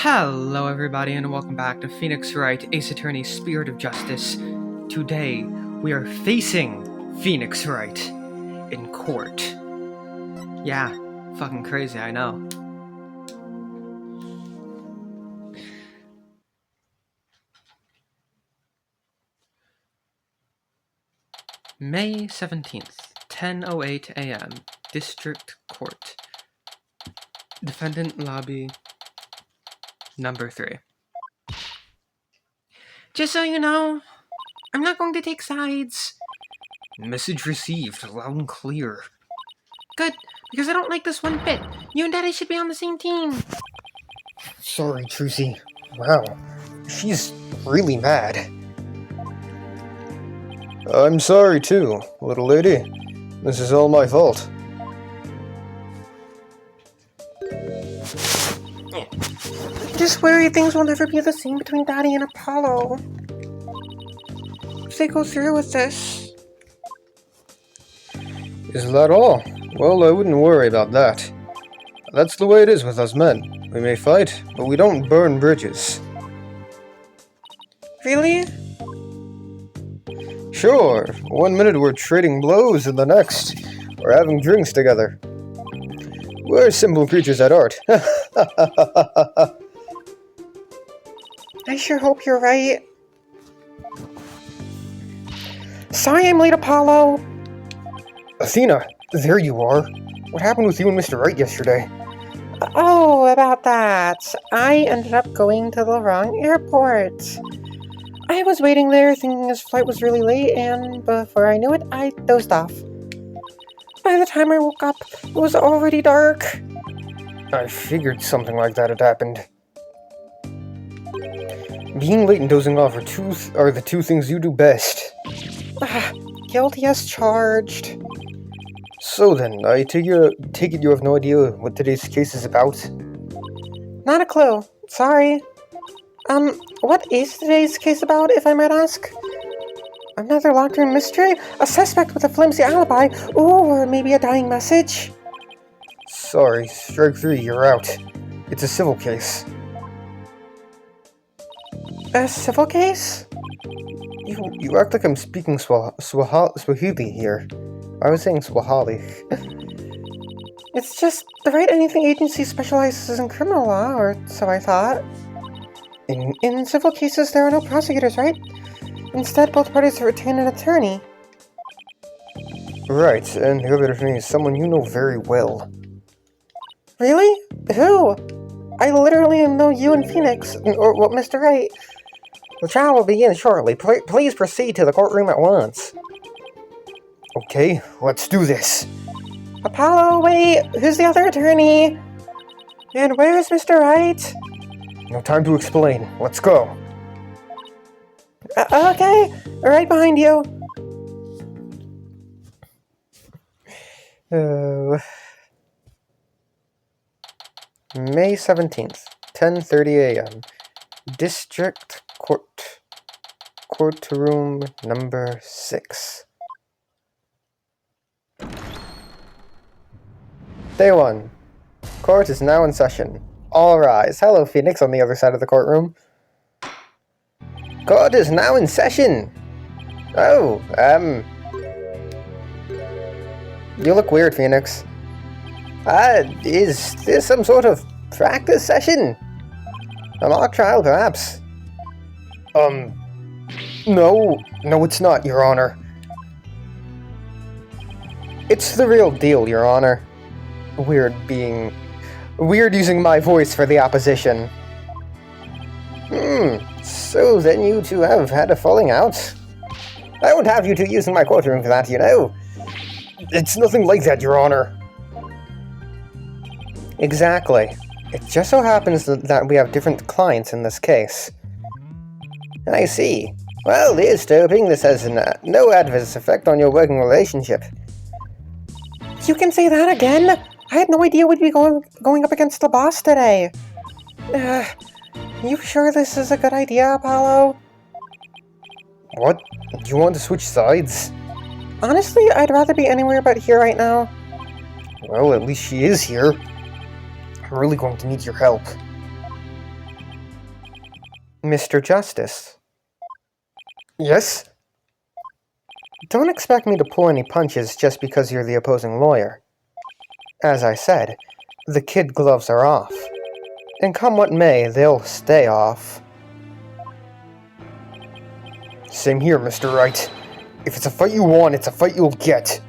Hello everybody and welcome back to Phoenix Wright, Ace Attorney, Spirit of Justice. Today, we are facing Phoenix Wright in court. Yeah, fucking crazy, I know. May 17th, 10:08 a.m., District Court. Defendant Lobby, number 3. Just so you know, I'm not going to take sides. Message received, loud and clear. Good, because I don't like this one bit. You and Daddy should be on the same team. Sorry, Trucy. Wow, she's really mad. I'm sorry too, little lady. This is all my fault. Just worry things will never be the same between Daddy and Apollo. If they go through with this. Is that all? Well, I wouldn't worry about that. That's the way it is with us men. We may fight, but we don't burn bridges. Really? Sure, 1 minute we're trading blows and the next, we're having drinks together. We're simple creatures at heart. I sure hope you're right. Sorry I'm late, Apollo. Athena, there you are. What happened with you and Mr. Wright yesterday? Oh, about that. I ended up going to the wrong airport. I was waiting there thinking his flight was really late, and before I knew it, I dozed off. By the time I woke up, it was already dark. I figured something like that had happened. Being late and dozing off are the two things you do best. Guilty as charged. So then, I take it you have no idea what today's case is about? Not a clue. Sorry. What is today's case about, if I might ask? Another locked room mystery? A suspect with a flimsy alibi? Or maybe a dying message? Sorry, strike 3, you're out. It's a civil case. A civil case? You act like I'm speaking Swahili here. I was saying Swahili. It's just the Right Anything Agency specializes in criminal law, or so I thought. In civil cases, there are no prosecutors, right? Instead, both parties retain an attorney. Right, and the other attorney is someone you know very well. Really? Who? I literally know you and Phoenix, or what, Mr. Wright. The trial will begin shortly. Please proceed to the courtroom at once. Okay, let's do this. Apollo, wait! Who's the other attorney? And where's Mr. Wright? No time to explain. Let's go. Okay, right behind you. May 17th, 10:30 a.m. District Court. Courtroom number 6. Day 1. Court is now in session. All rise. Hello, Phoenix, on the other side of the courtroom. Court is now in session. Oh, you look weird, Phoenix. Is this some sort of practice session? A mock trial, perhaps? No, it's not, Your Honor. It's the real deal, Your Honor. Weird using my voice for the opposition. So then you two have had a falling out? I won't have you two using my courtroom for that, you know. It's nothing like that, Your Honor. Exactly. It just so happens that we have different clients in this case. I see. Well, here's to hoping this has no adverse effect on your working relationship. You can say that again? I had no idea we'd be going up against the boss today. You sure this is a good idea, Apollo? What? Do you want to switch sides? Honestly, I'd rather be anywhere but here right now. Well, at least she is here. I'm really going to need your help. Mr. Justice. Yes? Don't expect me to pull any punches just because you're the opposing lawyer. As I said, the kid gloves are off. And come what may, they'll stay off. Same here, Mr. Wright. If it's a fight you want, it's a fight you'll get.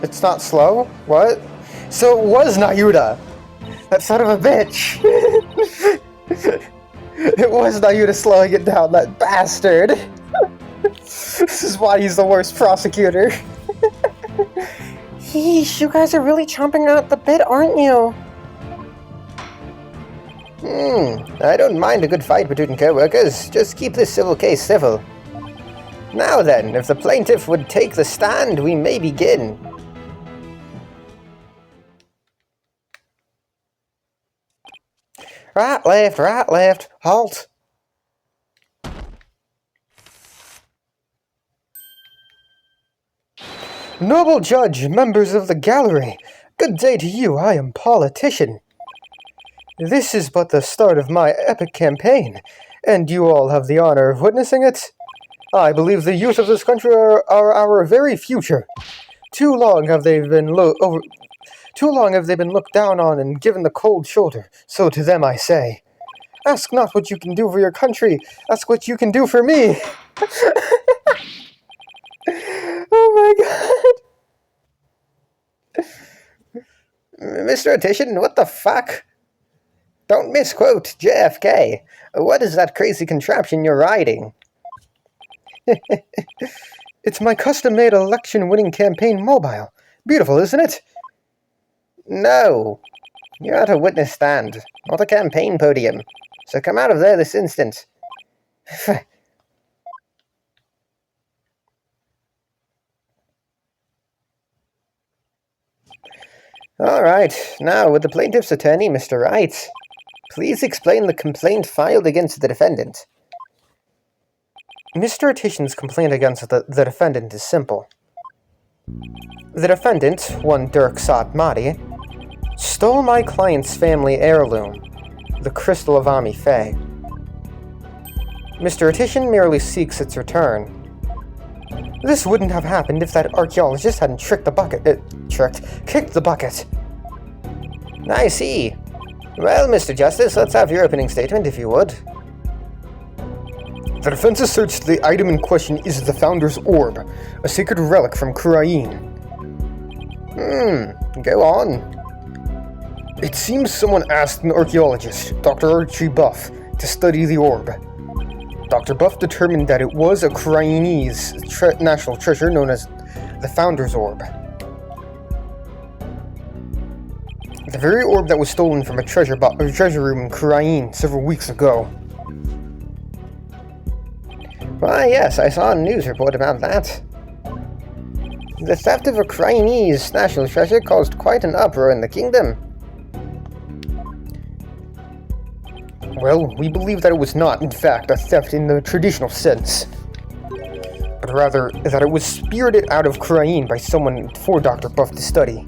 It's not slow? What? So it was Nayuta! That son of a bitch! It was Nayuta slowing it down, that bastard! This is why he's the worst prosecutor. Yeesh, you guys are really chomping at the bit, aren't you? I don't mind a good fight between co-workers. Just keep this civil case civil. Now then, if the plaintiff would take the stand, we may begin. Right, left, halt. Noble judge, members of the gallery, good day to you, I am politician. This is but the start of my epic campaign, and you all have the honor of witnessing it. I believe the youth of this country are our very future. Too long have they been looked down on and given the cold shoulder, so to them I say, ask not what you can do for your country, ask what you can do for me. Oh my god. Mr. Attition, what the fuck? Don't misquote JFK. What is that crazy contraption you're riding? It's my custom-made election-winning campaign mobile. Beautiful, isn't it? No. You're at a witness stand, not a campaign podium. So come out of there this instant. All right, now with the plaintiff's attorney, Mr. Wright, please explain the complaint filed against the defendant. Mr. Attition's complaint against the defendant is simple. The defendant, one Dirk Satmati, stole my client's family heirloom, the Crystal of Ami Fae. Mr. Attition merely seeks its return. This wouldn't have happened if that archaeologist hadn't kicked the bucket. I see. Well, Mr. Justice, let's have your opening statement, if you would. The defense asserts the item in question is the Founder's Orb, a sacred relic from Kurain. Go on. It seems someone asked an archaeologist, Dr. Archie Buff, to study the orb. Dr. Buff determined that it was a Kurainese national treasure known as the Founder's Orb. The very orb that was stolen from a treasure room in Kurain several weeks ago. Why, yes, I saw a news report about that. The theft of a Kurainese national treasure caused quite an uproar in the kingdom. Well, we believe that it was not, in fact, a theft in the traditional sense, but rather that it was spirited out of Kurain by someone for Dr. Buff to study.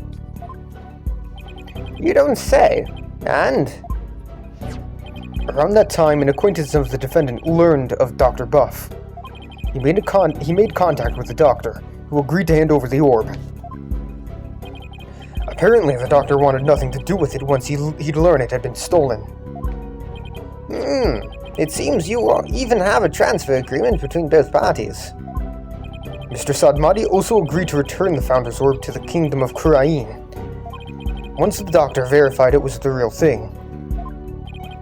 You don't say. And? Around that time, an acquaintance of the defendant learned of Dr. Buff. He made contact with the doctor, who agreed to hand over the orb. Apparently, the doctor wanted nothing to do with it once he'd learned it had been stolen. It seems you even have a transfer agreement between both parties. Mr. Sadmati also agreed to return the Founder's Orb to the Kingdom of Kurain, once the doctor verified it was the real thing.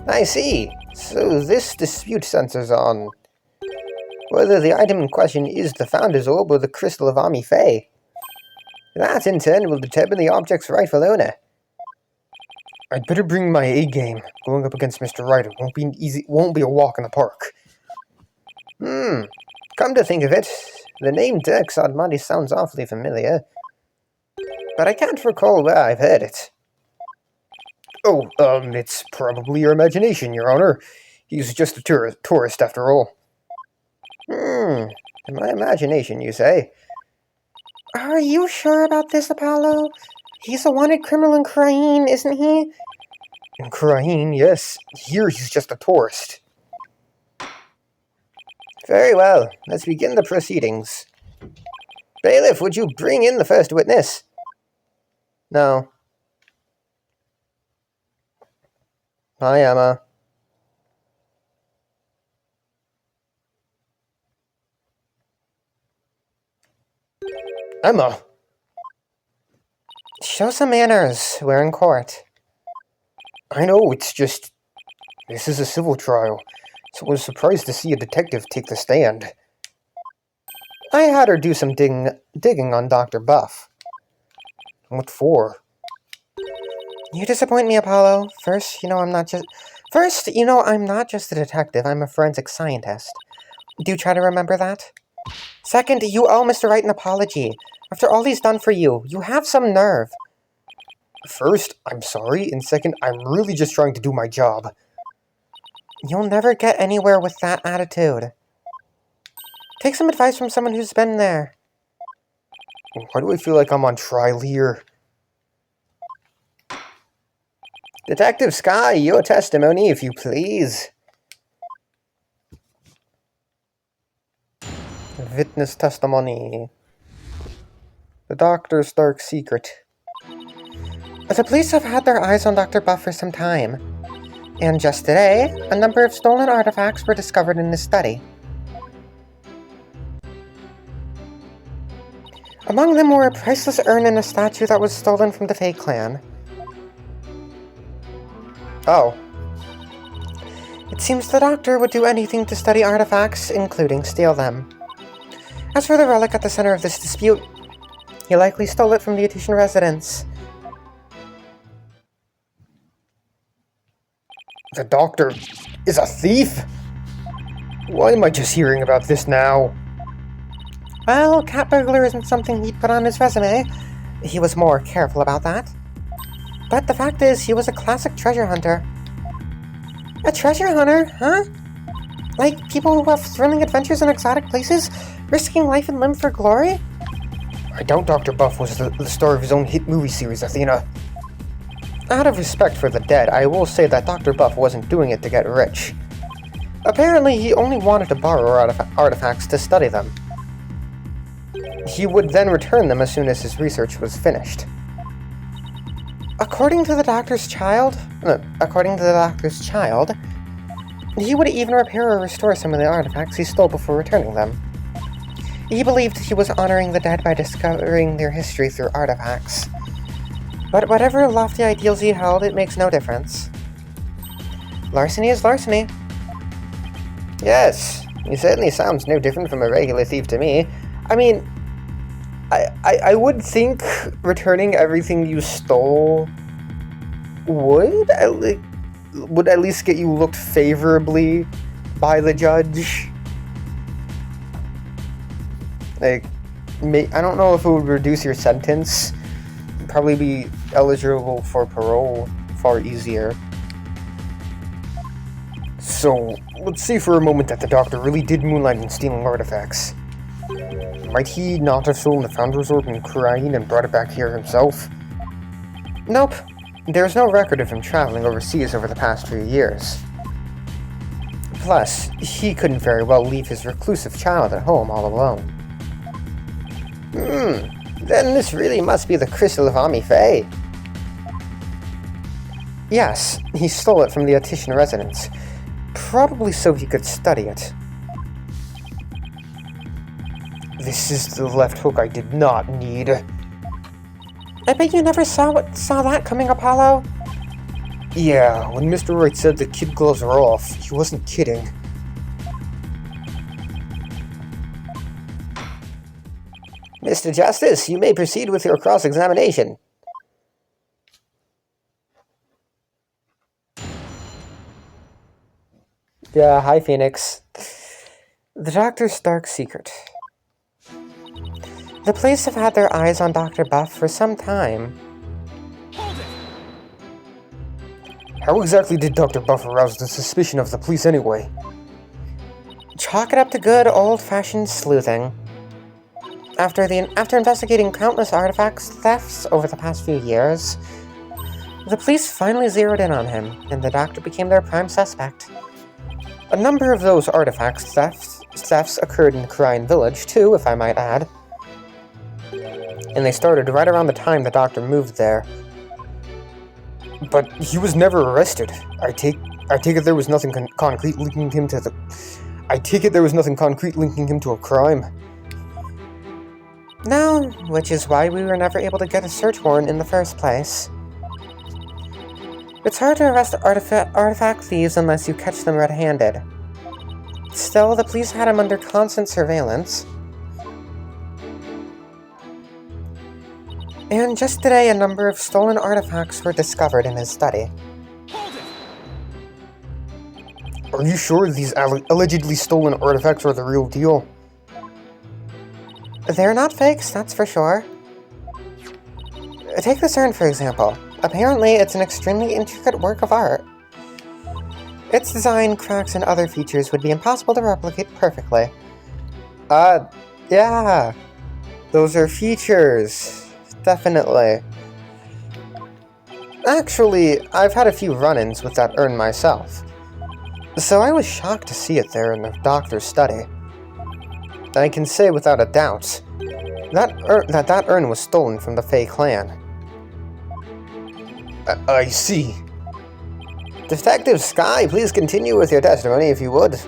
I see. So this dispute centers on whether the item in question is the Founder's Orb or the Crystal of Ami Fae. That, in turn, will determine the object's rightful owner. I'd better bring my A game. Going up against Mr. Wright won't be a walk in the park. Come to think of it, the name Dirk Sadmati sounds awfully familiar, but I can't recall where I've heard it. Oh, it's probably your imagination, Your Honor. He's just a tourist after all. In my imagination, you say? Are you sure about this, Apollo? He's a wanted criminal in Krain, isn't he? In Krain, yes. Here he's just a tourist. Very well. Let's begin the proceedings. Bailiff, would you bring in the first witness? No. Hi, Emma. Emma! Show some manners. We're in court. I know, it's just... This is a civil trial, so I was surprised to see a detective take the stand. I had her do some digging on Dr. Buff. What for? You disappoint me, Apollo. First, you know I'm not just a detective. I'm a forensic scientist. Do try to remember that. Second, you owe Mr. Wright an apology. After all he's done for you, you have some nerve. First, I'm sorry, and second, I'm really just trying to do my job. You'll never get anywhere with that attitude. Take some advice from someone who's been there. Why do I feel like I'm on trial here? Detective Sky, your testimony, if you please. Witness testimony. The doctor's dark secret. The police have had their eyes on Dr. Buff for some time. And just today, a number of stolen artifacts were discovered in his study. Among them were a priceless urn and a statue that was stolen from the Fae clan. Oh. It seems the doctor would do anything to study artifacts, including steal them. As for the relic at the center of this dispute, he likely stole it from the Etitian residence. The doctor is a thief? Why am I just hearing about this now? Well, cat burglar isn't something he'd put on his resume. He was more careful about that. But the fact is, he was a classic treasure hunter. A treasure hunter, huh? Like people who have thrilling adventures in exotic places, risking life and limb for glory? I doubt Dr. Buff was the star of his own hit movie series, Athena. Out of respect for the dead, I will say that Dr. Buff wasn't doing it to get rich. Apparently, he only wanted to borrow artifacts to study them. He would then return them as soon as his research was finished. According to the doctor's child, he would even repair or restore some of the artifacts he stole before returning them. He believed he was honoring the dead by discovering their history through artifacts. But whatever lofty ideals he held, it makes no difference. Larceny is larceny. Yes, he certainly sounds no different from a regular thief to me. I mean, I would think returning everything you stole would at least get you looked favorably by the judge. Like, I don't know if it would reduce your sentence. You'd probably be eligible for parole far easier. So, let's say for a moment that the doctor really did moonlight in stealing artifacts. Might he not have stolen the Founder's Orb in Krain and brought it back here himself? Nope. There's no record of him traveling overseas over the past few years. Plus, he couldn't very well leave his reclusive child at home all alone. Then this really must be the Crystal of Ami Fae. Yes, he stole it from the Etitian residence. Probably so he could study it. This is the left hook I did not need. I bet you never saw that coming, Apollo. Yeah, when Mr. Wright said the kid gloves are off, he wasn't kidding. Mr. Justice, you may proceed with your cross-examination. Yeah, hi, Phoenix. The doctor's dark secret. The police have had their eyes on Dr. Buff for some time. How exactly did Dr. Buff arouse the suspicion of the police anyway? chalk it up to good old-fashioned sleuthing. After investigating countless artifacts thefts over the past few years, the police finally zeroed in on him, and the doctor became their prime suspect. A number of those artifacts thefts occurred in Crine Village, too, if I might add. And they started right around the time the doctor moved there. But he was never arrested. I take it there was nothing concrete linking him to the... I take it there was nothing concrete linking him to a crime. No, which is why we were never able to get a search warrant in the first place. It's hard to arrest artifact thieves unless you catch them red-handed. Still, the police had him under constant surveillance. And just today, a number of stolen artifacts were discovered in his study. Are you sure these allegedly stolen artifacts are the real deal? They're not fakes, that's for sure. Take this urn, for example. Apparently, it's an extremely intricate work of art. Its design, cracks, and other features would be impossible to replicate perfectly. Yeah. Those are features. Definitely. Actually, I've had a few run-ins with that urn myself. So I was shocked to see it there in the doctor's study. I can say without a doubt that urn was stolen from the Fey clan. I see. Detective Sky, please continue with your testimony if you would.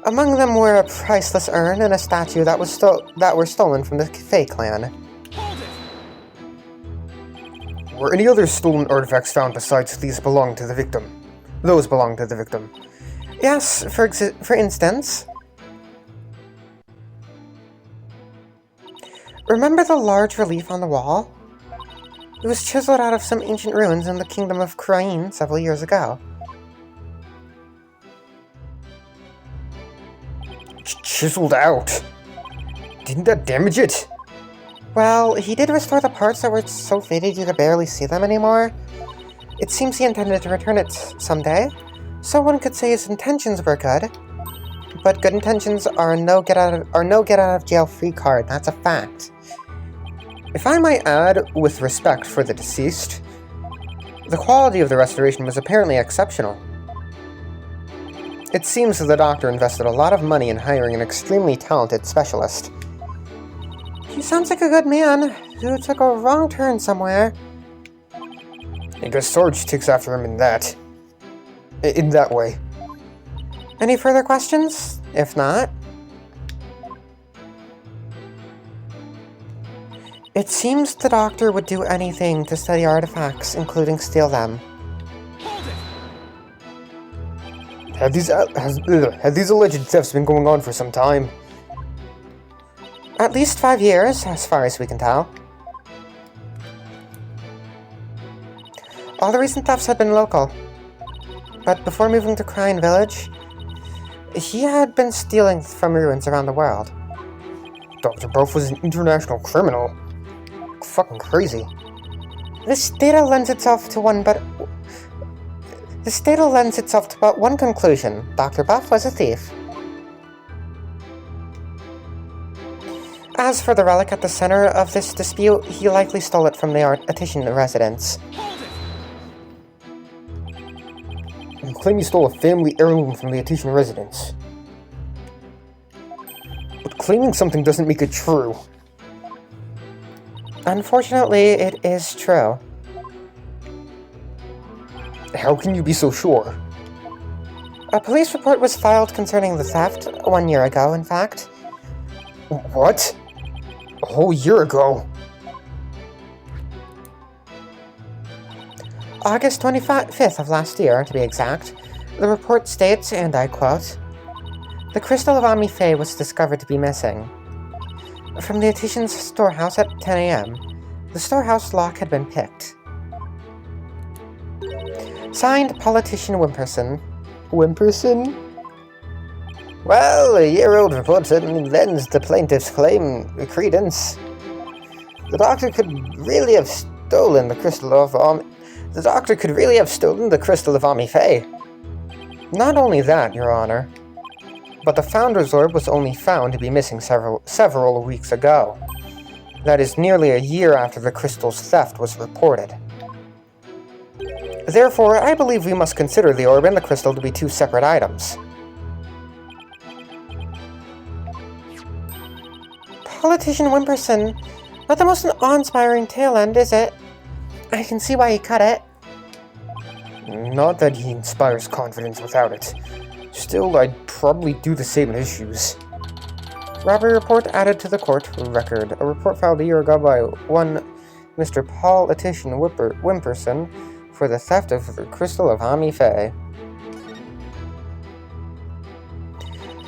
Among them were a priceless urn and a statue that were stolen from the Fey clan. Were any other stolen artifacts found besides these belong to the victim? Those belong to the victim. Yes, for instance. Remember the large relief on the wall? It was chiseled out of some ancient ruins in the kingdom of Crine several years ago. Chiseled out? Didn't that damage it? Well, he did restore the parts that were so faded you could barely see them anymore. It seems he intended to return it someday, so one could say his intentions were good. But good intentions are a no get out of jail free card, that's a fact. If I might add, with respect for the deceased, the quality of the restoration was apparently exceptional. It seems that the doctor invested a lot of money in hiring an extremely talented specialist. He sounds like a good man who took a wrong turn somewhere. I guess Sarge takes after him in that way. Any further questions? If not... It seems the doctor would do anything to study artifacts, including steal them. Have these alleged thefts been going on for some time? At least 5 years, as far as we can tell. All the recent thefts had been local. But before moving to Crine Village, he had been stealing from ruins around the world. Dr. Buff was an international criminal. Fucking crazy. This data lends itself to but one conclusion. Dr. Buff was a thief. As for the relic at the center of this dispute, he likely stole it from the Artesian residence. You claim you stole a family heirloom from the Artesian residence. But claiming something doesn't make it true. Unfortunately, it is true. How can you be so sure? A police report was filed concerning the theft 1 year ago, in fact. What? A whole year ago? August 25th of last year, to be exact. The report states, and I quote, "The crystal of Ami Fae was discovered to be missing. From the Artesian's storehouse at 10 a.m., the storehouse lock had been picked. Signed, Politician Wimperson." Wimperson? Well, a year-old report certainly lends the plaintiff's claim credence. The doctor could really have stolen the crystal of Ami Fae. Not only that, Your Honor, but the Founder's Orb was only found to be missing several weeks ago. That is nearly a year after the crystal's theft was reported. Therefore, I believe we must consider the orb and the crystal to be two separate items. Politician Wimperson, not the most awe-inspiring tail end, is it? I can see why he cut it. Not that he inspires confidence without it. Still, I'd probably do the same in his shoes. Robbery report added to the court record. A report filed a year ago by one Mr. Politician Wimperson for the theft of the crystal of Hami Fae.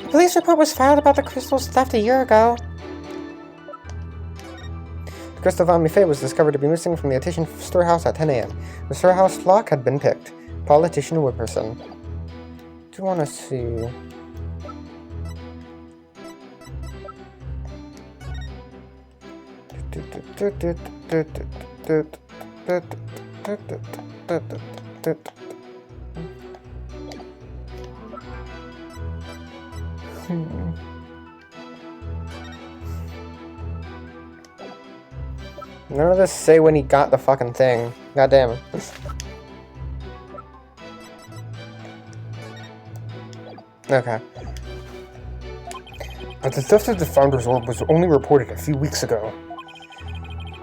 A police report was filed about the crystal's theft a year ago. The crystal of Hami Fae was discovered to be missing from the Attition storehouse at 10 a.m. The storehouse lock had been picked. Politician Wimperson. Do you want to see? None of this say when he got the fucking thing. God damn it. Okay. But the theft of the Founder's Orb was only reported a few weeks ago.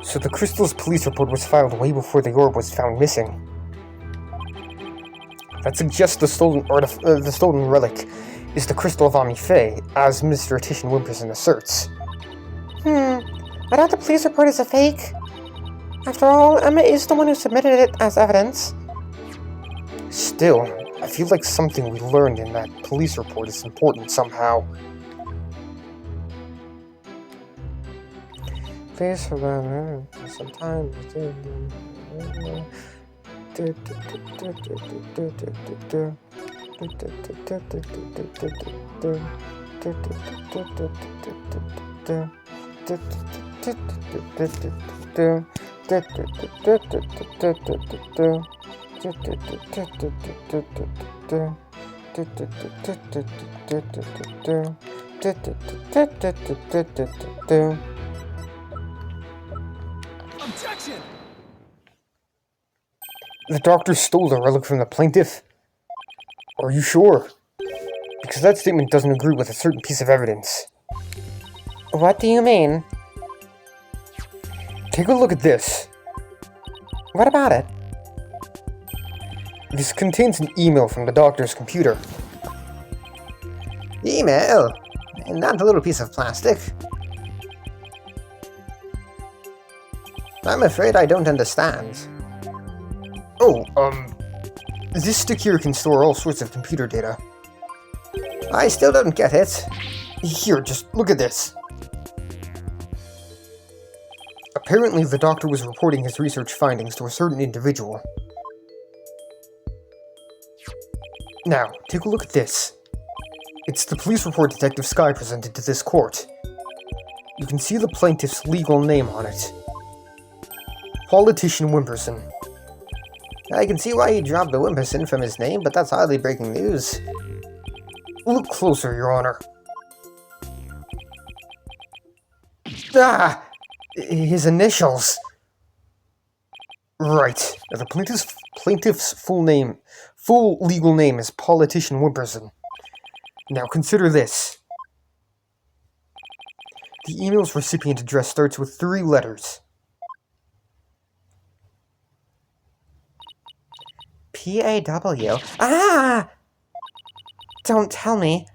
So the crystal's police report was filed way before the orb was found missing. That suggests the stolen relic is the crystal of Hami Fae, as Mr. Attition Wimperson asserts. I doubt the police report is a fake. After all, Emma is the one who submitted it as evidence. Still, I feel like something we learned in that police report is important somehow. Please hold on some time. Objection! The doctor stole the relic from the plaintiff? Are you sure? Because that statement doesn't agree with a certain piece of evidence. What do you mean? Take a look at this. What about it? This contains an email from the doctor's computer. Email? Not a little piece of plastic. I'm afraid I don't understand. Oh, this stick here can store all sorts of computer data. I still don't get it. Here, just look at this. Apparently, the doctor was reporting his research findings to a certain individual. Now, take a look at this. It's the police report Detective Sky presented to this court. You can see the plaintiff's legal name on it. Politician Wimperson. I can see why he dropped the Wimperson from his name, but that's hardly breaking news. Look closer, Your Honor. Ah! His initials. Right. The plaintiff's full legal name is Politician Wimperson. Now consider this. The email's recipient address starts with 3 letters. P-A-W. Ah! Don't tell me.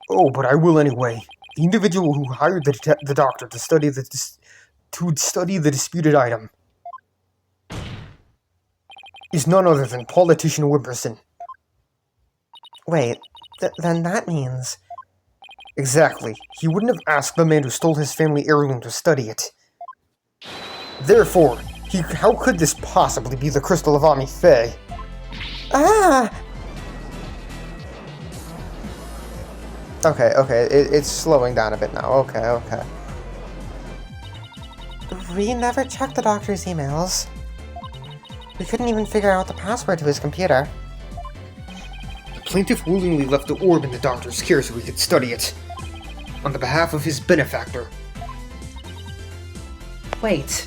Oh, but I will anyway. The individual who hired the doctor to study the disputed item is none other than Politician Wimperson. Wait, then that means... Exactly. He wouldn't have asked the man who stole his family heirloom to study it. Therefore, how could this possibly be the crystal of Hami Fae? Ah! Okay, it's slowing down a bit now. Okay. We never checked the doctor's emails. We couldn't even figure out the password to his computer. plaintiff willingly left the orb in the doctor's care so he could study it. On the behalf of his benefactor. Wait.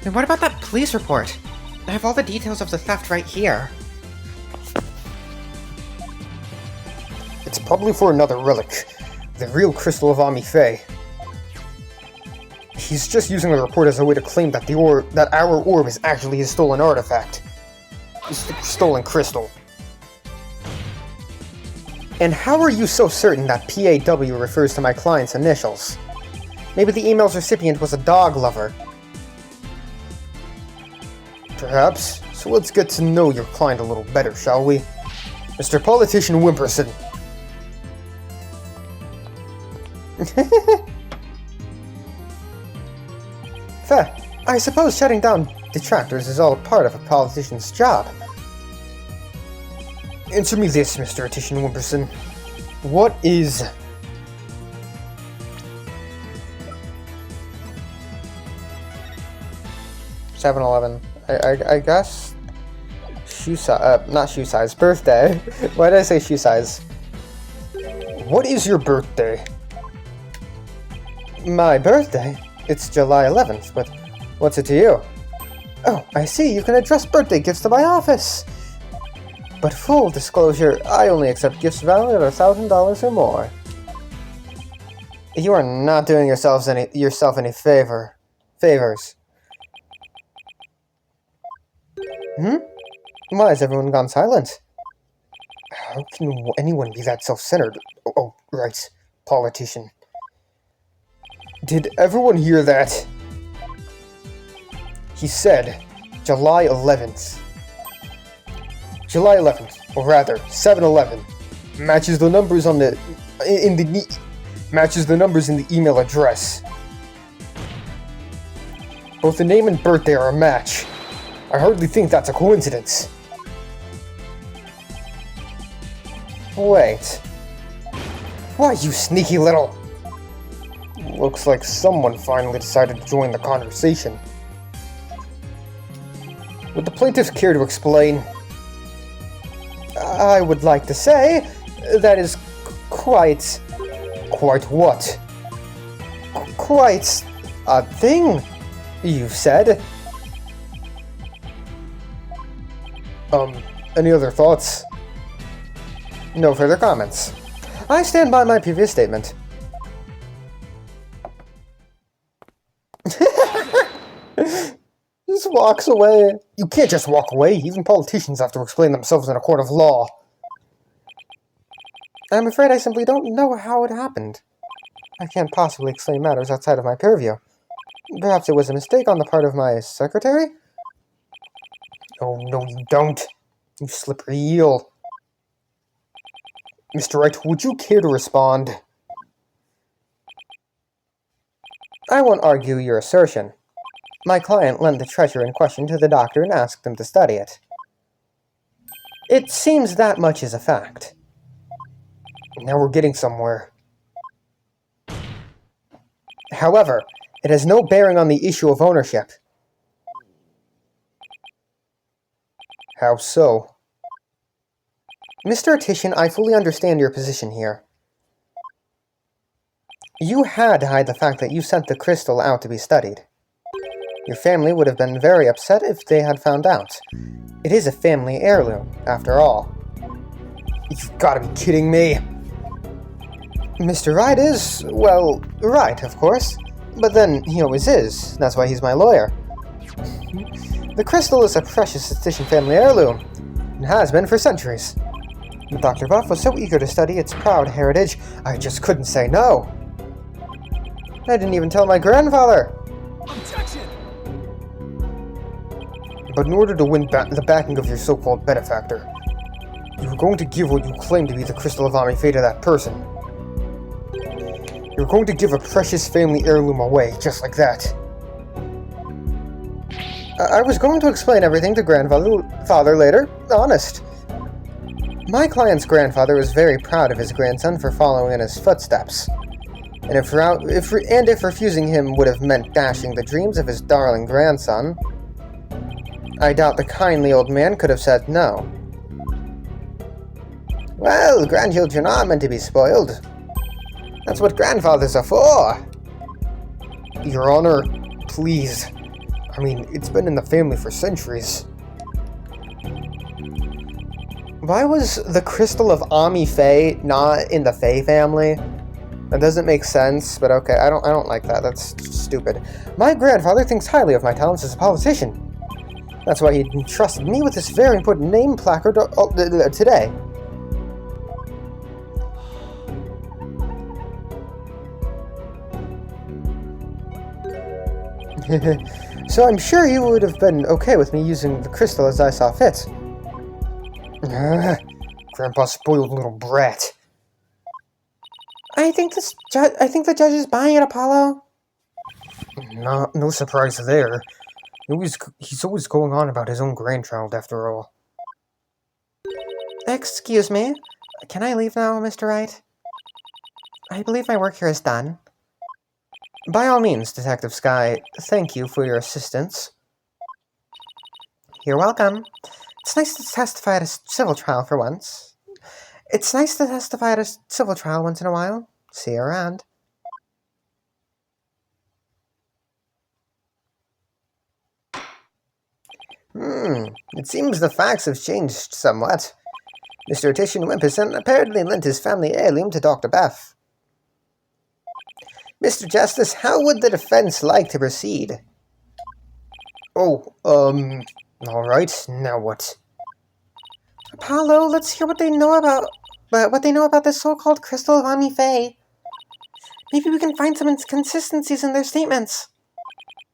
And what about that police report? I have all the details of the theft right here. It's probably for another relic. The real crystal of Ami Fae. He's just using the report as a way to claim that our orb is actually his stolen artifact. His stolen crystal. And how are you so certain that PAW refers to my client's initials? Maybe the email's recipient was a dog lover. Perhaps. So let's get to know your client a little better, shall we? Mr. Politician Wimperson. Fair. I suppose shutting down detractors is all part of a politician's job. Answer me this, Mr. Titian Wimperson. What is... $7-11. I guess... Shoe size... not shoe size. Birthday. Why did I say shoe size? What is your birthday? My birthday? It's July 11th, but what's it to you? Oh, I see. You can address birthday gifts to my office. But full disclosure, I only accept gifts valued at $1,000 or more. You are not doing yourself any favors. Why has everyone gone silent? How can anyone be that self-centered? Oh, right. Politician. Did everyone hear that? He said, July 11th. July 11th, or rather, 7-11, matches the numbers on matches the numbers in the email address. Both the name and birthday are a match. I hardly think that's a coincidence. Wait. Why, you sneaky little... Looks like someone finally decided to join the conversation. Would the plaintiff care to explain? I would like to say that is quite... Quite what? Quite a thing, you've said. Any other thoughts? No further comments. I stand by my previous statement. Just walks away. You can't just walk away. Even politicians have to explain themselves in a court of law. I'm afraid I simply don't know how it happened. I can't possibly explain matters outside of my purview. Perhaps it was a mistake on the part of my secretary? Oh, no, you don't. You slippery eel. Mr. Wright, would you care to respond? I won't argue your assertion. My client lent the treasure in question to the doctor and asked him to study it. It seems that much is a fact. Now we're getting somewhere. However, it has no bearing on the issue of ownership. How so? Mr. Titian, I fully understand your position here. You had to hide the fact that you sent the crystal out to be studied. Your family would have been very upset if they had found out. It is a family heirloom, after all. You've got to be kidding me. Mr. Wright is, well, right, of course. But then, he always is. That's why he's my lawyer. The crystal is a precious Titian family heirloom, and has been for centuries. But Dr. Buff was so eager to study its proud heritage, I just couldn't say no. I didn't even tell my grandfather. Objection! But in order to win the backing of your so-called benefactor, you were going to give what you claim to be the crystal of Ami Fae to that person. You're going to give a precious family heirloom away, just like that. I was going to explain everything to grandfather later, honest. My client's grandfather was very proud of his grandson for following in his footsteps. And if refusing him would have meant dashing the dreams of his darling grandson, I doubt the kindly old man could have said no. Well, grandchildren are meant to be spoiled. That's what grandfathers are for. Your Honor, please. I mean, it's been in the family for centuries. Why was the crystal of Ami Faye not in the Faye family? That doesn't make sense, but okay, I don't like that. That's stupid. My grandfather thinks highly of my talents as a politician. That's why he entrusted me with this very important name placard today. So I'm sure he would have been okay with me using the crystal as I saw fit. Grandpa spoiled little brat. I think the judge is buying it, Apollo. No surprise there. He's always going on about his own grandchild, after all. Excuse me. Can I leave now, Mr. Wright? I believe my work here is done. By all means, Detective Sky, thank you for your assistance. You're welcome. It's nice to testify at a civil trial for once. It's nice to testify at a civil trial once in a while. See you around. It seems the facts have changed somewhat. Mr. Titian Wimperson apparently lent his family heirloom to Dr. Beth. Mr. Justice, how would the defense like to proceed? Alright, now what? Apollo, let's hear what they know about this so-called crystal of Ami Faye. Maybe we can find some inconsistencies in their statements.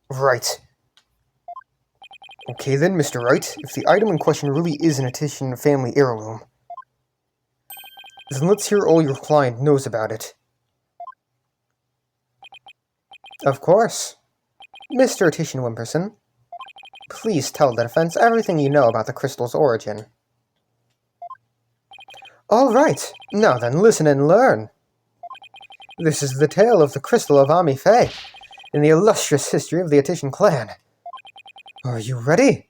Right. Okay then, Mr. Wright, if the item in question really is an Titian family heirloom, then let's hear all your client knows about it. Of course. Mr. Titian Wimperson, please tell the defense everything you know about the crystal's origin. Alright, now then listen and learn. This is the tale of the crystal of Ami Faye, in the illustrious history of the Titian clan. Are you ready?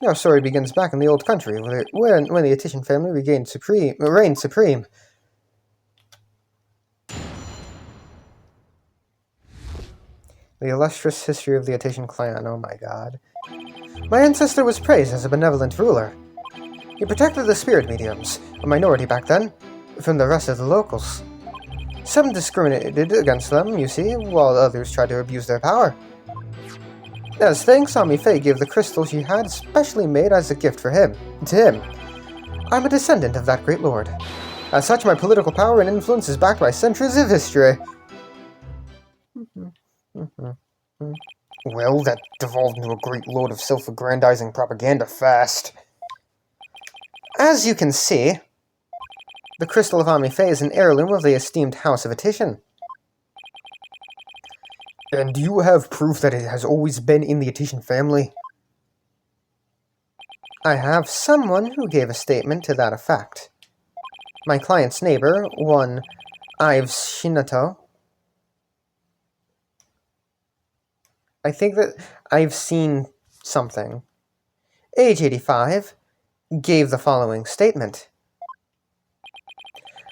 Our story begins back in the old country, when the Titian family reigned supreme. The illustrious history of the Titian clan, oh my god. My ancestor was praised as a benevolent ruler. He protected the spirit mediums, a minority back then, from the rest of the locals. Some discriminated against them, you see, while others tried to abuse their power. As thanks, Ami Faye gave the crystal she had specially made as a gift to him. I'm a descendant of that great lord. As such, my political power and influence is backed by centuries of history. Well, that devolved into a great load of self-aggrandizing propaganda fast. As you can see, the crystal of Ami Faye is an heirloom of the esteemed House of Titian. And do you have proof that it has always been in the Titian family? I have someone who gave a statement to that effect. My client's neighbor, one Ives Shinato. I think that I've seen something. Age 85, gave the following statement.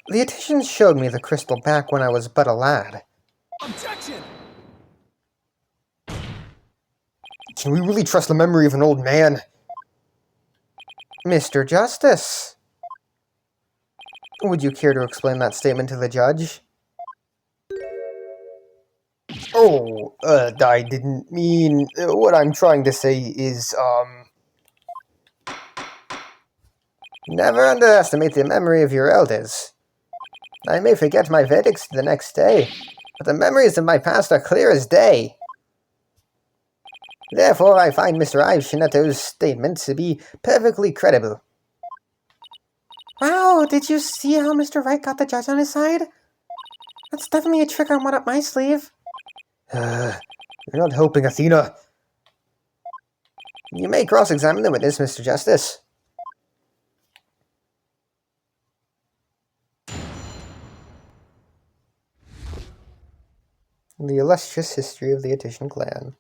The Titians showed me the crystal back when I was but a lad. Objection! Can we really trust the memory of an old man? Mr. Justice, would you care to explain that statement to the judge? Oh, I didn't mean... What I'm trying to say is, Never underestimate the memory of your elders. I may forget my verdicts the next day, but the memories of my past are clear as day. Therefore, I find Mr. Ives Shinato's statement to be perfectly credible. Wow, did you see how Mr. Wright got the judge on his side? That's definitely a trick on one up my sleeve. You're not helping, Athena. You may cross-examine the witness, Mr. Justice. The illustrious history of the Titian clan.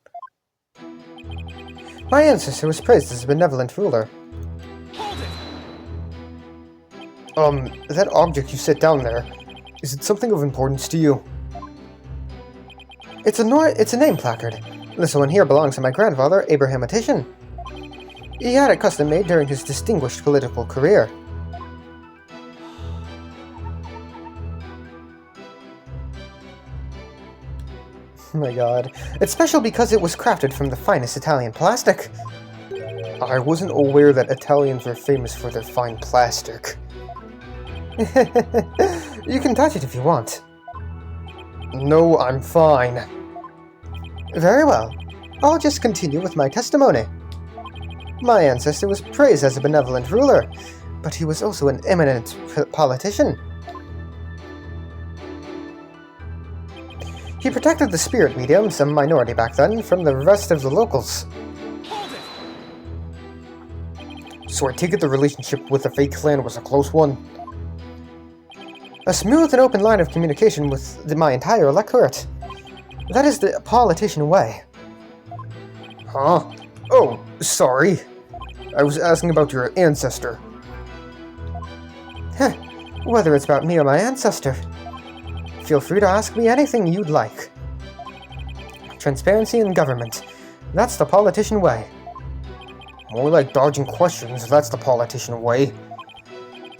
My ancestor was praised as a benevolent ruler. Hold That object you set down there, is it something of importance to you? It's a name placard. This one here belongs to my grandfather, Abraham Titian. He had it custom made during his distinguished political career. Oh my god. It's special because it was crafted from the finest Italian plastic. I wasn't aware that Italians were famous for their fine plastic. You can touch it if you want. No, I'm fine. Very well. I'll just continue with my testimony. My ancestor was praised as a benevolent ruler, but he was also an eminent politician. He protected the spirit mediums, a minority back then, from the rest of the locals. So I take it the relationship with the fake clan was a close one. A smooth and open line of communication with my entire electorate. That is the politician way. Huh? Oh, sorry. I was asking about your ancestor. Heh, whether it's about me or my ancestor. Feel free to ask me anything you'd like. Transparency in government. That's the politician way. More like dodging questions, that's the politician way.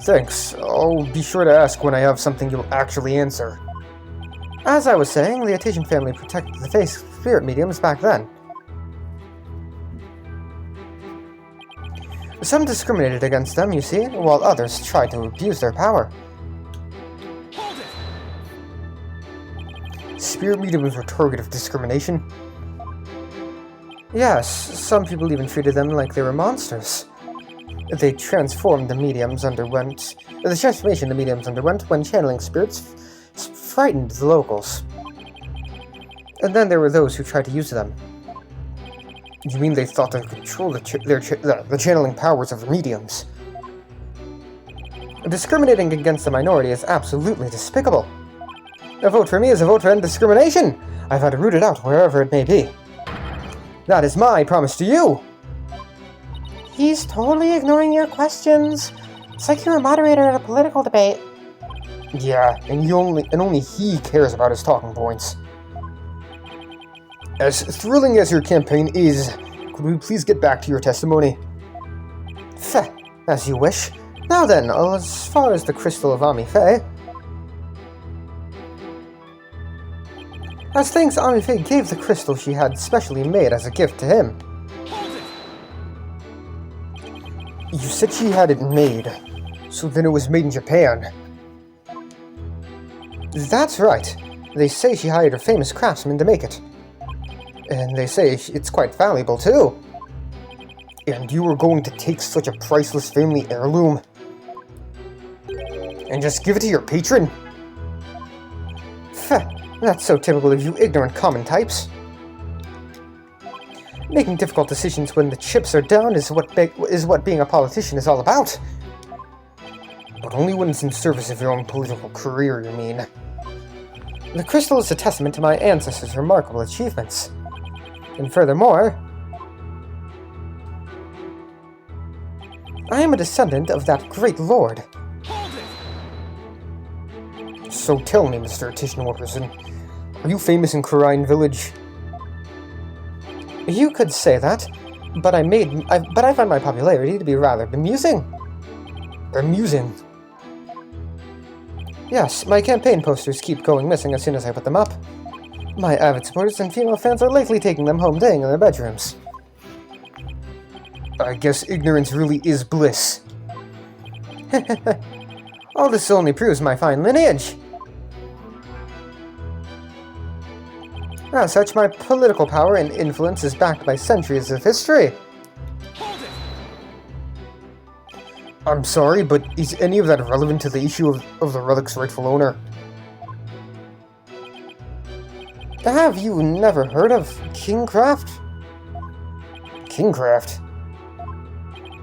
Thanks. I'll be sure to ask when I have something you'll actually answer. As I was saying, the Attian family protected the fake spirit mediums back then. Some discriminated against them, you see, while others tried to abuse their power. Spirit mediums were target of discrimination. Yes, some people even treated them like they were monsters. The transformation the mediums underwent when channeling spirits frightened the locals. And then there were those who tried to use them. You mean they thought they could control the channeling powers of the mediums? Discriminating against the minority is absolutely despicable. A vote for me is a vote for end discrimination. I've had to root it out wherever it may be. That is my promise to you. He's totally ignoring your questions. It's like you're a moderator at a political debate. Yeah, and only he cares about his talking points. As thrilling as your campaign is, could we please get back to your testimony? Feh, as you wish. Now then, as far as the Crystal of Amife... As thanks, Amife gave the crystal she had specially made as a gift to him. You said she had it made, so then it was made in Japan. That's right. They say she hired a famous craftsman to make it. And they say it's quite valuable, too. And you were going to take such a priceless family heirloom and just give it to your patron? Feh, that's so typical of you ignorant common types. Making difficult decisions when the chips are down is what being a politician is all about. But only when it's in service of your own political career, you mean. The crystal is a testament to my ancestors' remarkable achievements. And furthermore, I am a descendant of that great lord. So tell me, Mr. Titian Wilkerson, are you famous in Kurine Village? You could say that, but I find my popularity to be rather bemusing. Bemusing? Yes, my campaign posters keep going missing as soon as I put them up. My avid supporters and female fans are likely taking them home dang in their bedrooms. I guess ignorance really is bliss. All this only proves my fine lineage. As such, my political power and influence is backed by centuries of history. I'm sorry, but is any of that relevant to the issue of the relic's rightful owner? Have you never heard of kingcraft? Kingcraft?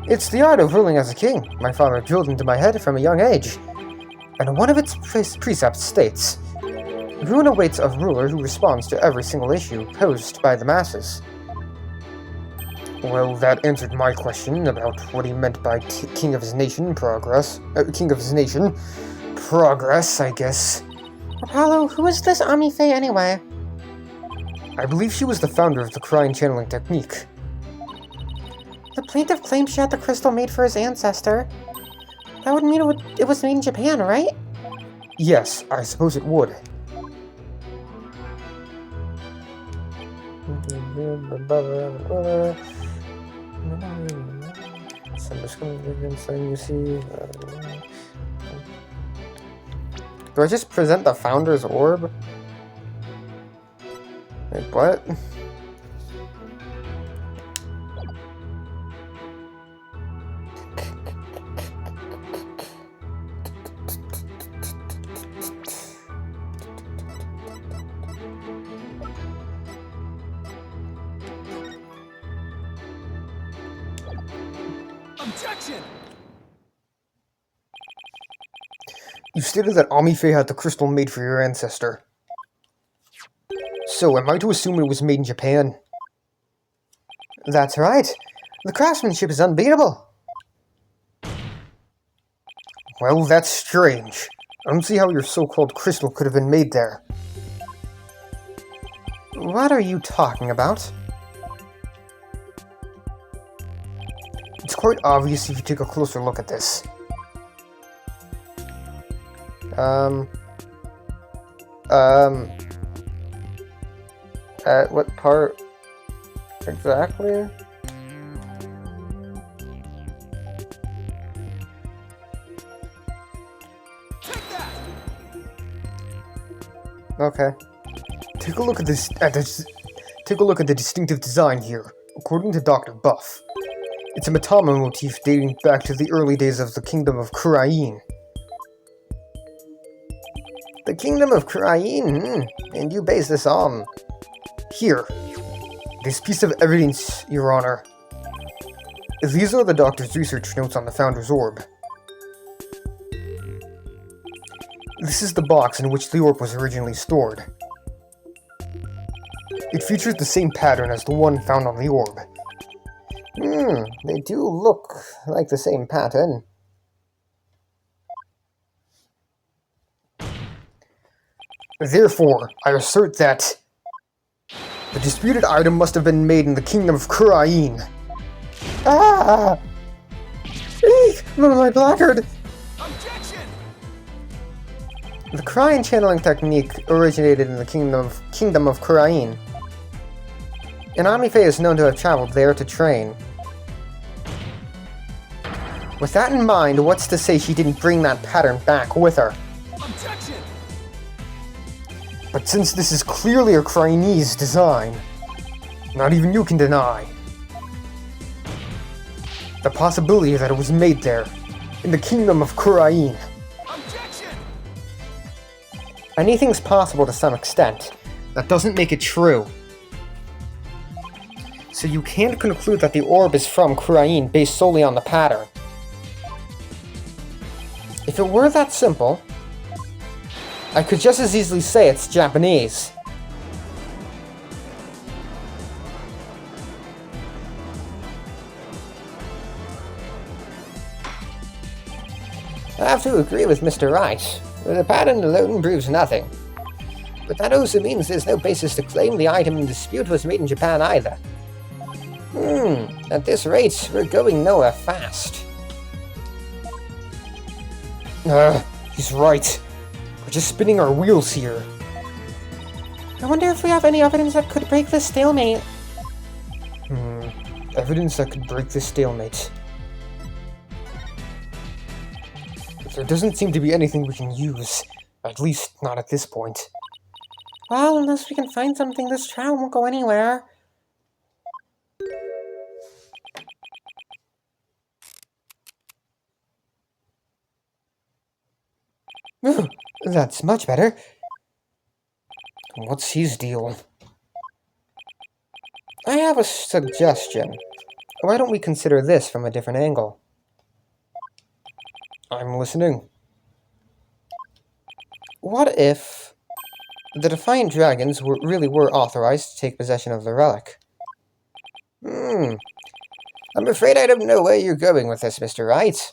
It's the art of ruling as a king. My father drilled into my head from a young age. And one of its precepts states, ruin awaits a ruler who responds to every single issue posed by the masses. Well, that answered my question about what he meant by king of his nation, progress. King of his nation. Progress, I guess. Apollo, who is this Ami Faye anyway? I believe she was the founder of the crying channeling technique. The plaintiff claims she had the crystal made for his ancestor. That would mean it was made in Japan, right? Yes, I suppose it would. Do I just present the founder's orb? Wait, what? Objection! You stated that Amife had the crystal made for your ancestor. So, am I to assume it was made in Japan? That's right. The craftsmanship is unbeatable. Well, that's strange. I don't see how your so-called crystal could have been made there. What are you talking about? It's quite obvious if you take a closer look at this. At what part exactly? Okay. Take a look at this. Take a look at the distinctive design here. According to Dr. Buff, it's a Matama motif dating back to the early days of the Kingdom of Kurain. The Kingdom of Kurain? And you base this on? Here. This piece of evidence, Your Honor. These are the doctor's research notes on the Founder's Orb. This is the box in which the orb was originally stored. It features the same pattern as the one found on the orb. They do look like the same pattern. Therefore, I assert that the disputed item must have been made in the Kingdom of Kurain. Ah! Eek! My placard! Objection! The crying channeling technique originated in the Kingdom of Kurain. And Amife is known to have traveled there to train. With that in mind, what's to say she didn't bring that pattern back with her? Objection! But since this is clearly a Chinese design, not even you can deny the possibility that it was made there, in the Kingdom of Kurain. Objection! Anything's possible to some extent. That doesn't make it true. So you can't conclude that the orb is from Kurain based solely on the pattern. If it were that simple, I could just as easily say it's Japanese. I have to agree with Mr. Wright. The pattern alone proves nothing. But that also means there's no basis to claim the item in dispute was made in Japan either. At this rate, we're going nowhere fast. He's right. We're just spinning our wheels here. I wonder if we have any evidence that could break this stalemate. Evidence that could break this stalemate. But there doesn't seem to be anything we can use. At least, not at this point. Well, unless we can find something, this trial won't go anywhere. That's much better. What's his deal? I have a suggestion. Why don't we consider this from a different angle? I'm listening. What if the Defiant Dragons really were authorized to take possession of the relic? I'm afraid I don't know where you're going with this, Mr. Wright.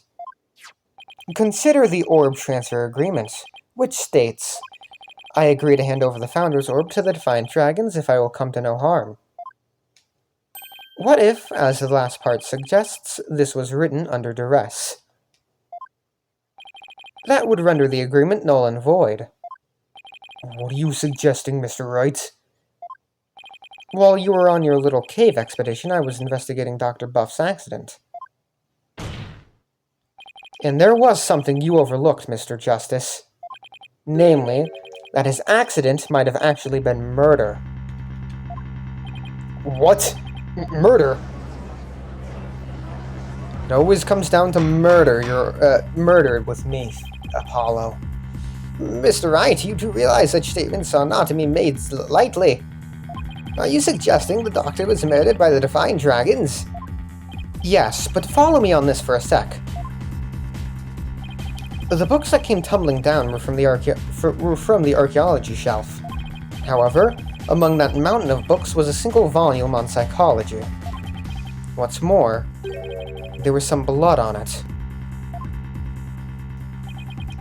Consider the orb transfer agreement, which states, I agree to hand over the Founder's Orb to the Defiant Dragons if I will come to no harm. What if, as the last part suggests, this was written under duress? That would render the agreement null and void. What are you suggesting, Mr. Wright? While you were on your little cave expedition, I was investigating Dr. Buff's accident. And there was something you overlooked, Mr. Justice. Namely, that his accident might have actually been murder. What? Murder? It always comes down to murder. You're, murdered with me, Apollo. Mr. Wright, you do realize such statements are not to be made lightly. Are you suggesting the Doctor was murdered by the Defiant Dragons? Yes, but follow me on this for a sec. The books that came tumbling down were from the archaeology shelf. However, among that mountain of books was a single volume on psychology. What's more, there was some blood on it.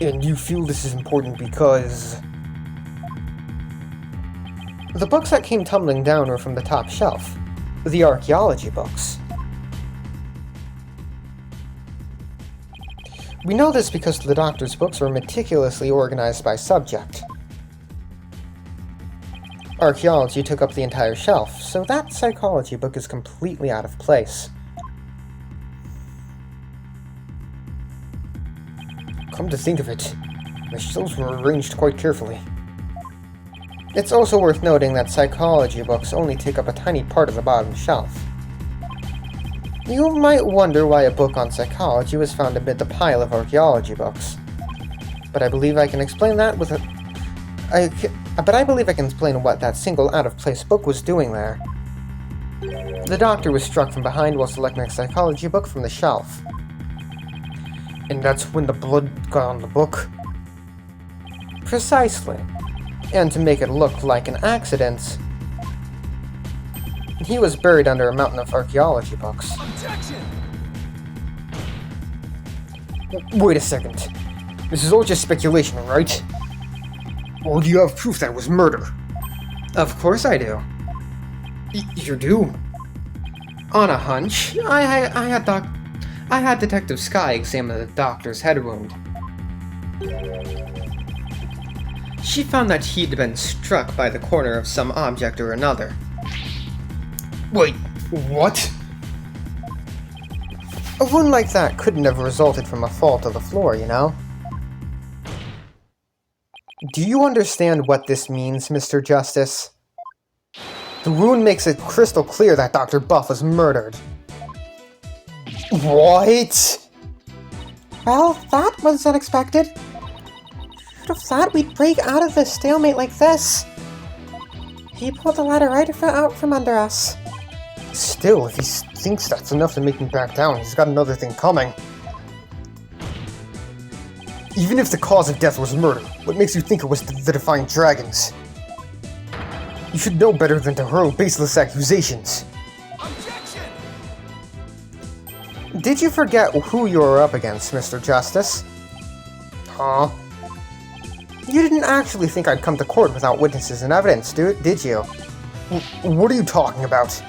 And you feel this is important because... The books that came tumbling down were from the top shelf. The archaeology books. We know this because the Doctor's books were meticulously organized by subject. Archaeology took up the entire shelf, so that psychology book is completely out of place. Come to think of it, the shelves were arranged quite carefully. It's also worth noting that psychology books only take up a tiny part of the bottom shelf. You might wonder why a book on psychology was found amid the pile of archaeology books. But I believe I can explain that with I believe I can explain what that single out-of-place book was doing there. The Doctor was struck from behind while selecting a psychology book from the shelf. And that's when the blood got on the book? Precisely. And to make it look like an accident, he was buried under a mountain of archaeology books. Objection! Wait a second. This is all just speculation, right? Or do you have proof that it was murder? Of course I do. You do? On a hunch, I had Detective Skye examine the Doctor's head wound. She found that he'd been struck by the corner of some object or another. Wait, what? A wound like that couldn't have resulted from a fall to the floor, you know? Do you understand what this means, Mr. Justice? The wound makes it crystal clear that Dr. Buff was murdered. What? Well, that was unexpected. Who'd have thought we'd break out of this stalemate like this? He pulled the ladder right out from under us. Still, if he thinks that's enough to make me back down, he's got another thing coming. Even if the cause of death was murder, what makes you think it was the Defiant Dragons? You should know better than to hurl baseless accusations. Objection! Did you forget who you were up against, Mr. Justice? Huh? You didn't actually think I'd come to court without witnesses and evidence, did you? What are you talking about?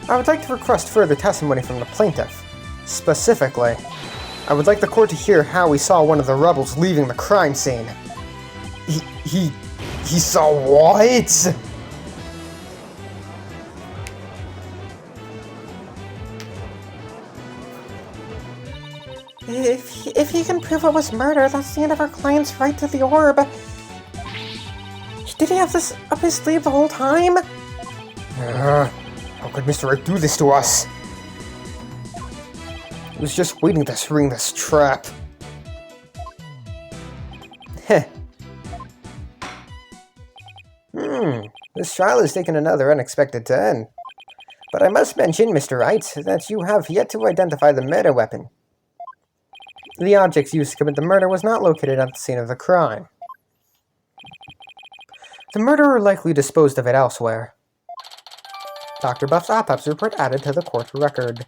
I would like to request further testimony from the plaintiff. Specifically, I would like the court to hear how he saw one of the rebels leaving the crime scene. He saw what? If he can prove it was murder, that's the end of our client's right to the orb. Did he have this up his sleeve the whole time? How could Mr. Wright do this to us? He was just waiting to spring this trap. Heh. This trial has taken another unexpected turn. But I must mention, Mr. Wright, that you have yet to identify the murder weapon. The object used to commit the murder was not located at the scene of the crime. The murderer likely disposed of it elsewhere. Dr. Buff's autopsy report added to the court record.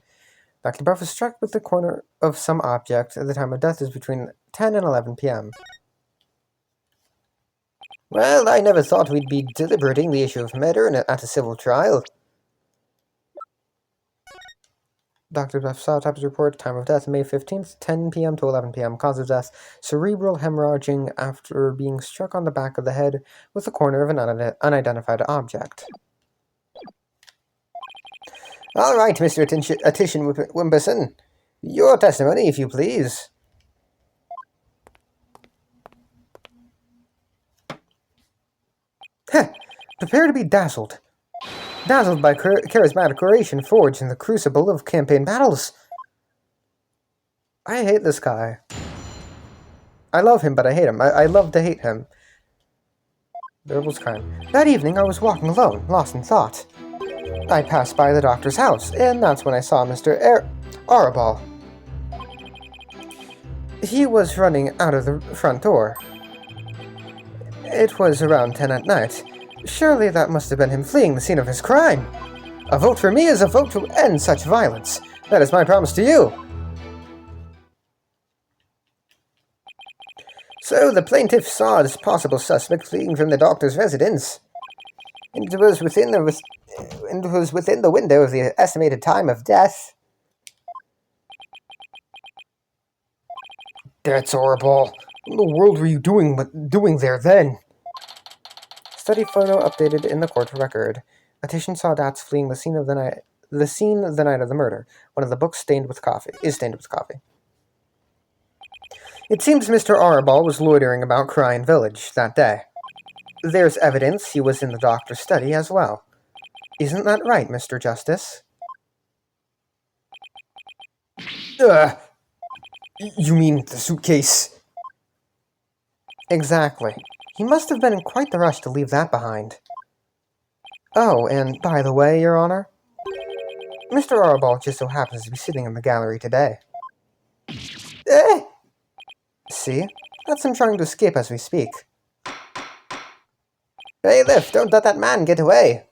Dr. Buff was struck with the corner of some object. The time of death is between 10 and 11 p.m. Well, I never thought we'd be deliberating the issue of murder at a civil trial. Dr. Buff's autopsy report, time of death, May 15th, 10 p.m. to 11 p.m. Cause of death, cerebral hemorrhaging after being struck on the back of the head with the corner of an unidentified object. All right, Mr. Attention Wimberson. Your testimony, if you please. Heh! Prepare to be dazzled. Dazzled by charismatic oration forged in the crucible of campaign battles. I hate this guy. I love him, but I hate him. I love to hate him. Verbals crime. That evening, I was walking alone, lost in thought. I passed by the doctor's house, and that's when I saw Mr. Arabal. He was running out of the front door. It was around 10 at night. Surely that must have been him fleeing the scene of his crime. A vote for me is a vote to end such violence. That is my promise to you. So the plaintiff saw this possible suspect fleeing from the doctor's residence. It was within the window of the estimated time of death. That's horrible. What in the world were you doing there then? Study photo updated in the court record. Petition saw Dats fleeing the scene the night of the murder. One of the books is stained with coffee. It seems Mr. Arabal was loitering about Cryan Village that day. There's evidence he was in the doctor's study as well. Isn't that right, Mr. Justice? You mean the suitcase? Exactly. He must have been in quite the rush to leave that behind. Oh, and by the way, Your Honor, Mr. Arabal just so happens to be sitting in the gallery today. See? That's him trying to escape as we speak. Bailiff, don't let that man get away.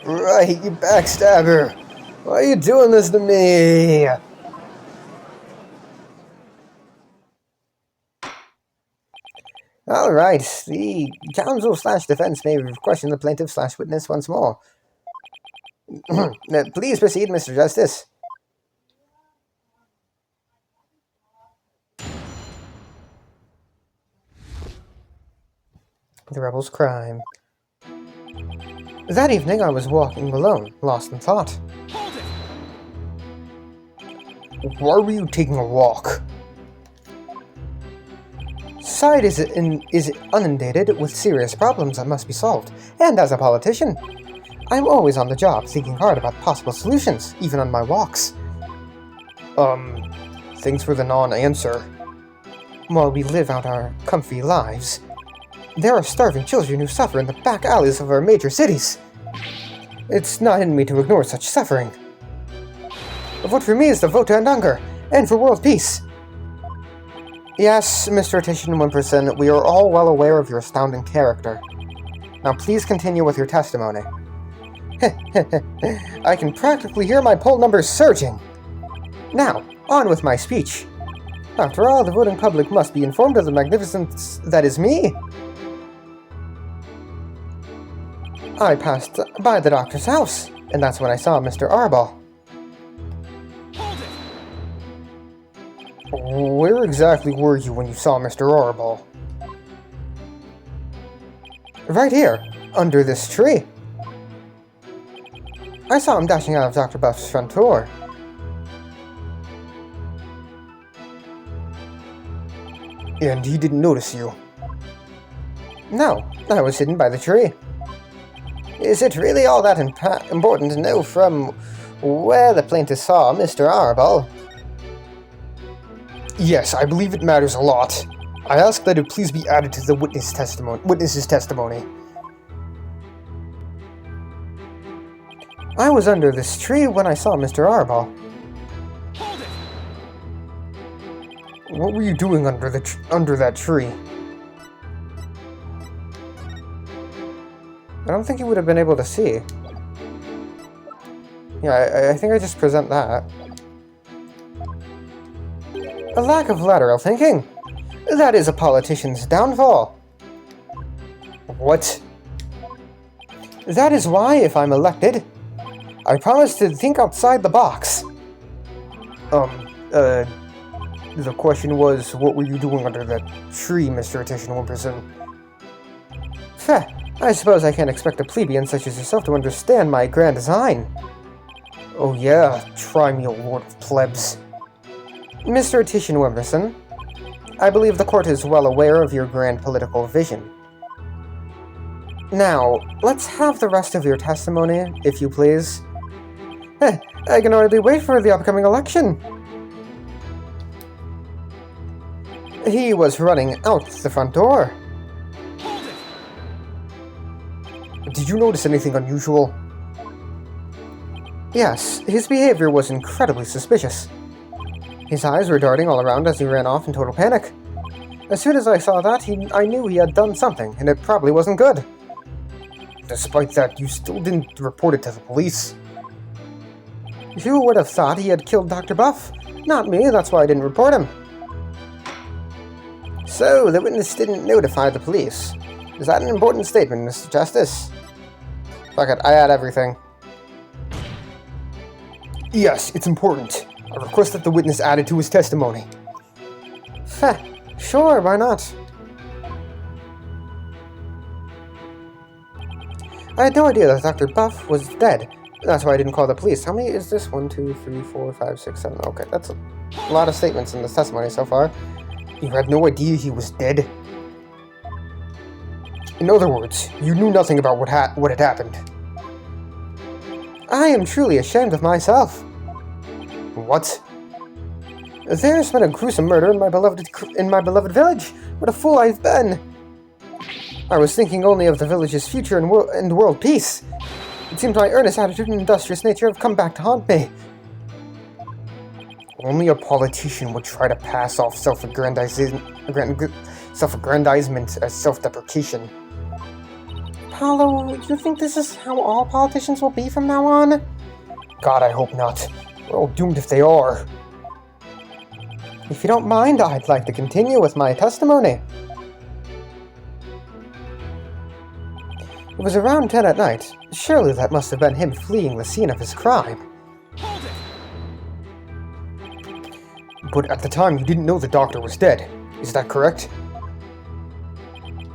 Right, you backstabber. Why are you doing this to me? All right, the counsel/defense may question the plaintiff/witness once more. Please proceed, Mr. Justice. The rebel's crime. That evening I was walking alone, lost in thought. Hold it! Why were you taking a walk? Society is inundated with serious problems that must be solved, and as a politician, I'm always on the job thinking hard about possible solutions, even on my walks. Thanks for the non-answer. While we live out our comfy lives, there are starving children who suffer in the back alleys of our major cities. It's not in me to ignore such suffering. A vote for me is the vote to end hunger, and for world peace. Yes, Mr. Titian Wimperson, we are all well aware of your astounding character. Now please continue with your testimony. I can practically hear my poll numbers surging. Now, on with my speech. After all, the voting public must be informed of the magnificence that is me. I passed by the doctor's house, and that's when I saw Mr. Arabal. Hold it! Where exactly were you when you saw Mr. Arabal? Right here, under this tree. I saw him dashing out of Dr. Buff's front door. And he didn't notice you? No, I was hidden by the tree. Is it really all that important to know from where the plaintiff saw Mr. Arabal? Yes, I believe it matters a lot. I ask that it please be added to the witness's testimony. I was under this tree when I saw Mr. Arabal. Hold it! What were you doing under that tree? I don't think you would have been able to see. Yeah, I think I just present that. A lack of lateral thinking. That is a politician's downfall. What? That is why, if I'm elected, I promise to think outside the box. The question was, what were you doing under that tree, Mr. Attention Wimperson? Feh, I suppose I can't expect a plebeian such as yourself to understand my grand design. Oh yeah, try me, O Lord of Plebs. Mr. Attention Wimperson, I believe the court is well aware of your grand political vision. Now, let's have the rest of your testimony, if you please. I can hardly wait for the upcoming election. He was running out the front door. Hold it! Did you notice anything unusual? Yes, his behavior was incredibly suspicious. His eyes were darting all around as he ran off in total panic. As soon as I saw that, I knew he had done something, and it probably wasn't good. Despite that, you still didn't report it to the police. You would have thought he had killed Dr. Buff. Not me, that's why I didn't report him. So, the witness didn't notify the police. Is that an important statement, Mr. Justice? Fuck it, I add everything. Yes, it's important. I request that the witness add it to his testimony. Heh, sure, why not? I had no idea that Dr. Buff was dead. That's why I didn't call the police. How many is this? 1, 2, 3, 4, 5, 6, 7. Okay, that's a lot of statements in this testimony so far. You had no idea he was dead? In other words, you knew nothing about what had happened. I am truly ashamed of myself. What? There's been a gruesome murder in my beloved village. What a fool I've been. I was thinking only of the village's future and world peace. It seems my earnest attitude and industrious nature have come back to haunt me. Only a politician would try to pass off self-aggrandizement as self-deprecation. Paulo, you think this is how all politicians will be from now on? God, I hope not. We're all doomed if they are. If you don't mind, I'd like to continue with my testimony. It was around 10 at night. Surely that must have been him fleeing the scene of his crime. Hold it! But at the time, you didn't know the doctor was dead. Is that correct?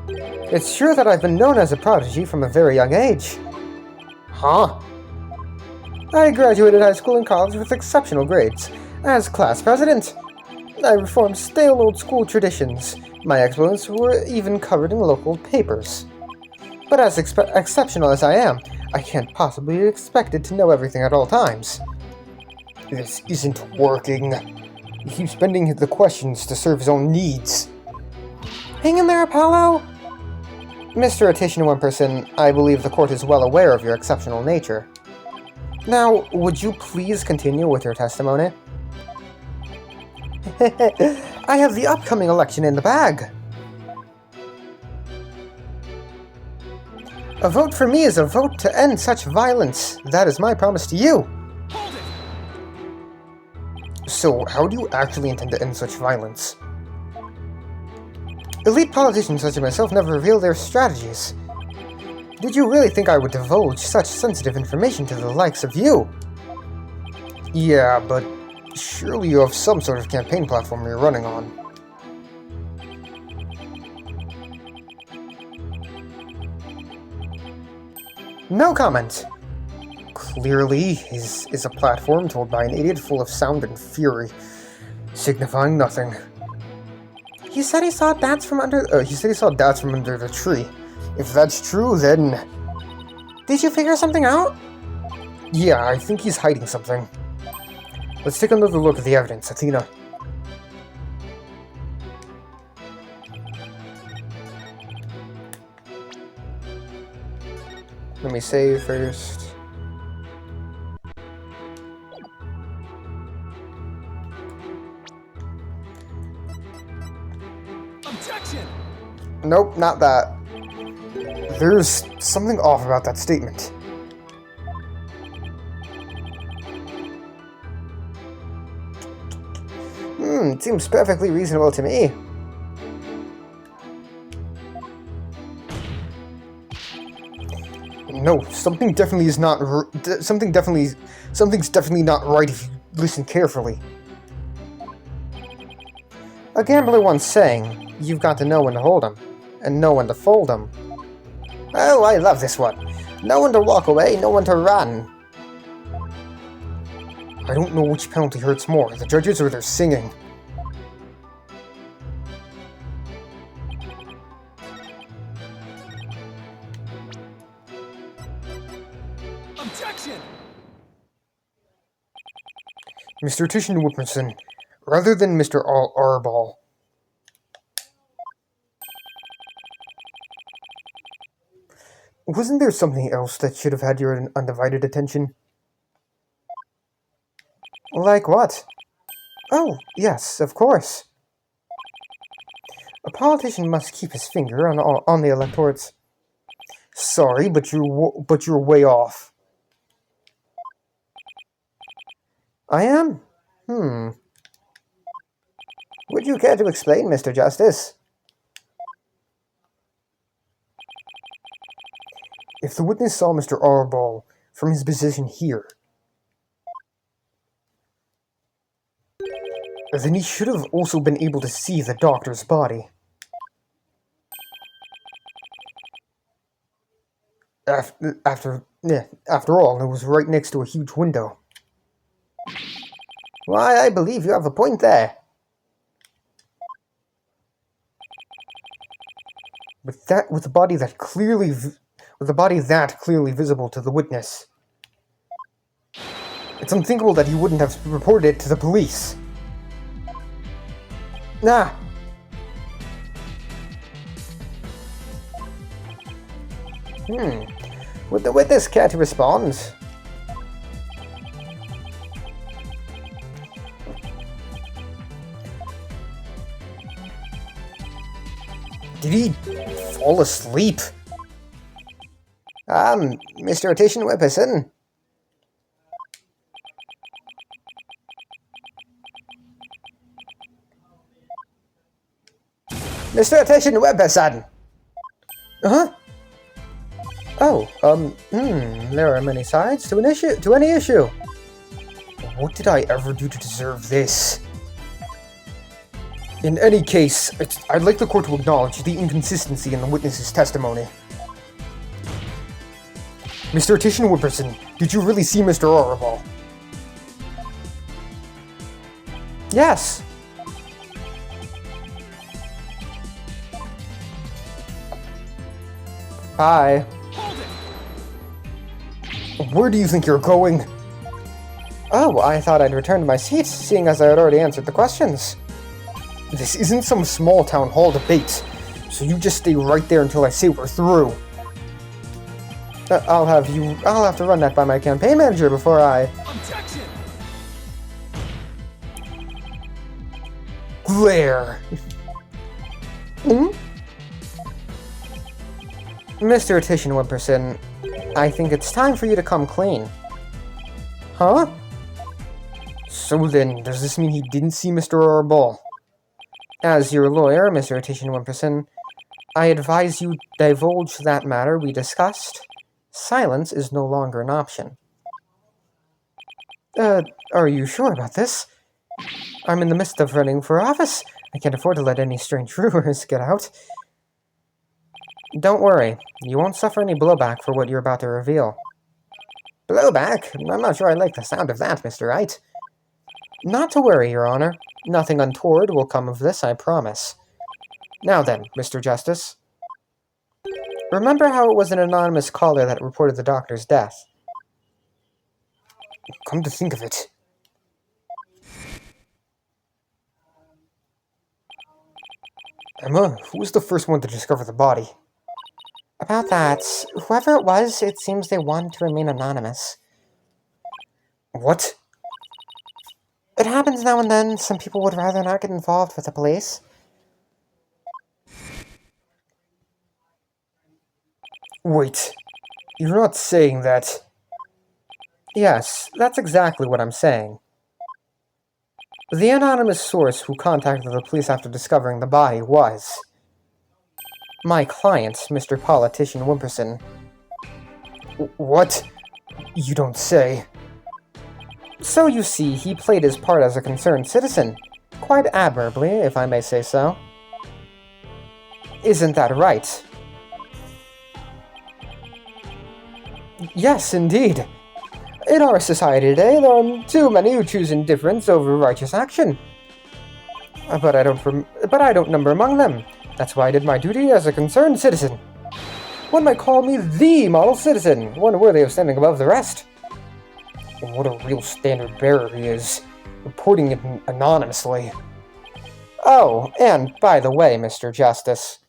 It's true that I've been known as a prodigy from a very young age. Huh? I graduated high school and college with exceptional grades. As class president, I reformed stale old school traditions. My exploits were even covered in local papers. But as exceptional as I am, I can't possibly be expected to know everything at all times. This isn't working. He keeps bending the questions to serve his own needs. Hang in there, Apollo! Mr. Attention Wimperson, I believe the court is well aware of your exceptional nature. Now, would you please continue with your testimony? I have the upcoming election in the bag. A vote for me is a vote to end such violence. That is my promise to you. Hold it! So, how do you actually intend to end such violence? Elite politicians such as myself never reveal their strategies. Did you really think I would divulge such sensitive information to the likes of you? Yeah, but surely you have some sort of campaign platform you're running on. No comment. Clearly, his is a platform told by an idiot full of sound and fury, signifying nothing. He said he saw dads from under the tree. If that's true, then... Did you figure something out? Yeah, I think he's hiding something. Let's take another look at the evidence, Athena. Let me save first. Objection! Nope, not that. There's something off about that statement. It seems perfectly reasonable to me. No, something definitely is not. Something's definitely not right if you listen carefully. A gambler once sang, "You've got to know when to hold 'em, and know when to fold 'em." Oh, I love this one. Know when to walk away, know when to run. I don't know which penalty hurts more, the judges or their singing. Objection! Mr. Titian Whipperson, rather than Mr. Arball. Wasn't there something else that should have had your undivided attention? Like what? Oh, yes, of course. A politician must keep his finger on the electorate's. Sorry, but you're way off. I am? Would you care to explain, Mr. Justice? If the witness saw Mr. Arball from his position here, then he should have also been able to see the doctor's body. After all, it was right next to a huge window. Why, I believe you have a point there. With the body that clearly visible to the witness, it's unthinkable that he wouldn't have reported it to the police. Nah. Would the witness care to respond? Did he fall asleep? Mr. Titian Whipperson. Mr. Titian Whipperson! Huh? Oh, there are many sides to any issue. What did I ever do to deserve this? In any case, I'd like the court to acknowledge the inconsistency in the witness's testimony. Mr. Titian Whipperson, did you really see Mr. Arball? Yes. Bye. Hold it! Where do you think you're going? Oh, I thought I'd return to my seat, seeing as I had already answered the questions. This isn't some small town hall debate, so you just stay right there until I say we're through. I'll have to run that by my campaign manager before I... Objection! Glare! Mr. Titian Whipperson, I think it's time for you to come clean. Huh? So then, does this mean he didn't see Mr. Arball? As your lawyer, Mr. Titian Whipperson, I advise you divulge that matter we discussed. Silence is no longer an option. Are you sure about this? I'm in the midst of running for office. I can't afford to let any strange rumors get out. Don't worry, you won't suffer any blowback for what you're about to reveal. Blowback? I'm not sure I like the sound of that, Mr. Wright. Not to worry, Your Honor. Nothing untoward will come of this, I promise. Now then, Mr. Justice. Remember how it was an anonymous caller that reported the doctor's death? Come to think of it. Emma, who was the first one to discover the body? About that, whoever it was, it seems they wanted to remain anonymous. What? It happens now and then. Some people would rather not get involved with the police. Wait, you're not saying that... Yes, that's exactly what I'm saying. The anonymous source who contacted the police after discovering the body was my client, Mr. Politician Wimperson. What? You don't say. So you see, he played his part as a concerned citizen. Quite admirably, if I may say so. Isn't that right? Yes, indeed. In our society today, there are too many who choose indifference over righteous action. But I don't number among them. That's why I did my duty as a concerned citizen. One might call me the model citizen, one worthy of standing above the rest. What a real standard bearer he is, reporting it anonymously. Oh, and by the way, Mr. Justice,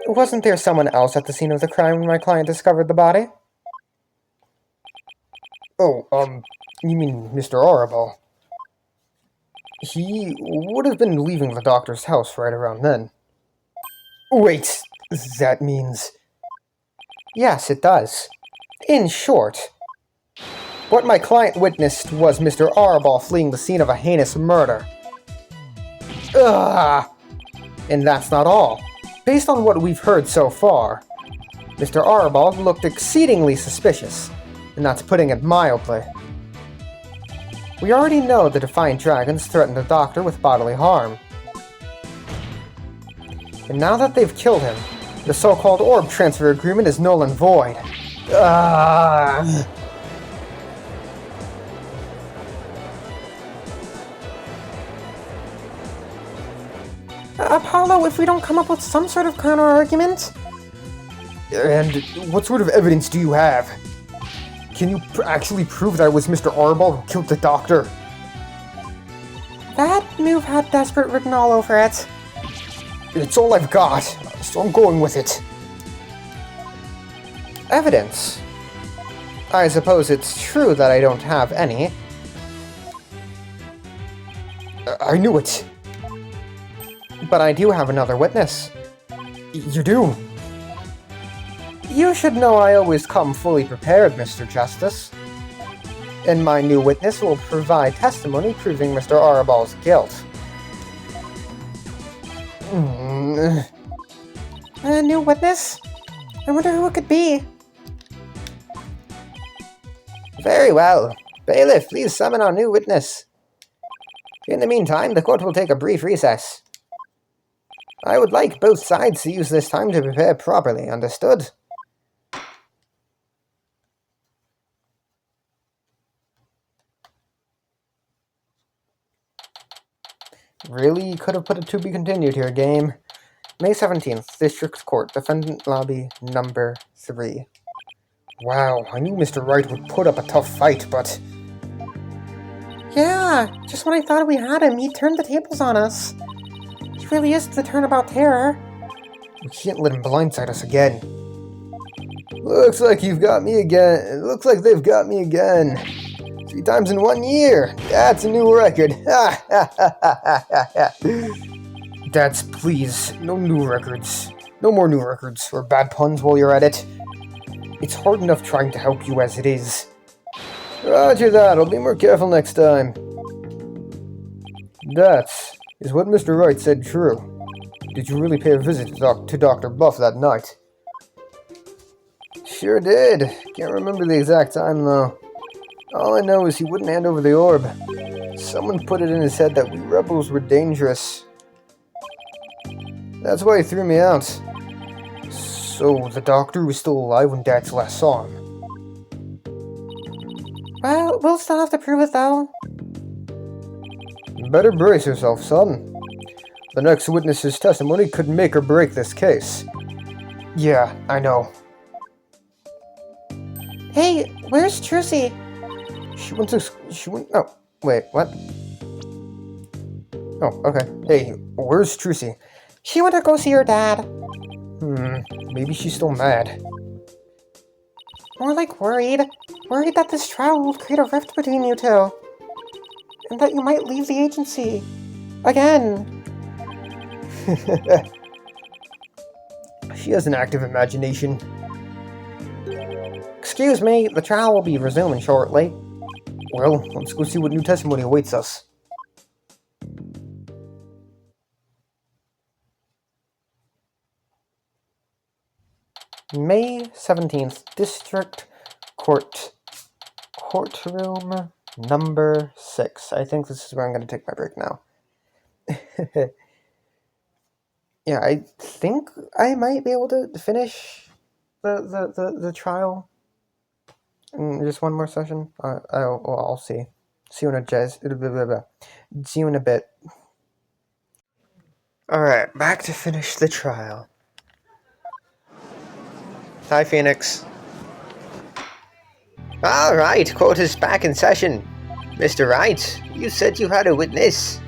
wasn't there someone else at the scene of the crime when my client discovered the body? Oh, you mean Mr. Arable? He would have been leaving the doctor's house right around then. Wait, that means... Yes, it does. In short, what my client witnessed was Mr. Arable fleeing the scene of a heinous murder. Ugh! And that's not all. Based on what we've heard so far, Mr. Arable looked exceedingly suspicious, and that's putting it mildly. We already know the Defiant Dragons threatened the Doctor with bodily harm. And now that they've killed him, the so-called orb transfer agreement is null and void. Apollo, if we don't come up with some sort of counter-argument? And what sort of evidence do you have? Can you actually prove that it was Mr. Arable who killed the doctor? That move had desperate written all over it. It's all I've got, so I'm going with it. Evidence? I suppose it's true that I don't have any. I knew it. But I do have another witness. You do? You should know I always come fully prepared, Mr. Justice. And my new witness will provide testimony proving Mr. Arable's guilt. A new witness? I wonder who it could be. Very well. Bailiff, please summon our new witness. In the meantime, the court will take a brief recess. I would like both sides to use this time to prepare properly, understood? Really? You could have put a to be continued here, game. May 17th, District Court, Defendant Lobby number 3. Wow, I knew Mr. Wright would put up a tough fight, but... Yeah, just when I thought we had him, he turned the tables on us. He really is the Turnabout terror. We can't let him blindside us again. Looks like you've got me again. Looks like they've got me again. 3 times in 1 year. That's a new record. Dads, please. No new records. No more new records or bad puns while you're at it. It's hard enough trying to help you as it is. Roger that. I'll be more careful next time. Is what Mr. Wright said true? Did you really pay a visit to Dr. Buff that night? Sure did. Can't remember the exact time, though. All I know is he wouldn't hand over the orb. Someone put it in his head that we rebels were dangerous. That's why he threw me out. So, the doctor was still alive when Dads last saw him. Well, we'll still have to prove it, though. Better brace yourself, son. The next witness's testimony could make or break this case. Yeah, I know. Hey, where's Trucy? Oh, wait, what? Oh, okay. Hey, where's Trucy? She went to go see her dad. Maybe she's still mad. More like worried. Worried that this trial will create a rift between you two. And that you might leave the agency. Again. She has an active imagination. Excuse me, the trial will be resuming shortly. Well, let's go see what new testimony awaits us. May 17th, District Courtroom number 6. I think this is where I'm going to take my break now. Yeah, I think I might be able to finish the trial in just one more session. I'll see. See you in See you in a bit. Alright, back to finish the trial. Hi, Phoenix. Alright, court is back in session. Mr. Wright, you said you had a witness.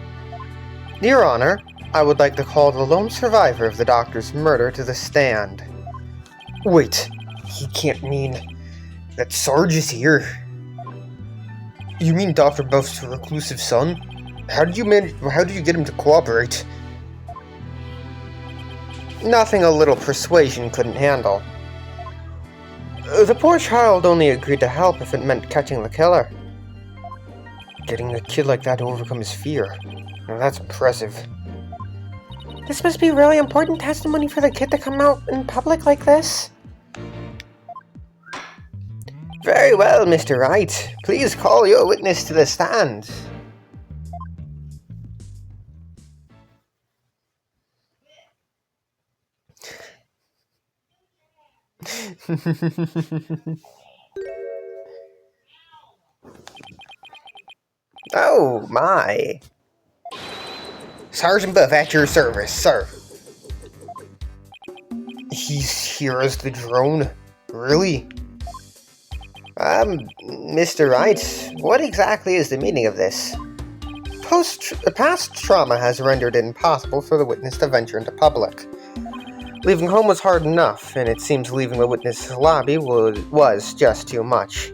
Your Honor, I would like to call the lone survivor of the doctor's murder to the stand. Wait, he can't mean that Sarge is here. You mean Dr. Buff's reclusive son? How did you get him to cooperate? Nothing a little persuasion couldn't handle. The poor child only agreed to help if it meant catching the killer. Getting a kid like that to overcome his fear. Now that's impressive. This must be really important testimony for the kid to come out in public like this. Very well, Mr. Wright. Please call your witness to the stand. Oh, my. Sergeant Buff at your service, sir. He's here as the drone? Really? Mr. Wright, what exactly is the meaning of this? Past trauma has rendered it impossible for the witness to venture into public. Leaving home was hard enough, and it seems leaving the witness's lobby was just too much.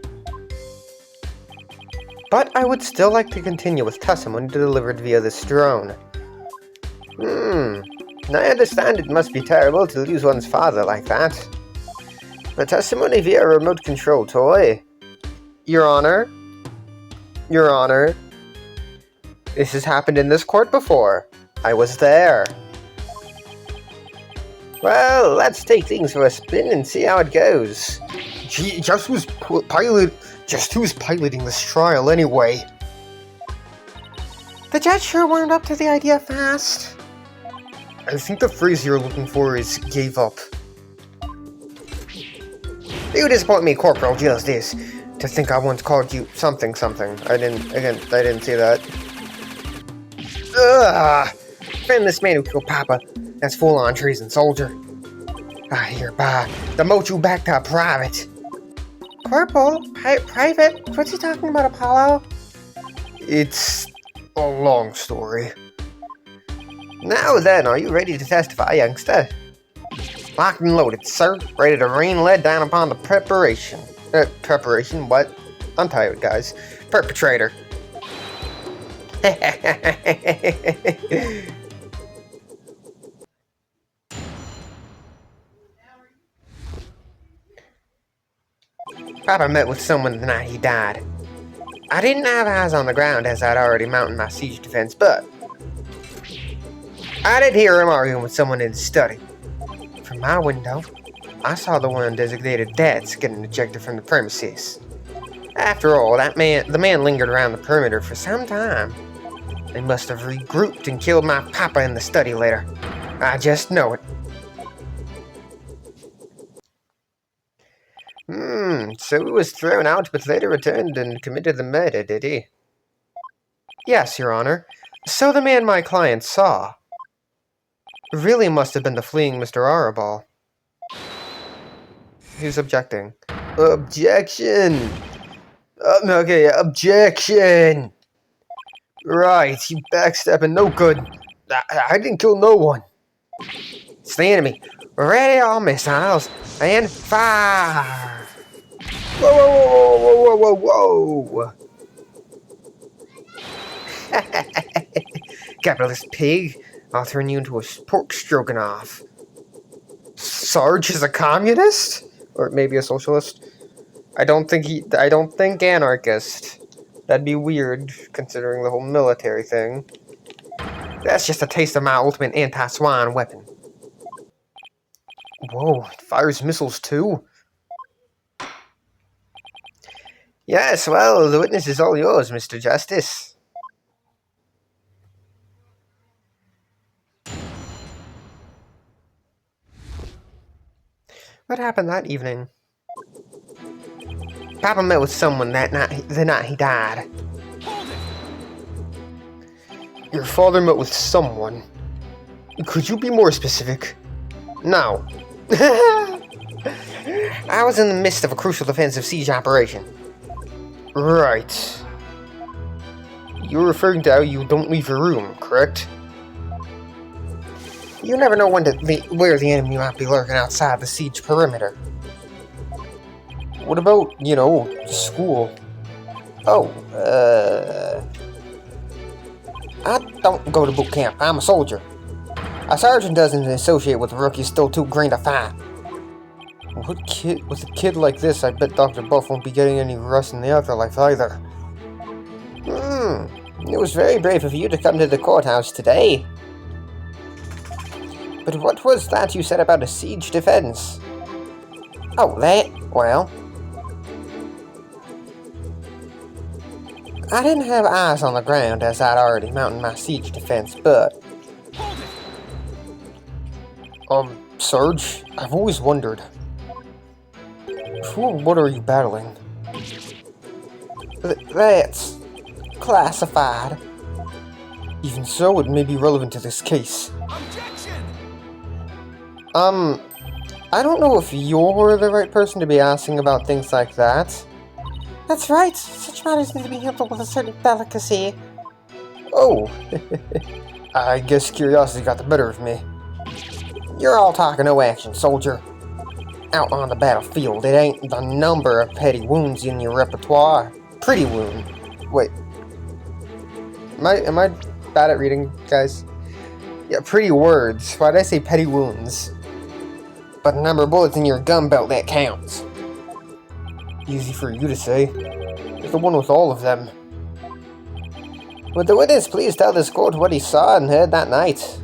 But I would still like to continue with testimony delivered via this drone. I understand it must be terrible to lose one's father like that. But testimony via a remote control toy? Your Honor, this has happened in this court before. I was there. Well, let's take things for a spin and see how it goes. Gee, just who's piloting this trial anyway? The judge sure warmed up to the idea fast. I think the phrase you're looking for is gave up. You disappoint me, Corporal Justice. To think I once called you something. I didn't see that. Ugh! Friend this man who killed Papa. That's full-on treason, soldier. I hereby demote you back to private. Corporal? Private? What's he talking about, Apollo? It's a long story. Now then, are you ready to testify, youngster? Locked and loaded, sir. Ready to rain lead down upon the preparation. Preparation? What? I'm tired, guys. Perpetrator. Papa met with someone the night he died. I didn't have eyes on the ground as I'd already mounted my siege defense, but I did hear him arguing with someone in his study. From my window, I saw the one designated deads getting ejected from the premises. After all, the man lingered around the perimeter for some time. They must have regrouped and killed my papa in the study later. I just know it. So he was thrown out but later returned and committed the murder, did he? Yes, Your Honor. So the man my client saw really must have been the fleeing Mr. Arabal. Who's objecting? Objection! Objection! Right, you backstabbing no good. I didn't kill no one. It's the enemy. Ready all missiles and fire! Whoa! Capitalist pig, I'll turn you into a pork stroganoff. Sarge is a communist? Or maybe a socialist? I don't think anarchist. That'd be weird, considering the whole military thing. That's just a taste of my ultimate anti-swine weapon. Whoa, it fires missiles too? Yes, well, the witness is all yours, Mr. Justice. What happened that evening? Papa met with someone that night, the night he died. Your father met with someone? Could you be more specific? No. I was in the midst of a crucial defensive siege operation. Right. You're referring to how you don't leave your room, correct? You never know where the enemy might be lurking outside the siege perimeter. What about, school? Oh, I don't go to boot camp. I'm a soldier. A sergeant doesn't associate with rookies still too green to fight. With a kid like this, I bet Dr. Buff won't be getting any rest in the afterlife either. It was very brave of you to come to the courthouse today. But what was that you said about a siege defense? Oh, well... I didn't have eyes on the ground as I'd already mounted my siege defense, but... Sarge, I've always wondered. What are you battling? That's... classified. Even so, it may be relevant to this case. Objection! I don't know if you're the right person to be asking about things like that. That's right. Such matters need to be handled with a certain delicacy. Oh, I guess curiosity got the better of me. You're all talk, no action, soldier. Out on the battlefield, it ain't the number of petty wounds in your repertoire. Pretty wound. Wait. Am I bad at reading, guys? Yeah, pretty words. Why did I say petty wounds? But the number of bullets in your gun belt that counts. Easy for you to say. You're the one with all of them. Would the witness please tell this court what he saw and heard that night?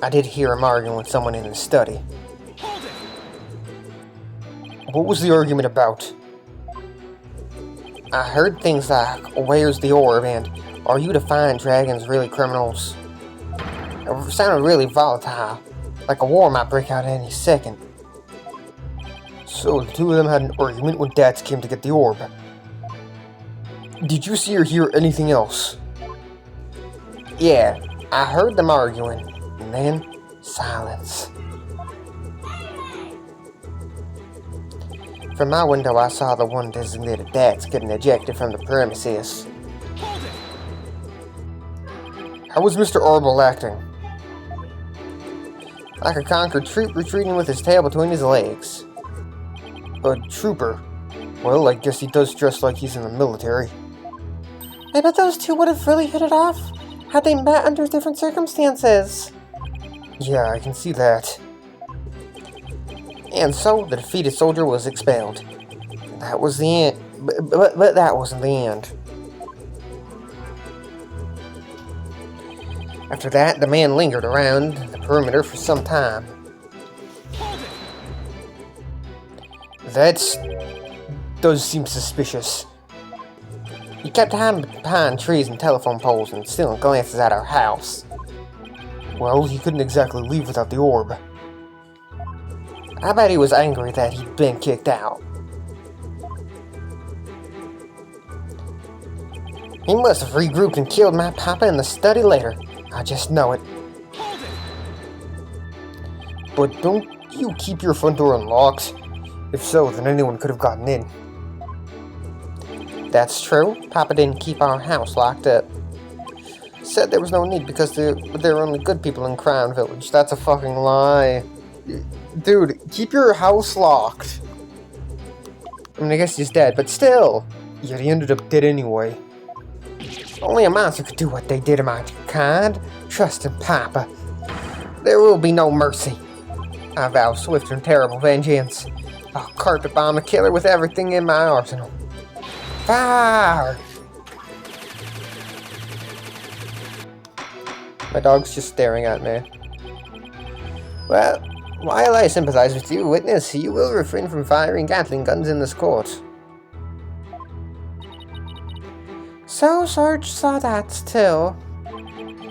I did hear him arguing with someone in his study. What was the argument about? I heard things like, where's the orb, and are you to find dragons really criminals? It sounded really volatile, like a war might break out any second. So the two of them had an argument when Dads came to get the orb. Did you see or hear anything else? Yeah, I heard them arguing, and then silence. From my window, I saw the one designated Dads getting ejected from the premises. How was Mr. Orble acting? Like a conquered troop retreating with his tail between his legs. A trooper? Well, I guess he does dress like he's in the military. I bet those two would have really hit it off had they met under different circumstances. Yeah, I can see that. And so, the defeated soldier was expelled. That was the end. But that wasn't the end. After that, the man lingered around the perimeter for some time. That does seem suspicious. He kept hiding behind trees and telephone poles and stealing glances at our house. Well, he couldn't exactly leave without the orb. I bet he was angry that he'd been kicked out. He must have regrouped and killed my papa in the study later. I just know it. But don't you keep your front door unlocked? If so, then anyone could have gotten in. That's true. Papa didn't keep our house locked up. Said there was no need because there were only good people in Crown Village. That's a fucking lie. Dude, keep your house locked. I mean, I guess he's dead, but still. Yet he ended up dead anyway. Only a monster could do what they did to my kind. Trust in Papa. There will be no mercy. I vow swift and terrible vengeance. I'll carpet bomb the killer with everything in my arsenal. Fire! My dog's just staring at me. Well, while I sympathize with you, witness, you will refrain from firing Gatling guns in this court. So Sarge saw that too.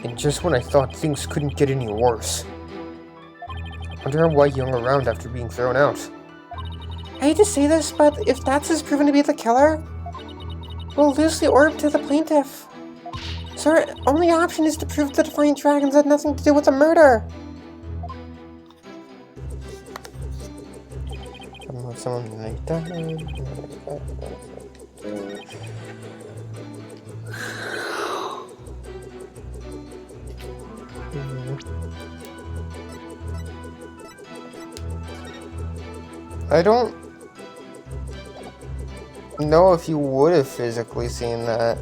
And just when I thought things couldn't get any worse. I wonder why he hung around after being thrown out. I hate to say this, but if Dats is proven to be the killer, we'll lose the orb to the plaintiff. So our only option is to prove the Defiant Dragons had nothing to do with the murder. Something like that. I don't know if you would have physically seen that.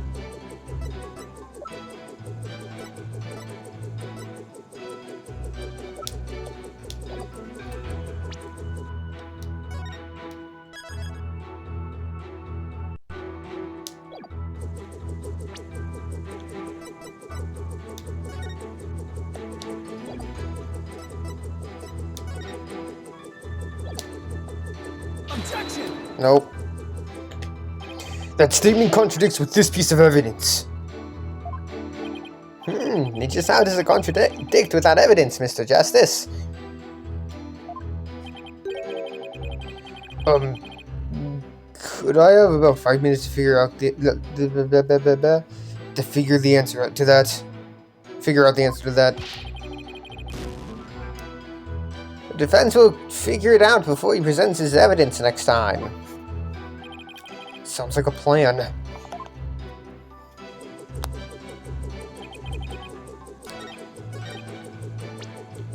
Objection! Nope. That statement contradicts with this piece of evidence. Just how does it contradict with that evidence, Mr. Justice? Could I have about 5 minutes to figure out figure out the answer to that? The defense will figure it out before he presents his evidence next time. Sounds like a plan.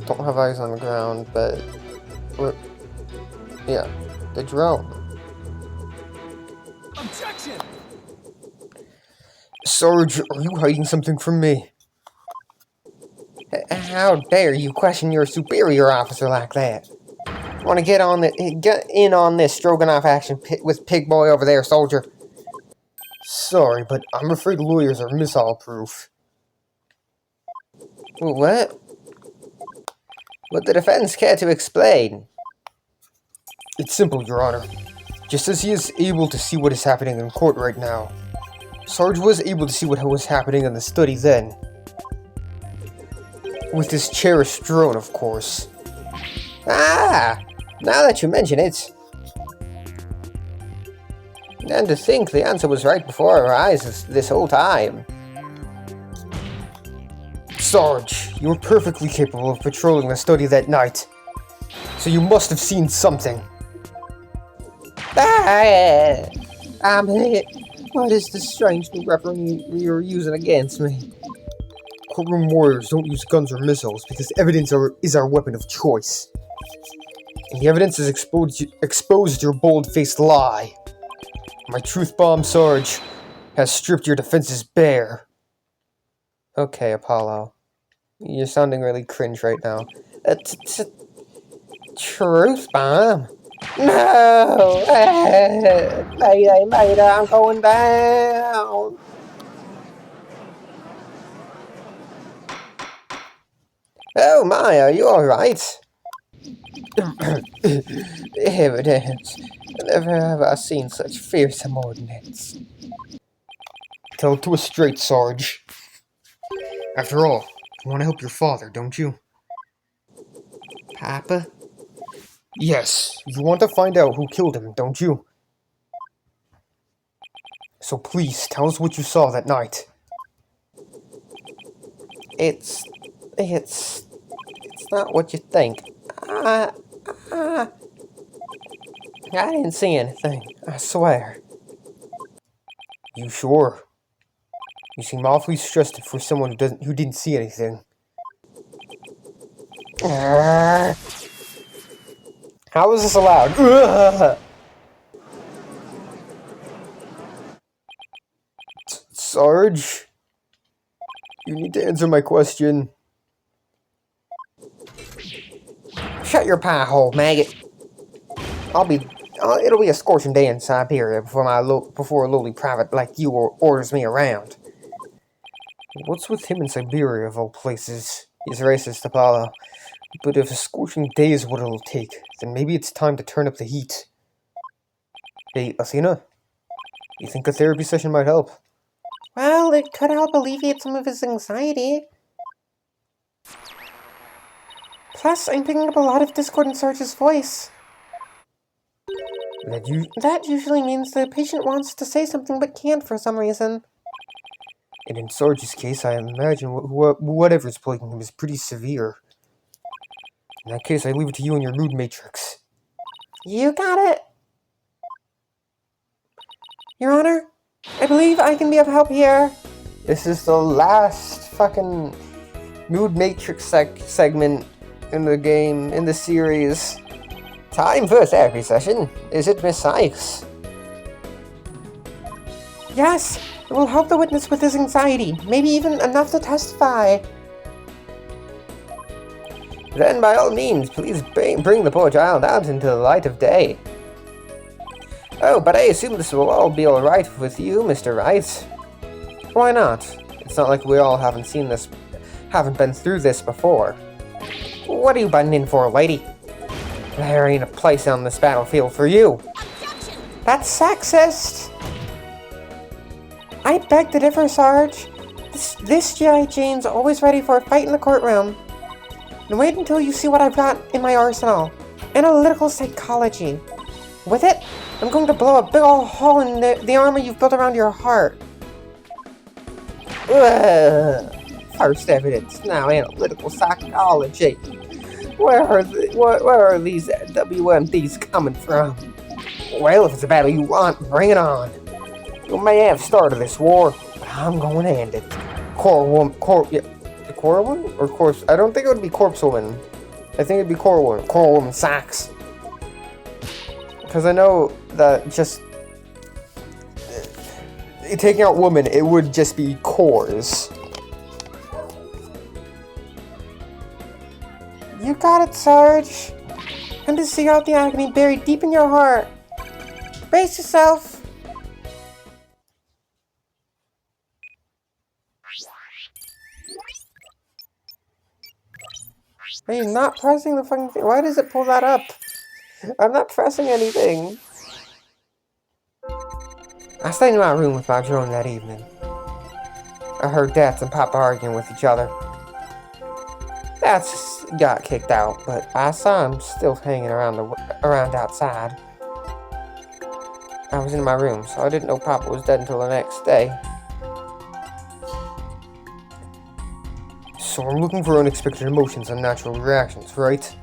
Don't have eyes on the ground, but yeah, the drone. Objection! Sarge, are you hiding something from me? How dare you question your superior officer like that? Want to get in on this Stroganoff action with Pig Boy over there, soldier? Sorry, but I'm afraid lawyers are missile-proof. What? Would the defense care to explain? It's simple, Your Honor. Just as he is able to see what is happening in court right now, Sarge was able to see what was happening in the study then. With his cherished drone, of course. Ah! Now that you mention it. And to think the answer was right before our eyes this whole time. Sarge, you were perfectly capable of patrolling the study that night. So you must have seen something. Ah! I'm hit. What is this strange new weapon you're using against me? Courtroom warriors don't use guns or missiles because evidence is our weapon of choice. And the evidence has exposed your bold-faced lie. My truth bomb, Sarge, has stripped your defenses bare. Okay, Apollo. You're sounding really cringe right now. Truth bomb? No! Mayday, I'm going down! Oh my, are you alright? Evidence. Never have I seen such fearsome ordnance. Tell it to us straight, Sarge. After all, you want to help your father, don't you? Papa? Yes, you want to find out who killed him, don't you? So please, tell us what you saw that night. It's not what you think. I didn't see anything, I swear. You sure? You seem awfully stressed for someone who didn't see anything. How is this allowed? Sarge? You need to answer my question. Shut your pie hole, maggot. It'll be a scorching day in Siberia before a lowly private like you orders me around. What's with him in Siberia, of all places? He's racist, Apollo. But if a scorching day is what it'll take, then maybe it's time to turn up the heat. Hey, Athena? You think a therapy session might help? Well, it could help alleviate some of his anxiety. Plus, I'm picking up a lot of discord in Sarge's voice. That usually means the patient wants to say something but can't for some reason. And in Sarge's case, I imagine whatever's plaguing him is pretty severe. In that case, I leave it to you and your mood matrix. You got it. Your Honor, I believe I can be of help here. This is the last fucking mood matrix segment in the game, in the series. Time for a therapy session. Is it Miss Sykes? Yes, it will help the witness with his anxiety, maybe even enough to testify. Then by all means, please bring the poor child out into the light of day. Oh, but I assume this will all be alright with you, Mr. Wright. Why not? It's not like we all haven't been through this before. What are you butting in for, lady? There ain't a place on this battlefield for you. Objection! That's sexist! I beg to differ, Sarge. This G.I. Jane's always ready for a fight in the courtroom. And wait until you see what I've got in my arsenal. Analytical psychology. With it, I'm going to blow a big ol' hole in the armor you've built around your heart. First evidence, now analytical psychology. Where are these WMDs coming from? Well, if it's a battle you want, bring it on. You may have started this war, but I'm going to end it. Core woman? Or corpse? I don't think it would be corpse woman. I think it'd be core woman. Core woman Sykes. Because I know that just taking out woman, it would just be cores. You got it, Sarge. Time to see out the agony buried deep in your heart. Brace yourself. Are you not pressing the fucking thing? Why does it pull that up? I'm not pressing anything. I stayed in my room with my drone that evening. I heard Death and Papa arguing with each other. Death got kicked out, but I saw him still hanging around outside. I was in my room, so I didn't know Papa was dead until the next day. So I'm looking for unexpected emotions and natural reactions, right?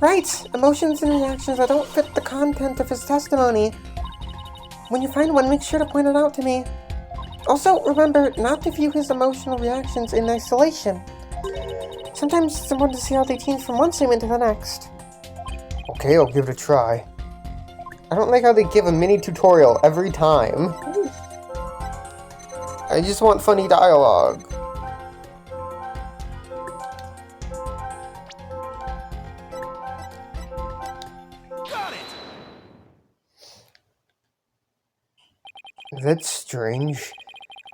Right! Emotions and reactions that don't fit the content of his testimony. When you find one, make sure to point it out to me. Also, remember not to view his emotional reactions in isolation. Sometimes it's important to see how they change from one statement to the next. Okay, I'll give it a try. I don't like how they give a mini tutorial every time. I just want funny dialogue. Got it! That's strange.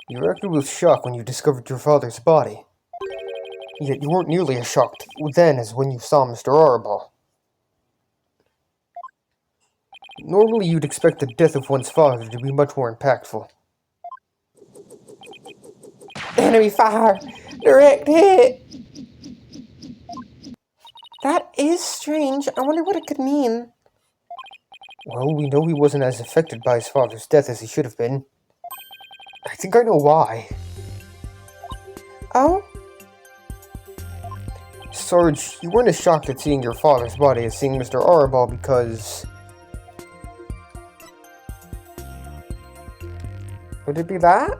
You reacted with shock when you discovered your father's body. Yet you weren't nearly as shocked then as when you saw Mr. Arabal. Normally you'd expect the death of one's father to be much more impactful. Enemy fire! Direct hit! That is strange. I wonder what it could mean. Well, we know he wasn't as affected by his father's death as he should have been. I think I know why. Oh? Sarge, you weren't as shocked at seeing your father's body as seeing Mr. Arabal because... Would it be that?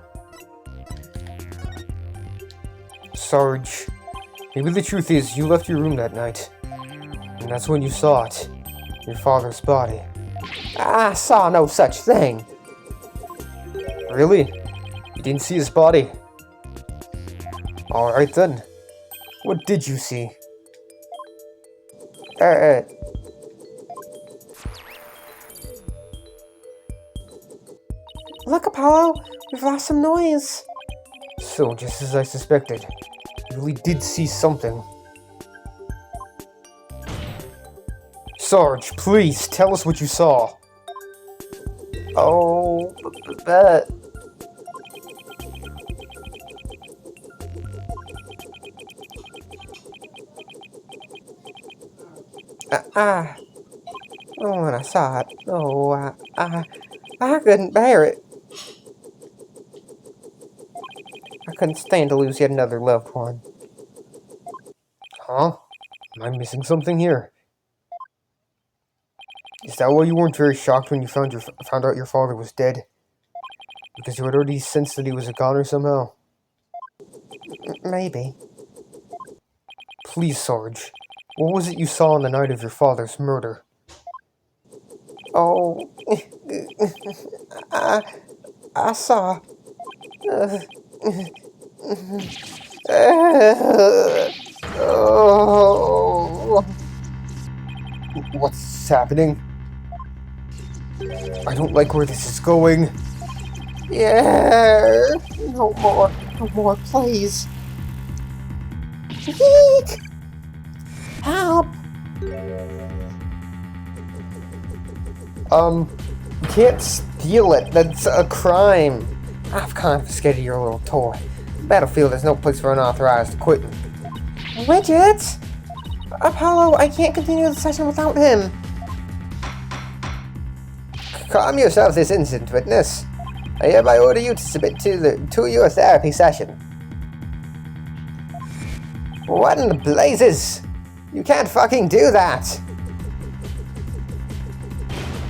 Sarge, maybe the truth is you left your room that night. And that's when you saw it. Your father's body. I saw no such thing. Really? You didn't see his body? Alright then. What did you see? Look, Apollo, we've lost some noise. So, just as I suspected, you really did see something. Sarge, please, tell us what you saw. Oh, but... Oh, when I saw it, I couldn't bear it. I couldn't stand to lose yet another loved one. Huh? Am I missing something here? Is that why you weren't very shocked when you found out your father was dead? Because you had already sensed that he was a goner somehow? Maybe. Please, Sarge. What was it you saw on the night of your father's murder? Oh, I saw. Oh. What's happening? I don't like where this is going. Yeah. No more, please. Eek! Help! You can't steal it. That's a crime. I've confiscated your little toy. Battlefield is no place for unauthorized equipment. Widget! Apollo, I can't continue the session without him. Calm yourself this instant, witness. I hereby order you to submit to your therapy session. What in the blazes? You can't fucking do that!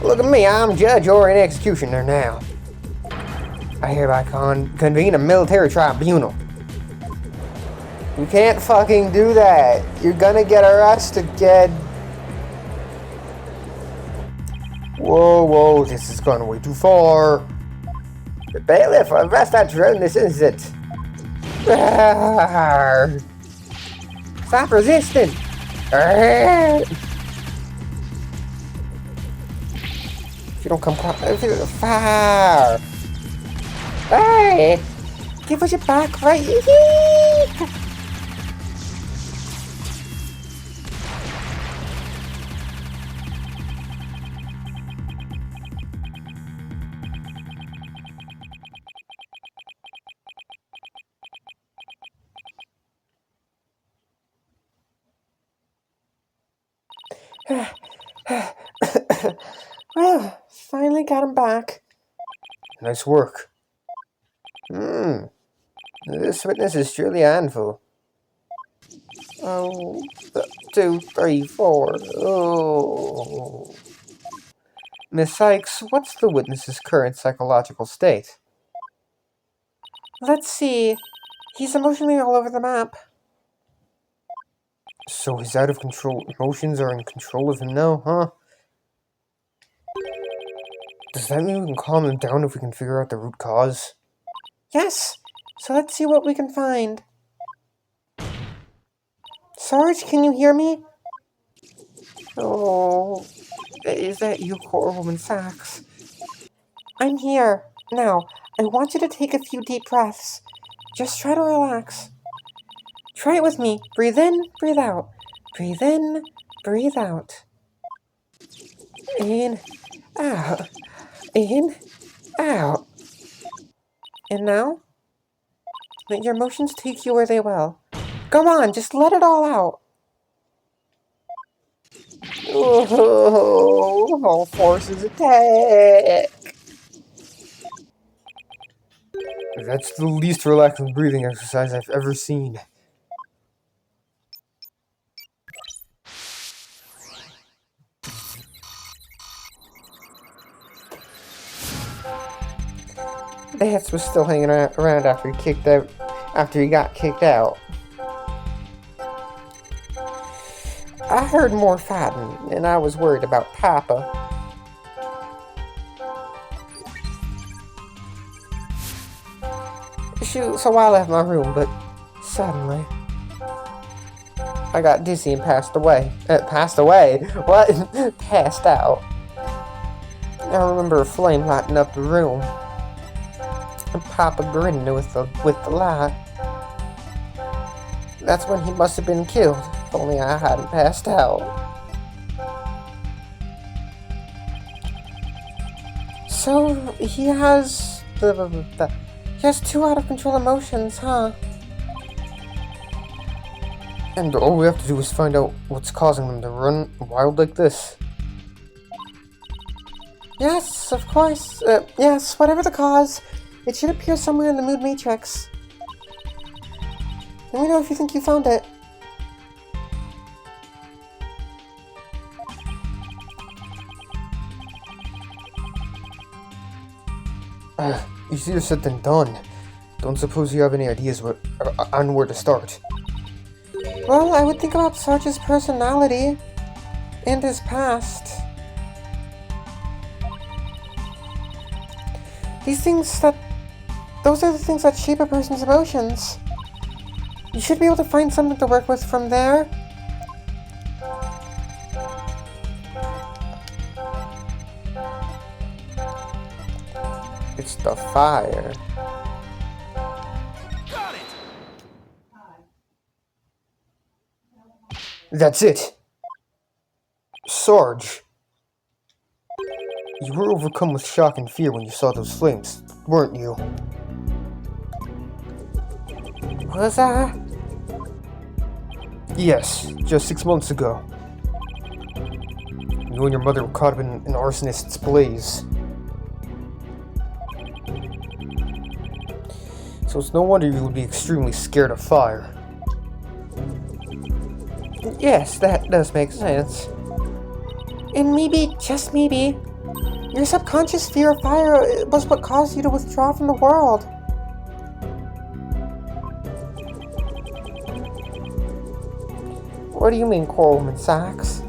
Look at me, I'm judge or an executioner now. I hereby convene a military tribunal. You can't fucking do that. You're gonna get arrested, kid. Whoa, this is going way too far. The bailiff, arrest that drone this instant. Stop resisting. If you don't come fire. Hey, give us your back, right? Well, finally got him back. Nice work. This witness is truly a handful. 2, 3, 4. Oh. Miss Sykes, what's the witness's current psychological state? Let's see. He's emotionally all over the map. So his out of control emotions are in control of him now, huh? Does that mean we can calm him down if we can figure out the root cause? Yes. So let's see what we can find. Sarge, can you hear me? Oh, is that you, poor woman Sachs? I'm here. Now, I want you to take a few deep breaths. Just try to relax. Try it with me. Breathe in, breathe out. Breathe in, breathe out. In, out. In, out. And now, let your emotions take you where they will. Go on, just let it all out. Oh, all forces attack. That's the least relaxing breathing exercise I've ever seen. Vance was still hanging around after he got kicked out. I heard more fighting, and I was worried about Papa. Shoot, so I left my room, but suddenly I got dizzy and passed away. Passed away? What? Passed out. I remember a flame lighting up the room. Papa grinned with the lie. That's when he must have been killed, if only I hadn't passed out. So, he has he has two out-of-control emotions, huh? And all we have to do is find out what's causing them to run wild like this. Yes, of course. Yes, whatever the cause, it should appear somewhere in the mood matrix. Let me know if you think you found it. Easier said than done. Don't suppose you have any ideas on where to start? Well, I would think about Sarge's personality and his past. Those are the things that shape a person's emotions. You should be able to find something to work with from there. It's the fire. Got it! That's it! Sarge! You were overcome with shock and fear when you saw those flames, weren't you? Was I? Yes, just 6 months ago. You and your mother were caught up in an arsonist's blaze. So it's no wonder you would be extremely scared of fire. Yes, that does make sense. And maybe, just maybe, your subconscious fear of fire was what caused you to withdraw from the world. What do you mean, Coleman Sachs?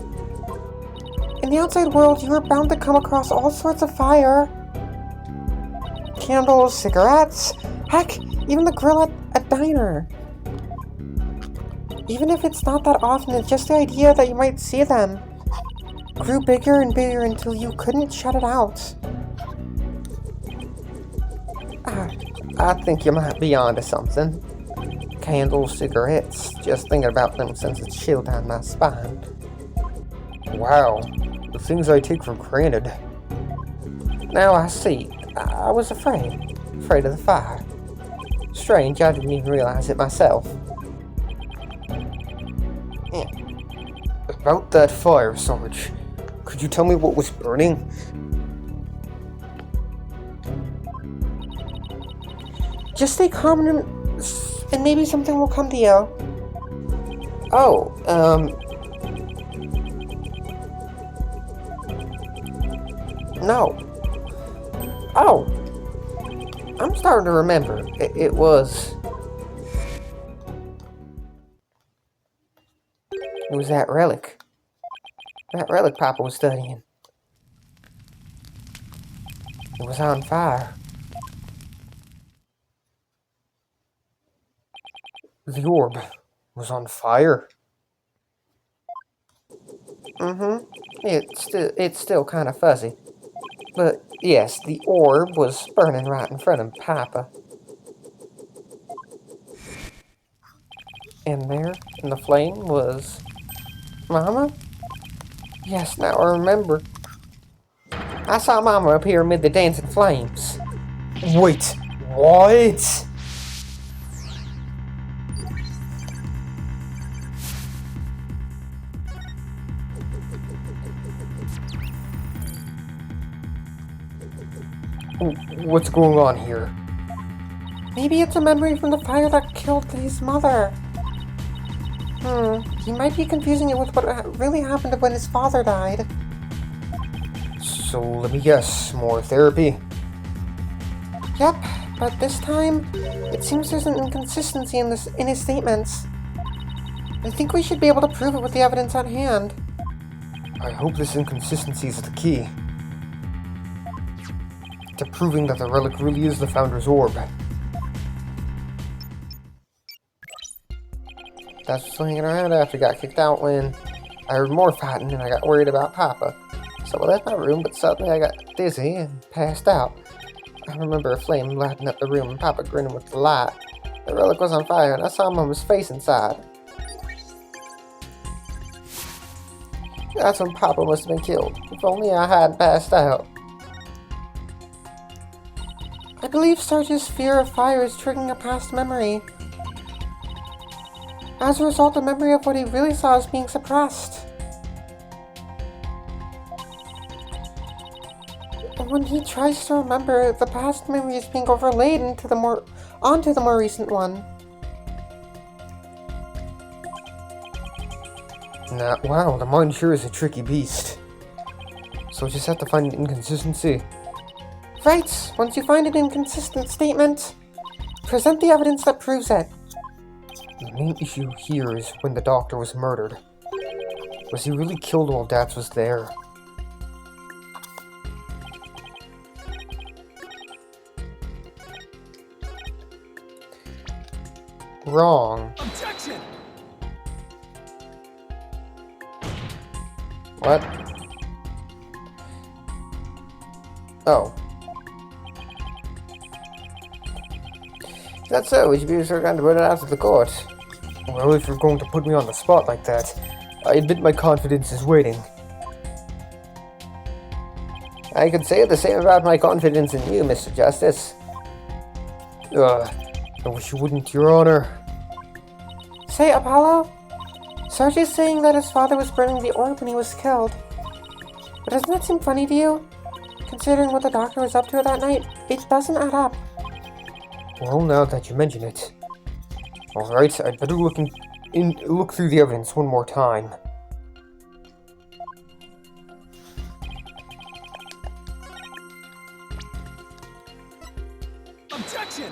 In the outside world, you are bound to come across all sorts of fire. Candles, cigarettes, heck, even the grill at a diner. Even if it's not that often, it's just the idea that you might see them grew bigger and bigger until you couldn't shut it out. I think you might be onto something. Candles, cigarettes, just thinking about them sends a chill down my spine. Wow, the things I take for granted. Now I see. I was afraid of the fire. Strange, I didn't even realize it myself. About that fire, Sarge, could you tell me what was burning? Just stay calm and maybe something will come to you. Oh, no. Oh, I'm starting to remember. It was that relic. That relic Papa was studying. It was on fire. The orb was on fire? Mm-hmm. It's still kind of fuzzy. But yes, the orb was burning right in front of Papa. And there, in the flame, was Mama? Yes, now I remember. I saw Mama appear amid the dancing flames. Wait, what? What's going on here? Maybe it's a memory from the fire that killed his mother. He might be confusing it with what really happened when his father died. So let me guess, more therapy? Yep, but this time, it seems there's an inconsistency in his statements. I think we should be able to prove it with the evidence on hand. I hope this inconsistency is the key to proving that the relic really is the Founder's orb. That's what's hanging around after I got kicked out when I heard more fighting and I got worried about Papa. So I left my room, but suddenly I got dizzy and passed out. I remember a flame lighting up the room and Papa grinning with delight. The relic was on fire and I saw Mama's face inside. That's when Papa must have been killed. If only I hadn't passed out. I believe Sarge's fear of fire is triggering a past memory. As a result, the memory of what he really saw is being suppressed. And when he tries to remember, the past memory is being overlaid onto the more recent one. Wow, the mind sure is a tricky beast. So I just have to find an inconsistency. Right, once you find an inconsistent statement, present the evidence that proves it. The main issue here is when the doctor was murdered. Was he really killed while Dax was there? Wrong. Objection! What? Oh. If that's so, would you be so kind to put it out to the court? Well, if you're going to put me on the spot like that, I admit my confidence is waiting. I could say the same about my confidence in you, Mr. Justice. I wish you wouldn't, Your Honor. Say, Apollo? Sarge is saying that his father was burning the orb when he was killed. But doesn't that seem funny to you? Considering what the doctor was up to that night, it doesn't add up. Well, now that you mention it. Alright, I'd better look through the evidence one more time. Objection!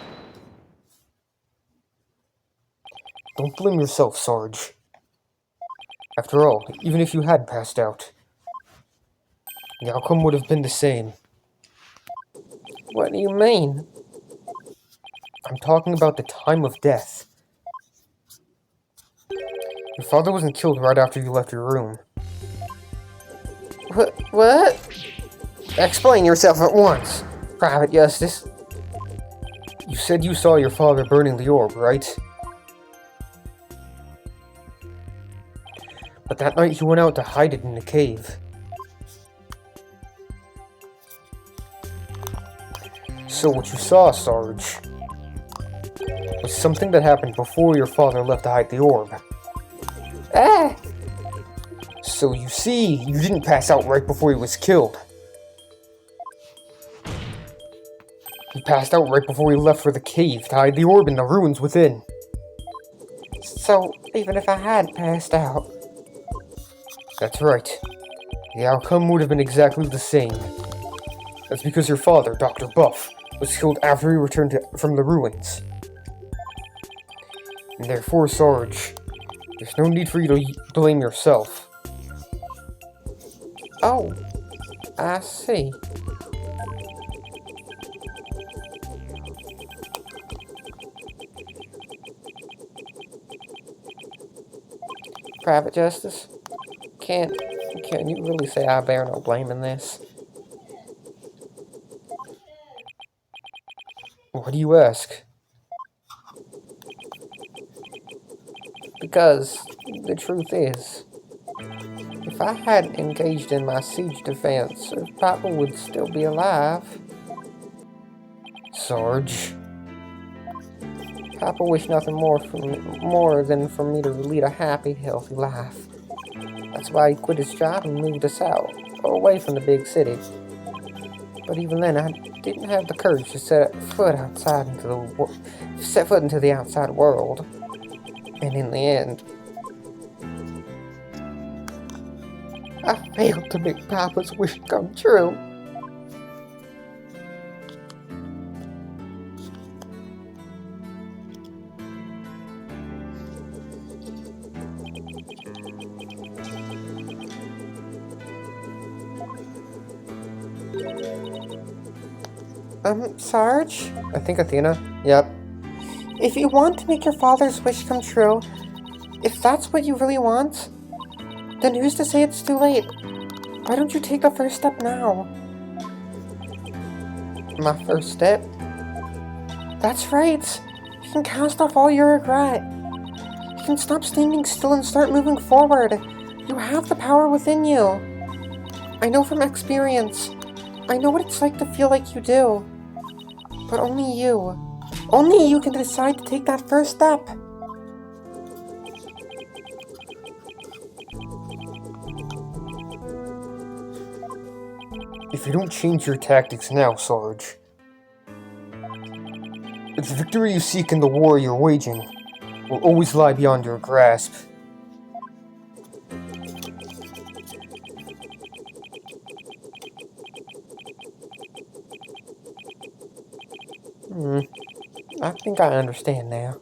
Don't blame yourself, Sarge. After all, even if you had passed out, the outcome would have been the same. What do you mean? I'm talking about the time of death. Your father wasn't killed right after you left your room. What? Explain yourself at once, Private Justice. You said you saw your father burning the orb, right? But that night he went out to hide it in the cave. So what you saw, Sarge, was something that happened before your father left to hide the orb. Ah! So you see, you didn't pass out right before he was killed. He passed out right before he left for the cave to hide the orb in the ruins within. So, even if I had passed out... That's right. The outcome would have been exactly the same. That's because your father, Dr. Buff, was killed after he returned from the ruins. And therefore, Sarge, there's no need for you to blame yourself. Oh, I see. Private Justice? Can you really say I bear no blame in this? Why do you ask? Because the truth is, if I hadn't engaged in my siege defense, Papa would still be alive. Sarge? Papa wished nothing more than for me to lead a happy, healthy life. That's why he quit his job and moved us out, away from the big city. But even then, I didn't have the courage to set foot into the outside world. And in the end, I failed to make Papa's wish come true. Sarge? I think Athena. Yep. If you want to make your father's wish come true, if that's what you really want, then who's to say it's too late? Why don't you take the first step now? My first step? That's right. You can cast off all your regret. You can stop standing still and start moving forward. You have the power within you. I know from experience. I know what it's like to feel like you do. But only you can decide to take that first step. If you don't change your tactics now, Sarge, the victory you seek in the war you're waging will always lie beyond your grasp. I think I understand now.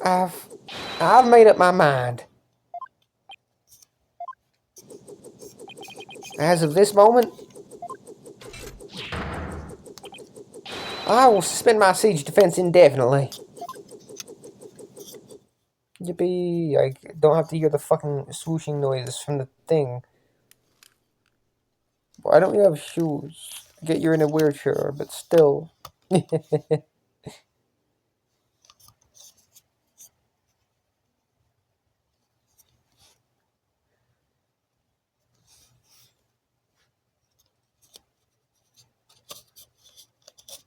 I've made up my mind. As of this moment, I will suspend my siege defense indefinitely. Yippee, I don't have to hear the fucking swooshing noises from the thing. Why don't you have shoes? I get you're in a wheelchair, but still.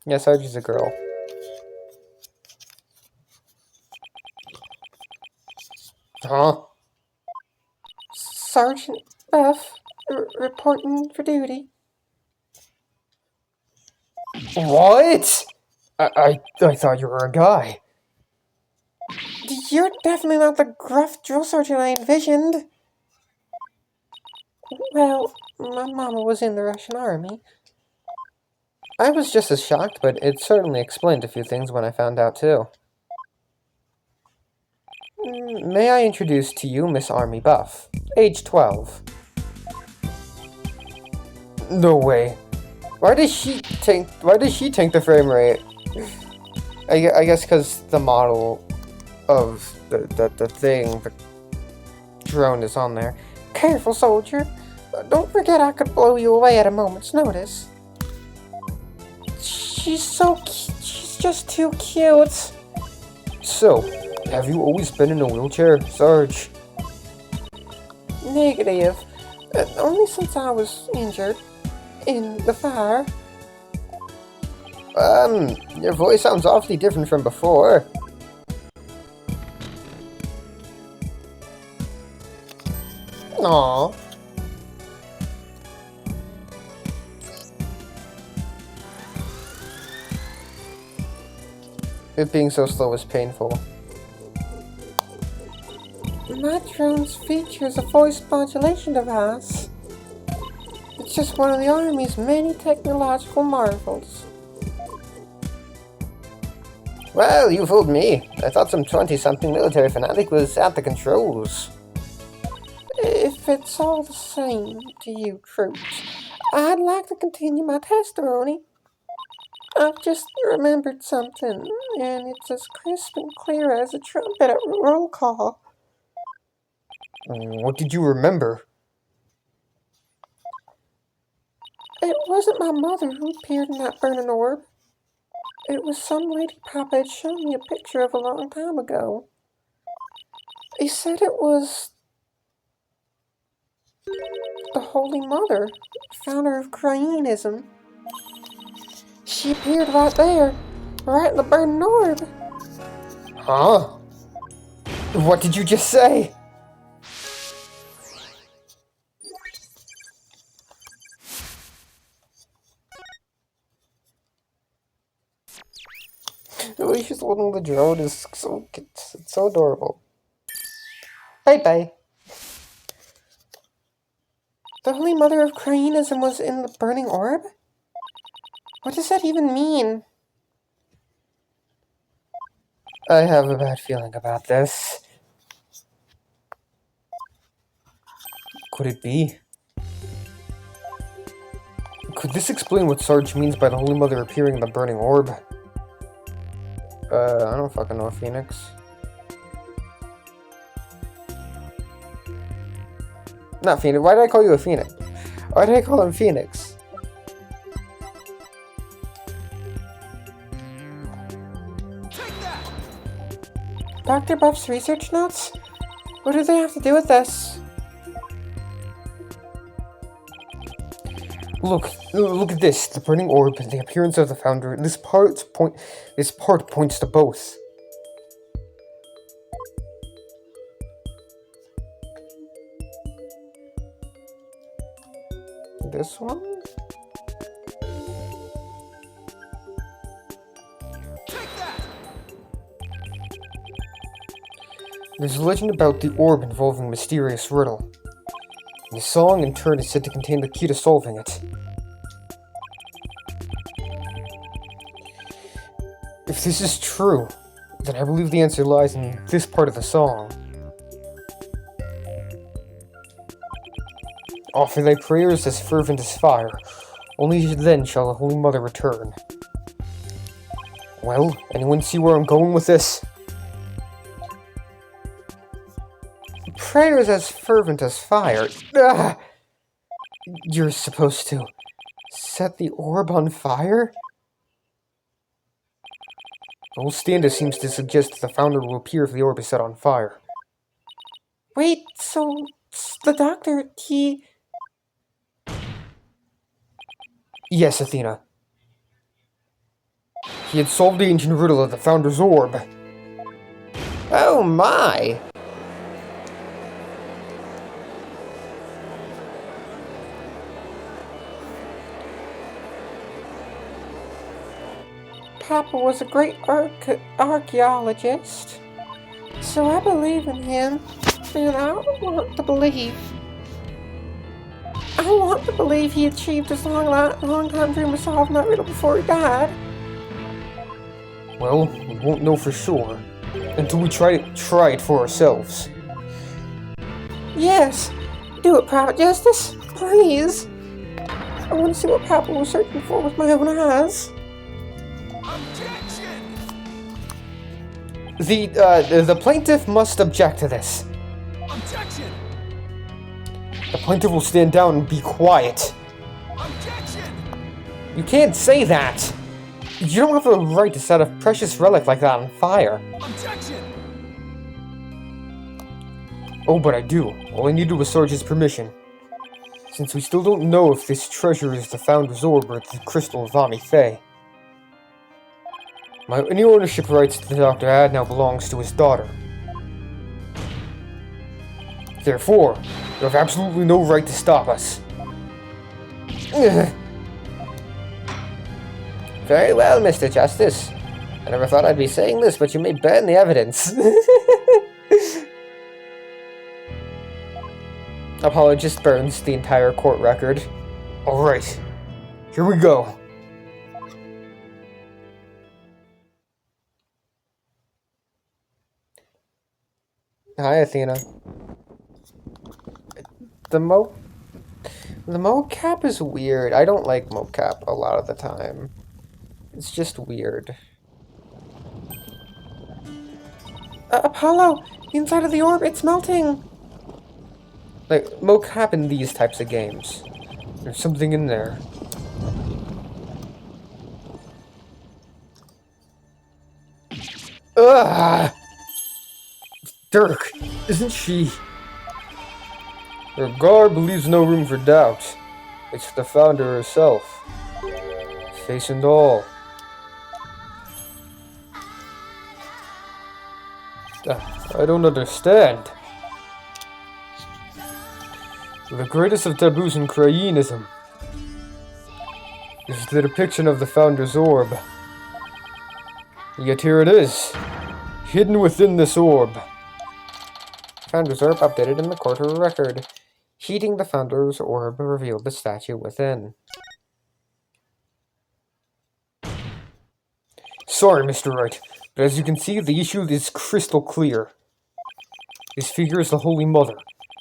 Yeah, Sarge is a girl. Huh? Sergeant Buff, reporting for duty. What? I thought you were a guy. You're definitely not the gruff drill sergeant I envisioned. Well, my mama was in the Russian army. I was just as shocked, but it certainly explained a few things when I found out too. May I introduce to you Miss Army Buff, age 12. No way. Why does she tank the frame rate? I guess because the model of the thing, the drone is on there. Careful, soldier. Don't forget I could blow you away at a moment's notice. She's just too cute. So, have you always been in a wheelchair, Sarge? Negative. Only since I was injured. In the fire. Your voice sounds awfully different from before. Aww. It being so slow is painful. My drone's features a voice modulation device. It's just one of the Army's many technological marvels. Well, you fooled me. I thought some 20-something military fanatic was at the controls. If it's all the same to you troops, I'd like to continue my testimony. I've just remembered something, and it's as crisp and clear as a trumpet at roll call. What did you remember? It wasn't my mother who appeared in that burning orb. It was some lady Papa had shown me a picture of a long time ago. He said it was the Holy Mother, founder of Cryanism. She appeared right there, right in the burning orb. Huh? What did you just say? The way she's holding the drone is so cute. It's so adorable. Bye-bye. The Holy Mother of Cryanism was in the burning orb? What does that even mean? I have a bad feeling about this. Could it be? Could this explain what Sarge means by the Holy Mother appearing in the burning orb? I don't fucking know, Phoenix. Not Phoenix. Why did I call you a Phoenix? Why did I call him Phoenix? Dr. Buff's research notes? What do they have to do with this? Look at this. The burning orb and the appearance of the founder. This part points to both. This one? Take that! There's a legend about the orb involving a mysterious riddle. The song, in turn, is said to contain the key to solving it. If this is true, then I believe the answer lies in this part of the song. Offer thy prayers as fervent as fire, only then shall the Holy Mother return. Well, anyone see where I'm going with this? Prayers as fervent as fire. Ah! You're supposed to set the orb on fire? The whole stanza seems to suggest that the founder will appear if the orb is set on fire. Wait, so the doctor, he... Yes, Athena. He had solved the ancient riddle of the founder's orb. Oh my! Papa was a great archaeologist, so I believe in him, and I want to believe he achieved his long time dream of solving that riddle before he died. Well, we won't know for sure until we try it for ourselves. Yes, do it, Private Justice, please. I want to see what Papa was searching for with my own eyes. Objection! The plaintiff must object to this. Objection! The plaintiff will stand down and be quiet. Objection! You can't say that! You don't have the right to set a precious relic like that on fire. Objection! Oh, but I do. All I needed was Sarge's permission. Since we still don't know if this treasure is the Founder's Orb or the Crystal of Ami Faye. Any ownership rights to the Dr. had now belongs to his daughter. Therefore, you have absolutely no right to stop us. Very well, Mr. Justice. I never thought I'd be saying this, but you may burn the evidence. Apollo just burns the entire court record. Alright, here we go. Hi, Athena. The mocap is weird. I don't like mocap a lot of the time. It's just weird. Apollo, the inside of the orb, it's melting. Like, mocap in these types of games. There's something in there. Ugh! Dirk, isn't she? Her garb leaves no room for doubt. It's the founder herself. Face and all. I don't understand. The greatest of taboos in Cryanism is the depiction of the Founder's Orb. Yet here it is, hidden within this orb. Founder's Orb updated in the court record. Heating the Founder's Orb revealed the statue within. Sorry, Mr. Wright, but as you can see, the issue is crystal clear. This figure is the Holy Mother,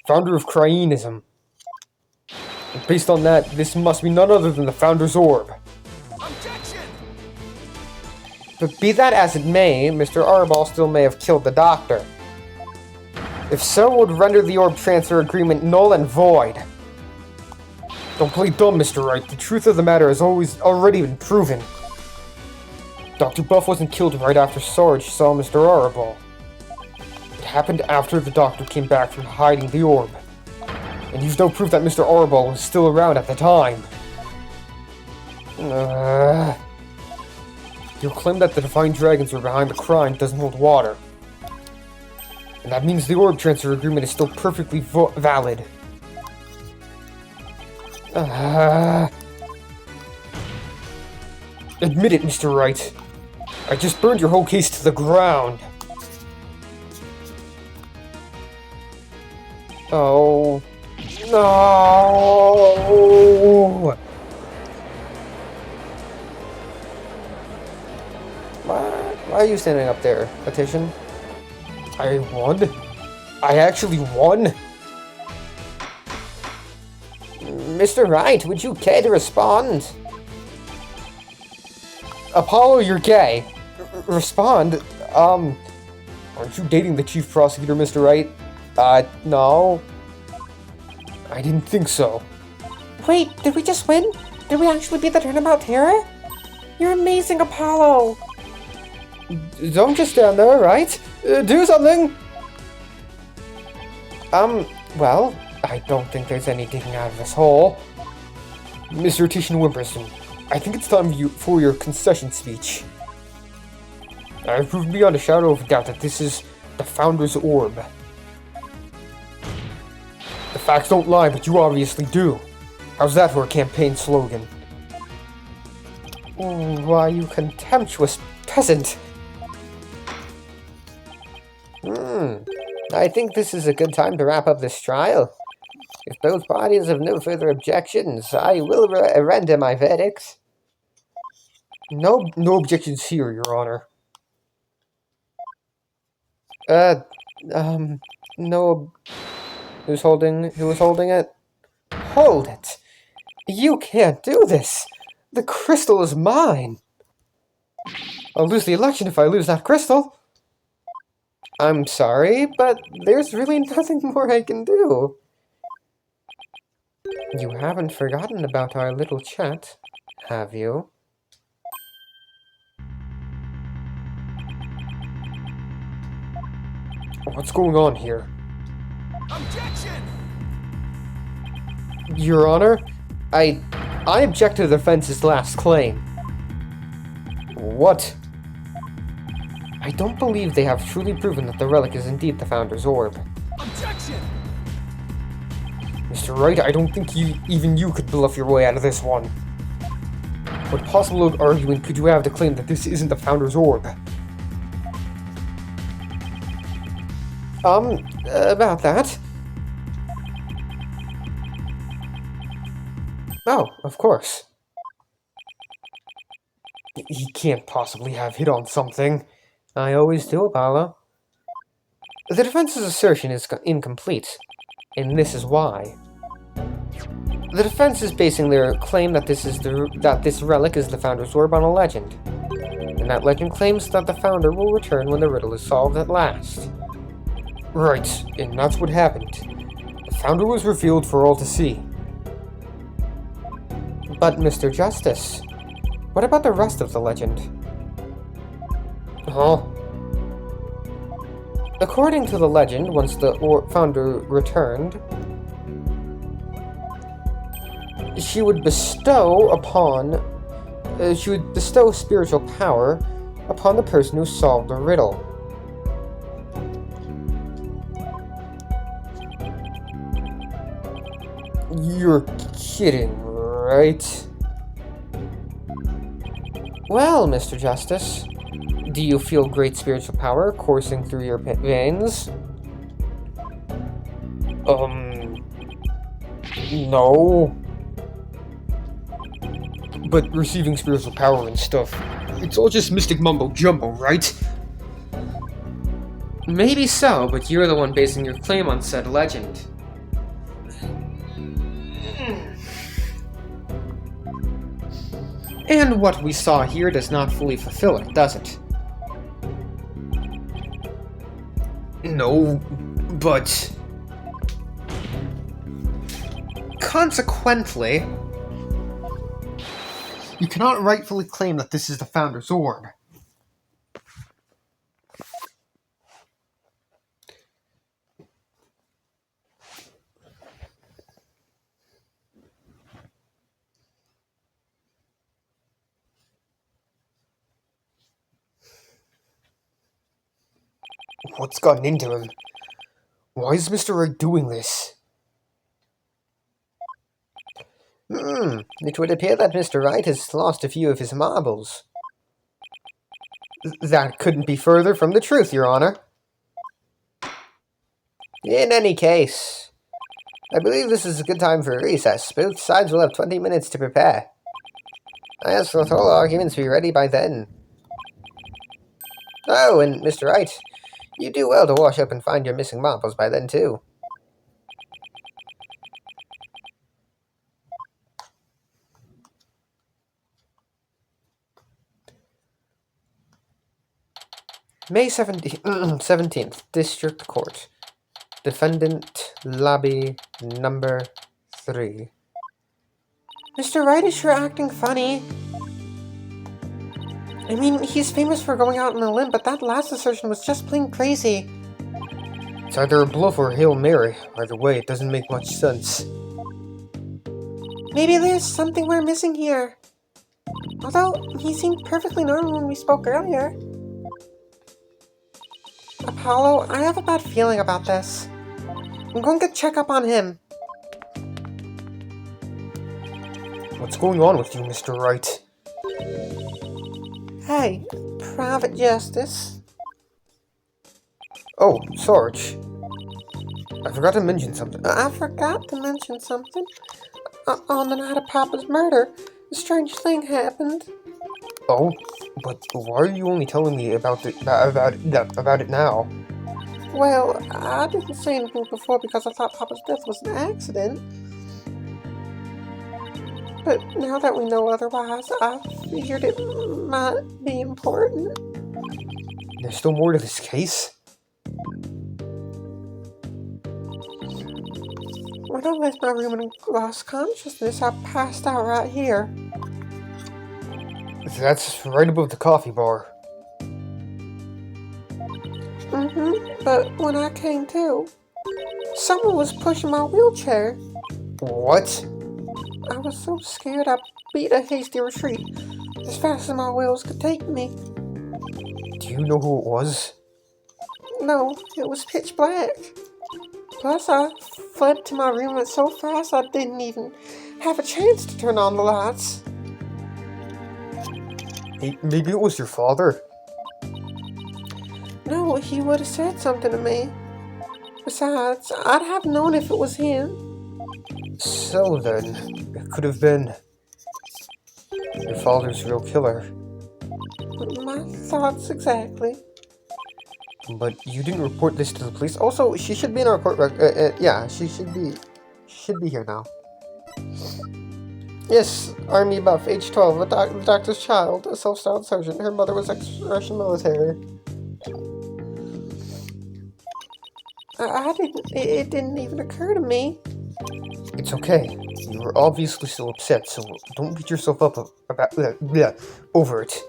founder of Cryanism. And based on that, this must be none other than the Founder's Orb. Objection! But be that as it may, Mr. Arbol still may have killed the Doctor. If so, it would render the orb transfer agreement null and void. Don't play dumb, Mr. Wright. The truth of the matter has already been proven. Dr. Buff wasn't killed right after Sarge saw Mr. Arbol. happened after the doctor came back from hiding the orb. And you've no proof that Mr. Arbol was still around at the time. Your claim that the Divine Dragons were behind the crime doesn't hold water. And that means the orb transfer agreement is still perfectly valid. Admit it, Mr. Wright. I just burned your whole case to the ground. Oh, no! Why are you standing up there, Petition? I won? I actually won? Mr. Wright, would you care to respond? Apollo, you're gay. Respond? Aren't you dating the chief prosecutor, Mr. Wright? No. I didn't think so. Wait, did we just win? Did we actually beat the Turnabout Terror? You're amazing, Apollo! Don't just stand there, right? Do something! Well, I don't think there's any digging out of this hole. Mr. Titian Wimperson, I think it's time for your concession speech. I've proved beyond a shadow of a doubt that this is the Founder's Orb. The facts don't lie, but you obviously do. How's that for a campaign slogan? Why, you contemptuous peasant! I think this is a good time to wrap up this trial. If both parties have no further objections, I will render my verdicts. No objections here, Your Honor. No. Who was holding it? Hold it! You can't do this! The crystal is mine! I'll lose the election if I lose that crystal! I'm sorry, but there's really nothing more I can do. You haven't forgotten about our little chat, have you? What's going on here? Objection! Your Honor, I object to the defense's last claim. What? I don't believe they have truly proven that the relic is indeed the Founder's Orb. Objection! Mr. Wright, I don't think even you could bluff your way out of this one. What possible argument could you have to claim that this isn't the Founder's Orb? About that? Oh, of course. He can't possibly have hit on something. I always do, Apollo. The defense's assertion is incomplete, and this is why. The defense is basing their claim that this relic is the Founder's Orb on a legend, and that legend claims that the Founder will return when the riddle is solved at last. Right, and that's what happened. The Founder was revealed for all to see. But, Mr. Justice, what about the rest of the legend? Huh? According to the legend, once the Founder returned, she would bestow spiritual power upon the person who solved the riddle. You're kidding, right? Well, Mr. Justice, do you feel great spiritual power coursing through your veins? No. But receiving spiritual power and stuff, it's all just mystic mumbo-jumbo, right? Maybe so, but you're the one basing your claim on said legend. And what we saw here does not fully fulfill it, does it? No, but... Consequently, you cannot rightfully claim that this is the Founder's Orb. What's gotten into him? Why is Mr. Wright doing this? It would appear that Mr. Wright has lost a few of his marbles. That couldn't be further from the truth, Your Honor. In any case, I believe this is a good time for a recess. Both sides will have 20 minutes to prepare. I ask that all arguments be ready by then. Oh, and Mr. Wright, you do well to wash up and find your missing marbles by then, too. May 17th, District Court. Defendant, Lobby, number 3. Mr. Wright is sure acting funny. I mean, he's famous for going out on a limb, but that last assertion was just plain crazy. It's either a bluff or a Hail Mary. Either way, it doesn't make much sense. Maybe there's something we're missing here. Although, he seemed perfectly normal when we spoke earlier. Apollo, I have a bad feeling about this. I'm going to check up on him. What's going on with you, Mr. Wright? Hey, Private Justice. Oh, Sarge. I forgot to mention something. I forgot to mention something. On the night of Papa's murder, a strange thing happened. Oh, but why are you only telling me about it now? Well, I didn't say anything before because I thought Papa's death was an accident. But now that we know otherwise, I figured it might be important. There's still more to this case? When I left my room and lost consciousness, I passed out right here. That's right above the coffee bar. But when I came to, someone was pushing my wheelchair. What? I was so scared I beat a hasty retreat as fast as my wheels could take me. Do you know who it was? No, it was pitch black. Plus, I fled to my room so fast I didn't even have a chance to turn on the lights. Hey, maybe it was your father? No, he would have said something to me. Besides, I'd have known if it was him. So then, it could have been your father's real killer. My thoughts exactly. But you didn't report this to the police. Also, she should be in our court record. Yeah, she should be here now. Yes, Army buff, age 12, the doctor's child, a self-styled sergeant. Her mother was ex-Russian military. It didn't even occur to me. It's okay. You were obviously still upset, so don't beat yourself up over it.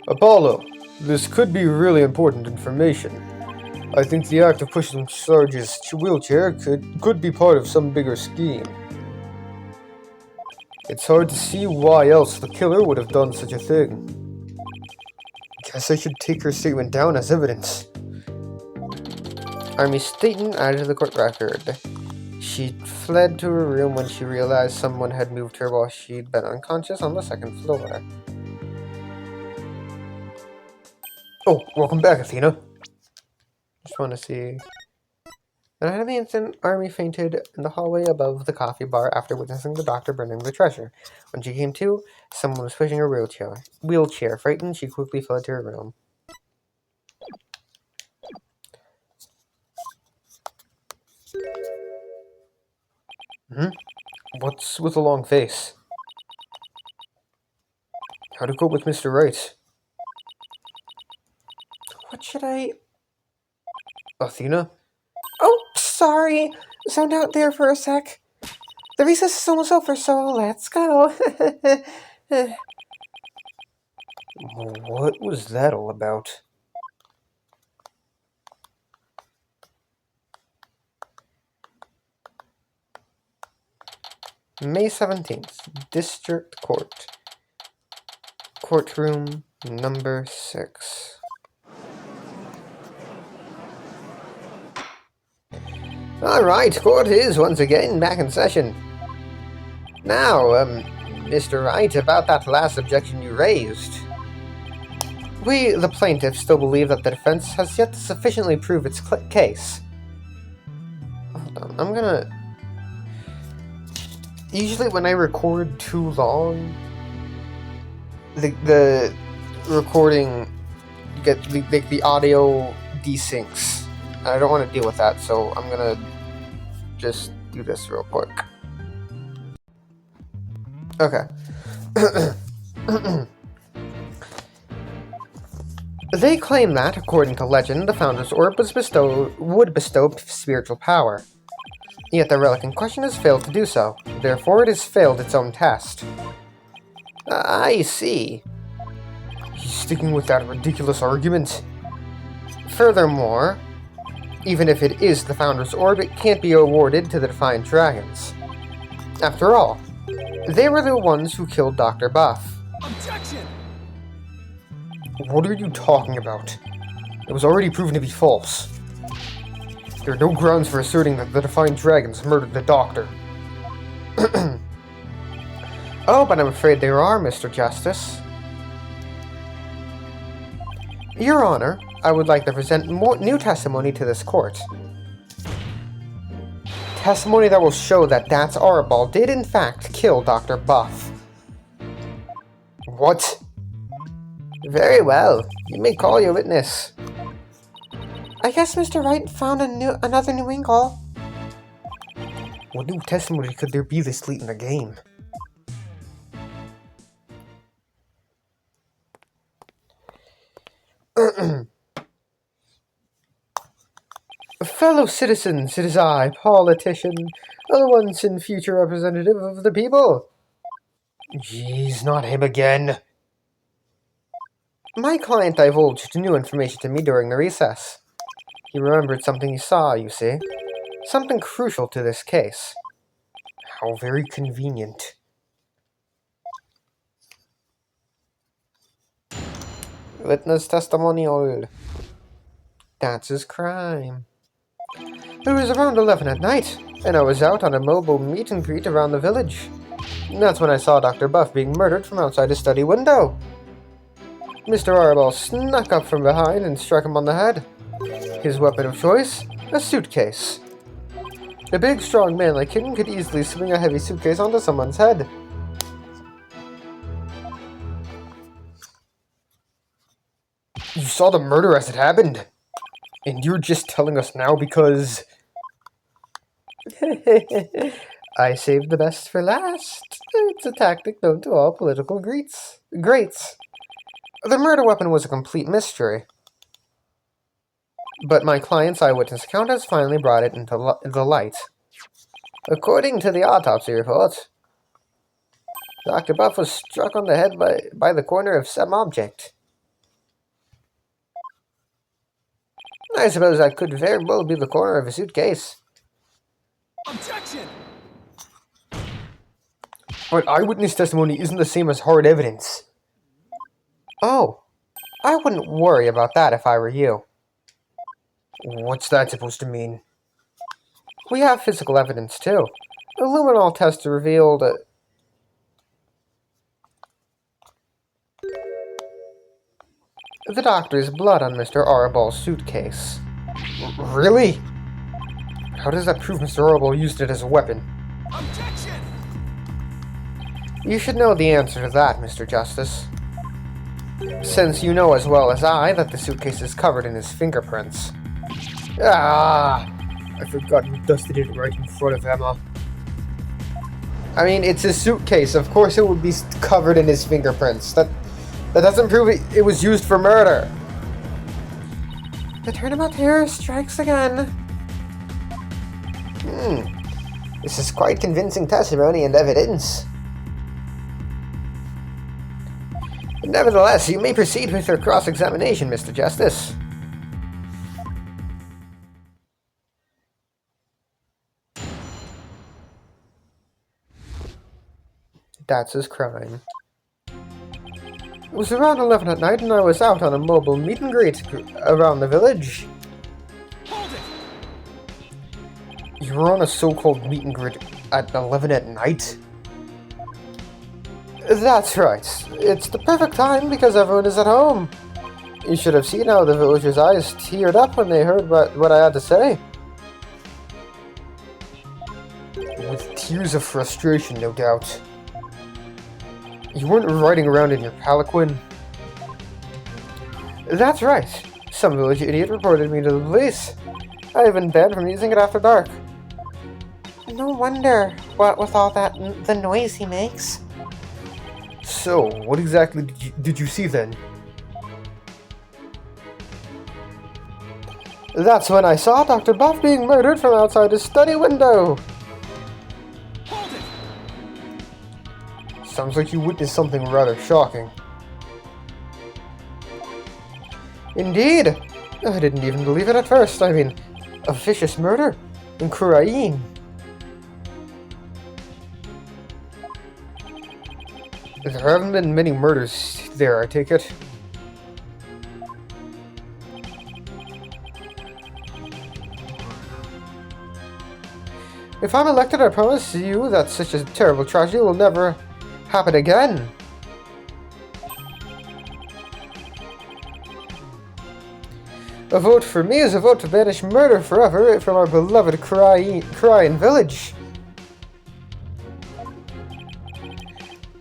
Apollo, this could be really important information. I think the act of pushing Sarge's wheelchair could be part of some bigger scheme. It's hard to see why else the killer would have done such a thing. Guess I should take her statement down as evidence. Army statement added to the court record. She fled to her room when she realized someone had moved her while she'd been unconscious on the second floor. Oh, welcome back, Athena. Just want to see. And at the instant, Army fainted in the hallway above the coffee bar after witnessing the doctor burning the treasure. When she came to, someone was pushing her wheelchair. Frightened, she quickly fled to her room. What's with the long face? How to cope with Mr. Wright? What should I... Athena? Oh, sorry. Zoned out there for a sec. The recess is almost over, so let's go. What was that all about? May 17th, District Court. Courtroom number 6. Alright, court is once again back in session. Now, Mr. Wright, about that last objection you raised. We, the plaintiffs, still believe that the defense has yet to sufficiently prove its case. Hold on, I'm gonna... Usually when I record too long, the recording, the audio desyncs. I don't want to deal with that, so I'm gonna just do this real quick. Okay. They claim that, according to legend, the Founder's Orb would bestow spiritual power. Yet the relic in question has failed to do so. Therefore, it has failed its own test. I see. He's sticking with that ridiculous argument. Furthermore, even if it is the Founder's Orb, it can't be awarded to the Defiant Dragons. After all, they were the ones who killed Dr. Buff. Objection! What are you talking about? It was already proven to be false. There are no grounds for asserting that the Defiant Dragons murdered the Doctor. Oh, but I'm afraid there are, Mr. Justice. Your Honor, I would like to present new testimony to this court. Testimony that will show that Dats Arabal did in fact kill Dr. Buff. What? Very well. You may call your witness. I guess Mr. Wright found another new angle. What new testimony could there be this late in the game? Fellow citizens, it is I, politician, the once and future representative of the people. Jeez, not him again. My client divulged new information to me during the recess. He remembered something he saw, you see. Something crucial to this case. How very convenient. Witness testimonial. That's his crime. It was around 11 at night, and I was out on a mobile meet and greet around the village. That's when I saw Dr. Buff being murdered from outside his study window. Mr. Arabal snuck up from behind and struck him on the head. His weapon of choice? A suitcase. A big, strong man like him could easily swing a heavy suitcase onto someone's head. You saw the murder as it happened? And you're just telling us now because... I saved the best for last. It's a tactic known to all political greats. The murder weapon was a complete mystery. But my client's eyewitness account has finally brought it into the light. According to the autopsy report, Dr. Buff was struck on the head by the corner of some object. I suppose that could very well be the corner of a suitcase. Objection! But eyewitness testimony isn't the same as hard evidence. Oh, I wouldn't worry about that if I were you. What's that supposed to mean? We have physical evidence too. A luminol test revealed the doctor's blood on Mr. Arabal's suitcase. Really? How does that prove Mr. Arabal used it as a weapon? Objection! You should know the answer to that, Mr. Justice. Since you know as well as I that the suitcase is covered in his fingerprints. Ah! I forgot you dusted it right in front of Emma. I mean, it's his suitcase. Of course it would be covered in his fingerprints. That doesn't prove it was used for murder. The Turnabout terror strikes again. This is quite convincing testimony and evidence. Nevertheless, you may proceed with your cross-examination, Mr. Justice. That's his crime. It was around 11 at night and I was out on a mobile meet and greet around the village. Hold it! we're on a so-called meet and greet at 11 at night? That's right. It's the perfect time because everyone is at home. You should have seen how the villagers' eyes teared up when they heard what I had to say. With tears of frustration, no doubt. You weren't riding around in your palanquin? That's right. Some village idiot reported me to the police. I have been banned from using it after dark. No wonder, what with all that the noise he makes. So, what exactly did you see then? That's when I saw Dr. Buff being murdered from outside his study window. Hold it! Sounds like you witnessed something rather shocking. Indeed! I didn't even believe it at first. I mean, a vicious murder in Kurain. There haven't been many murders there, I take it. If I'm elected, I promise you that such a terrible tragedy will never happen again. A vote for me is a vote to banish murder forever from our beloved Kurain village.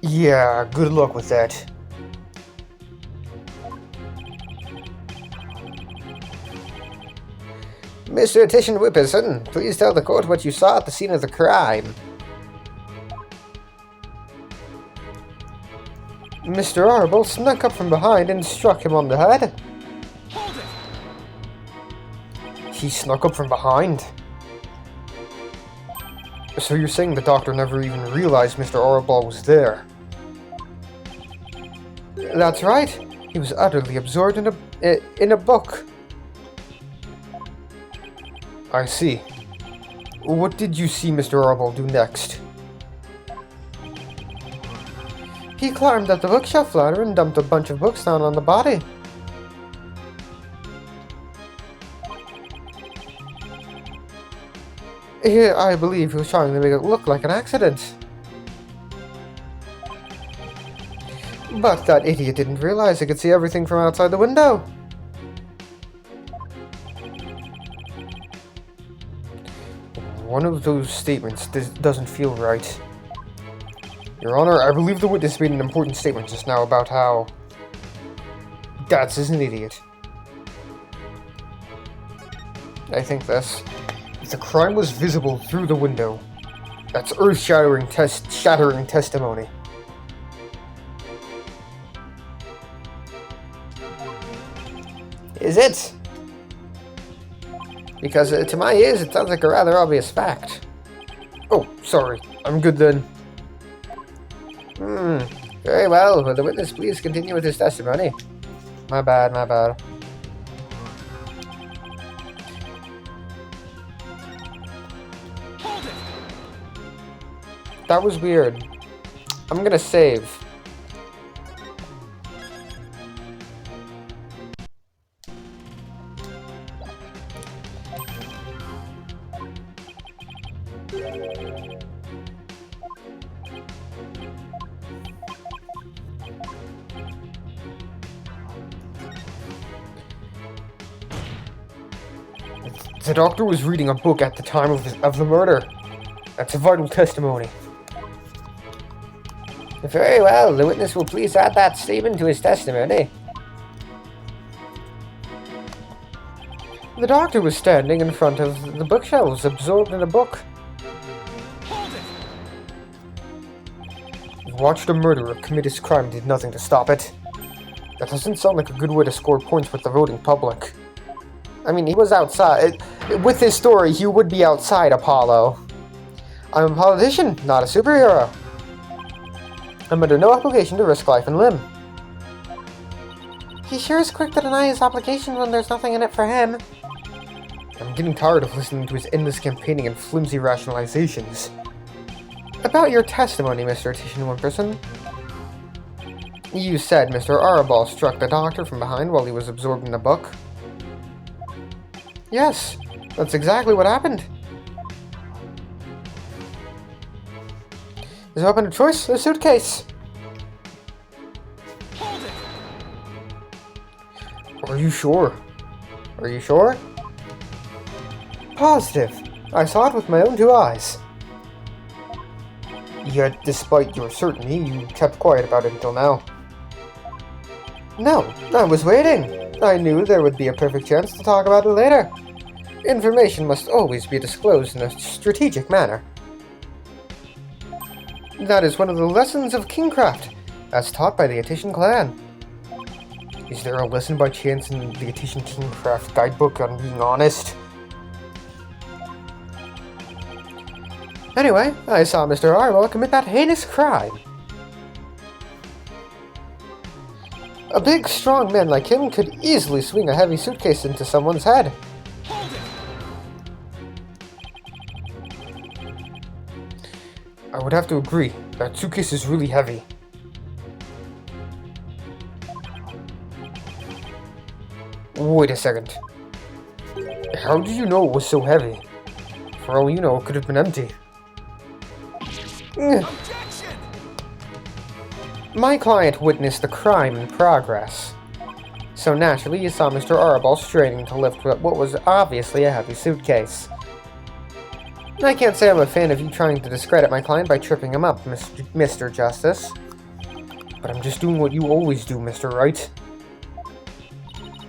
Yeah, good luck with that. Mr. Titian Whipperson, please tell the court what you saw at the scene of the crime. Mr. Arable snuck up from behind and struck him on the head. Hold it! He snuck up from behind? So you're saying the doctor never even realized Mr. Arable was there? That's right. He was utterly absorbed in a book. I see. What did you see Mr. Arable do next? He climbed up the bookshelf ladder and dumped a bunch of books down on the body. Here, I believe he was trying to make it look like an accident. But that idiot didn't realize he could see everything from outside the window. One of those statements doesn't feel right. Your Honor, I believe the witness made an important statement just now about how Dats is an idiot. I think this. If the crime was visible through the window, that's earth-shattering testimony. Is it? Because to my ears, it sounds like a rather obvious fact. Oh, sorry. I'm good then. Very well. Will the witness please continue with his testimony? My bad, my bad. Hold it! That was weird. I'm gonna save. The doctor was reading a book at the time of the murder. That's a vital testimony. Very well, the witness will please add that statement to his testimony. The doctor was standing in front of the bookshelves, absorbed in a book. Hold it! He watched a murderer commit his crime and did nothing to stop it. That doesn't sound like a good way to score points with the voting public. I mean, he was outside. With his story, he would be outside Apollo. I'm a politician, not a superhero. I'm under no obligation to risk life and limb. He sure is quick to deny his application when there's nothing in it for him. I'm getting tired of listening to his endless campaigning and flimsy rationalizations. About your testimony, Mr. Titian Whipperson. You said Mr. Arable struck the doctor from behind while he was absorbed in a book. Yes, that's exactly what happened. His weapon of choice? A suitcase. Hold it! Are you sure? Are you sure? Positive. I saw it with my own two eyes. Yet, despite your certainty, you kept quiet about it until now. No, I was waiting. I knew there would be a perfect chance to talk about it later. Information must always be disclosed in a strategic manner. That is one of the lessons of kingcraft, as taught by the Attian clan. Is there a lesson by chance in the Attian kingcraft guidebook on being honest? Anyway, I saw Mr. Arwell commit that heinous crime. A big, strong man like him could easily swing a heavy suitcase into someone's head. Hold it! I would have to agree. That suitcase is really heavy. Wait a second. How did you know it was so heavy? For all you know, it could have been empty. Objection! My client witnessed the crime in progress. So naturally, you saw Mr. Arabal straining to lift what was obviously a heavy suitcase. I can't say I'm a fan of you trying to discredit my client by tripping him up, Mr. Justice. But I'm just doing what you always do, Mr. Wright.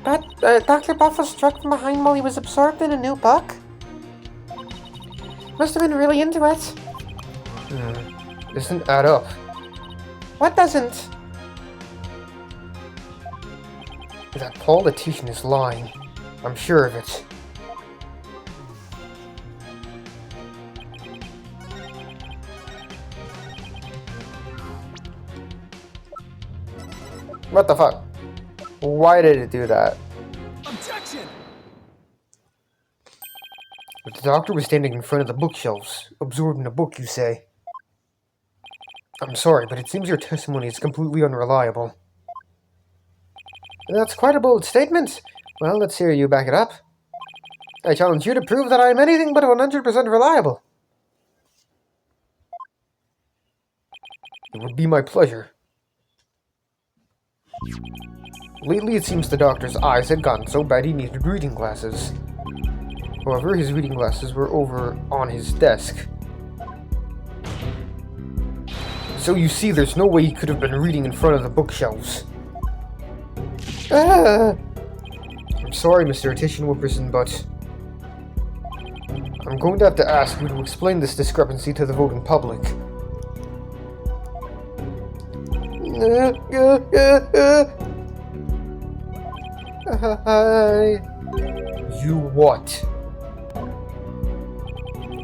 But Dr. Buff was struck from behind while he was absorbed in a new book? Must have been really into it. Doesn't add up. What doesn't? That politician is lying. I'm sure of it. What the fuck? Why did it do that? Objection! The doctor was standing in front of the bookshelves, absorbed in a book, you say? I'm sorry, but it seems your testimony is completely unreliable. That's quite a bold statement. Well, let's hear you back it up. I challenge you to prove that I am anything but 100% reliable. It would be my pleasure. Lately, it seems the doctor's eyes had gotten so bad he needed reading glasses. However, his reading glasses were over on his desk. So you see, there's no way he could have been reading in front of the bookshelves. I'm sorry, Mr. Attian Wilkerson, but I'm going to have to ask you to explain this discrepancy to the voting public. You what?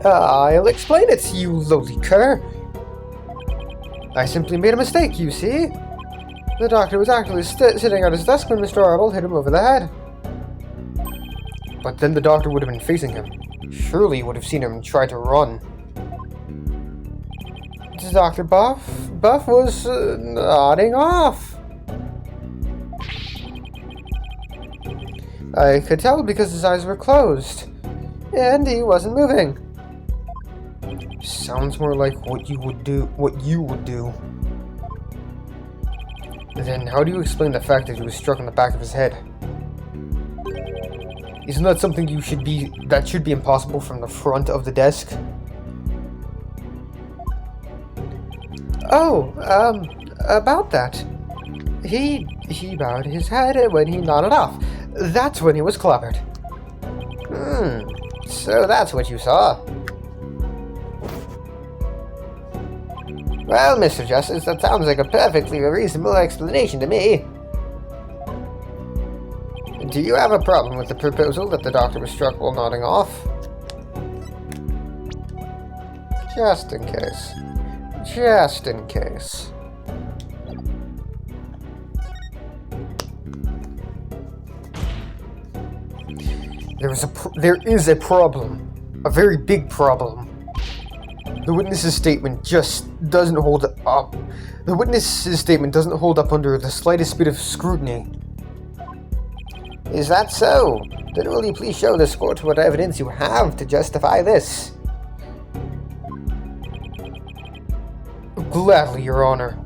I'll explain it to you, lowly cur. I simply made a mistake, you see. The doctor was actually sitting at his desk when Mr. Arable hit him over the head. But then the doctor would have been facing him. Surely he would have seen him try to run. Dr. Buff was nodding off. I could tell because his eyes were closed, and he wasn't moving. Sounds more like what you would do. Then how do you explain the fact that he was struck on the back of his head? Isn't that something that should be impossible from the front of the desk? Oh, about that. He bowed his head when he nodded off. That's when he was clobbered. So that's what you saw. Well, Mr. Justice, that sounds like a perfectly reasonable explanation to me. Do you have a problem with the proposal that the doctor was struck while nodding off? Just in case. Just in case. There is a problem. A very big problem. The witness's statement just doesn't hold up. The witness's statement doesn't hold up under the slightest bit of scrutiny. Is that so? Then will you please show this court what evidence you have to justify this? Gladly, Your Honor.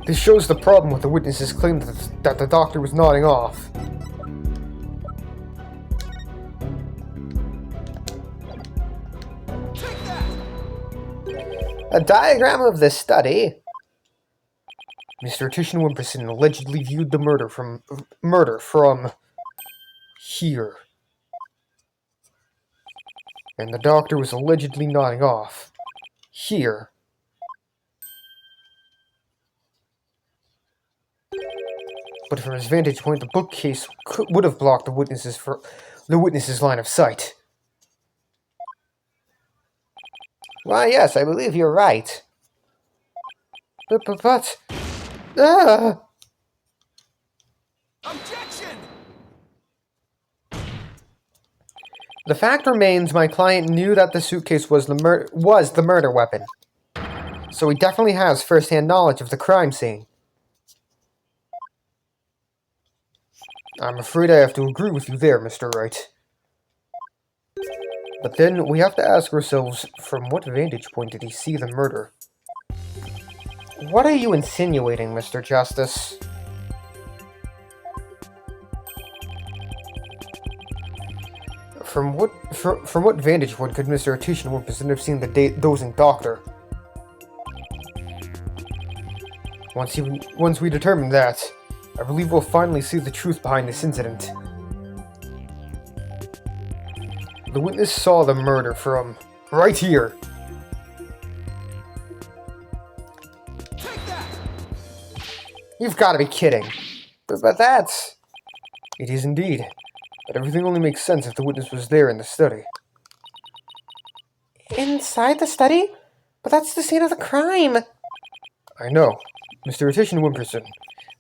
This shows the problem with the witness's claim that the doctor was nodding off. Take that! A diagram of this study. Mr. Titian Wimperson allegedly viewed the murder from here. And the doctor was allegedly nodding off here. But from his vantage point, the bookcase would have blocked the witness's line of sight. Why, yes, I believe you're right. But... Objection! The fact remains my client knew that the suitcase was the murder weapon. So he definitely has first-hand knowledge of the crime scene. I'm afraid I have to agree with you there, Mr. Wright. But then we have to ask ourselves, from what vantage point did he see the murder? What are you insinuating, Mr. Justice? From what vantage point could Mr. Titian Wimperson have seen the dozing doctor? Once we determine that, I believe we'll finally see the truth behind this incident. The witness saw the murder from right here. Take that! You've got to be kidding. But that's... It is indeed. But everything only makes sense if the witness was there in the study. Inside the study? But that's the scene of the crime. I know. Mr. Titian Wimperson,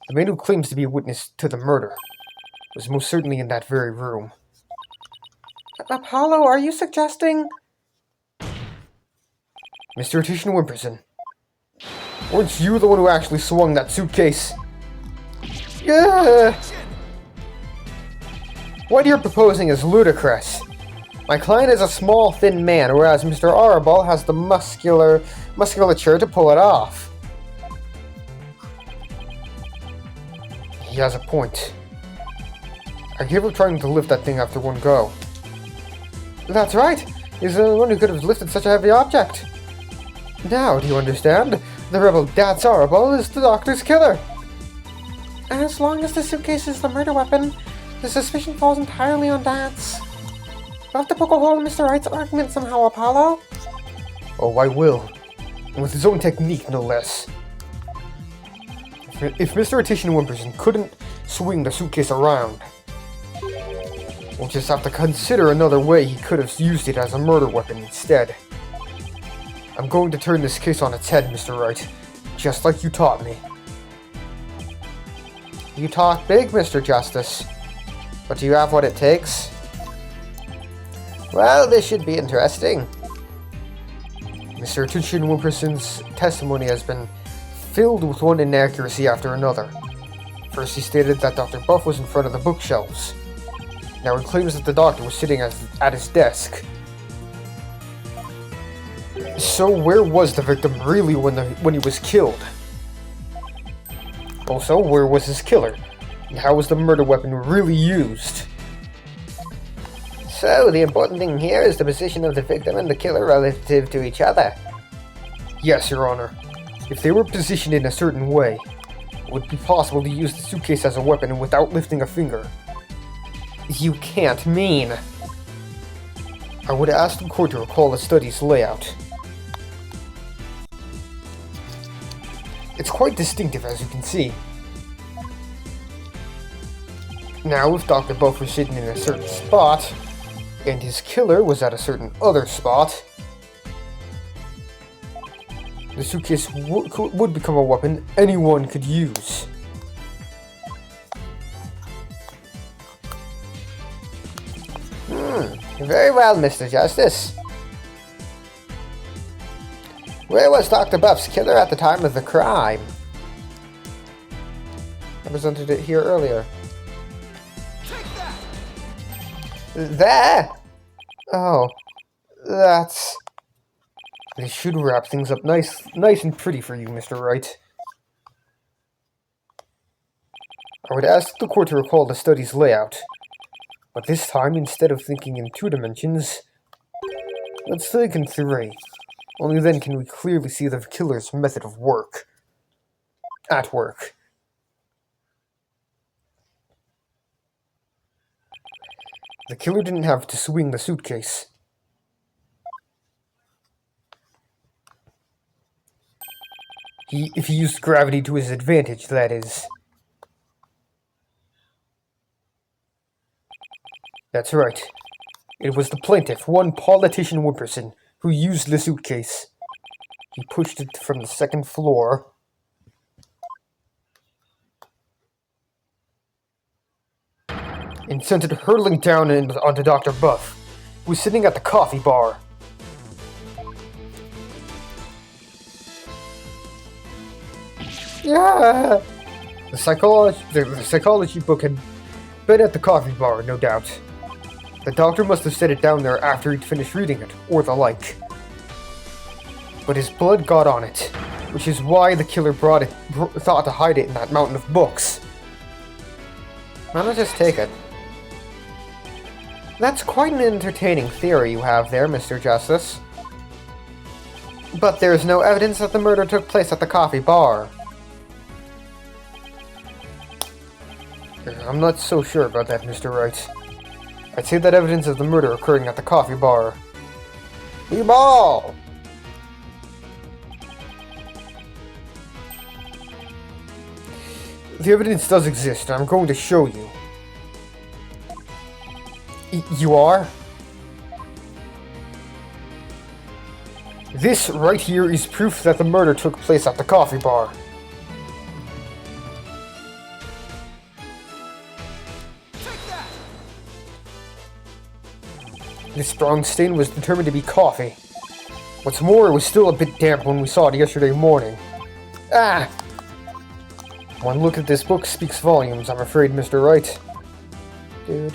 the man who claims to be a witness to the murder, was most certainly in that very room. Apollo, are you suggesting... Mr. Titian Wimperson, weren't you the one who actually swung that suitcase? Yeah. What you're proposing is ludicrous. My client is a small, thin man, whereas Mr. Arabal has the musculature to pull it off. He has a point. I gave up trying to lift that thing after one go. That's right. He's the one who could have lifted such a heavy object. Now, do you understand? The rebel Dats Arabal is the doctor's killer. As long as the suitcase is the murder weapon, the suspicion falls entirely on Dats. We'll have to poke a hole in Mr. Wright's argument somehow, Apollo. Oh, I will. And with his own technique, no less. If Mr. Titian Wimperson couldn't swing the suitcase around, we'll just have to consider another way he could have used it as a murder weapon instead. I'm going to turn this case on its head, Mr. Wright, just like you taught me. You talk big, Mr. Justice, but do you have what it takes? Well, this should be interesting. Mr. Titian Wimperson's testimony has been filled with one inaccuracy after another. First, he stated that Dr. Buff was in front of the bookshelves. Now he claims that the doctor was sitting at his desk. So where was the victim really when he was killed? Also, where was his killer? And how was the murder weapon really used? So, the important thing here is the position of the victim and the killer relative to each other. Yes, Your Honor. If they were positioned in a certain way, it would be possible to use the suitcase as a weapon without lifting a finger. You can't mean... I would ask the court to recall the study's layout. It's quite distinctive, as you can see. Now, if Dr. Buff was sitting in a certain spot, and his killer was at a certain other spot, the suitcase would become a weapon anyone could use. Very well, Mr. Justice. Where was Dr. Buff's killer at the time of the crime? I presented it here earlier. Take that! There? Oh, that's... This should wrap things up nice and pretty for you, Mr. Wright. I would ask the court to recall the study's layout. But this time, instead of thinking in 2 dimensions, let's think in 3. Only then can we clearly see the killer's method of work. At work. The killer didn't have to swing the suitcase. If he used gravity to his advantage, that is. That's right. It was the plaintiff, one politician Wimperson, who used the suitcase. He pushed it from the 2nd floor. And sent it hurtling down onto Dr. Buff, who was sitting at the coffee bar. Yeah! The psychology book had been at the coffee bar, no doubt. The doctor must have set it down there after he'd finished reading it, or the like. But his blood got on it, which is why the killer thought to hide it in that mountain of books. Why not just take it? That's quite an entertaining theory you have there, Mr. Justice. But there's no evidence that the murder took place at the coffee bar. I'm not so sure about that, Mr. Wright. I'd say that evidence of the murder occurring at the coffee bar. B-ball! The evidence does exist, and I'm going to show you. You are? This right here is proof that the murder took place at the coffee bar. This strong stain was determined to be coffee. What's more, it was still a bit damp when we saw it yesterday morning. Ah! One look at this book speaks volumes, I'm afraid, Mr. Wright. It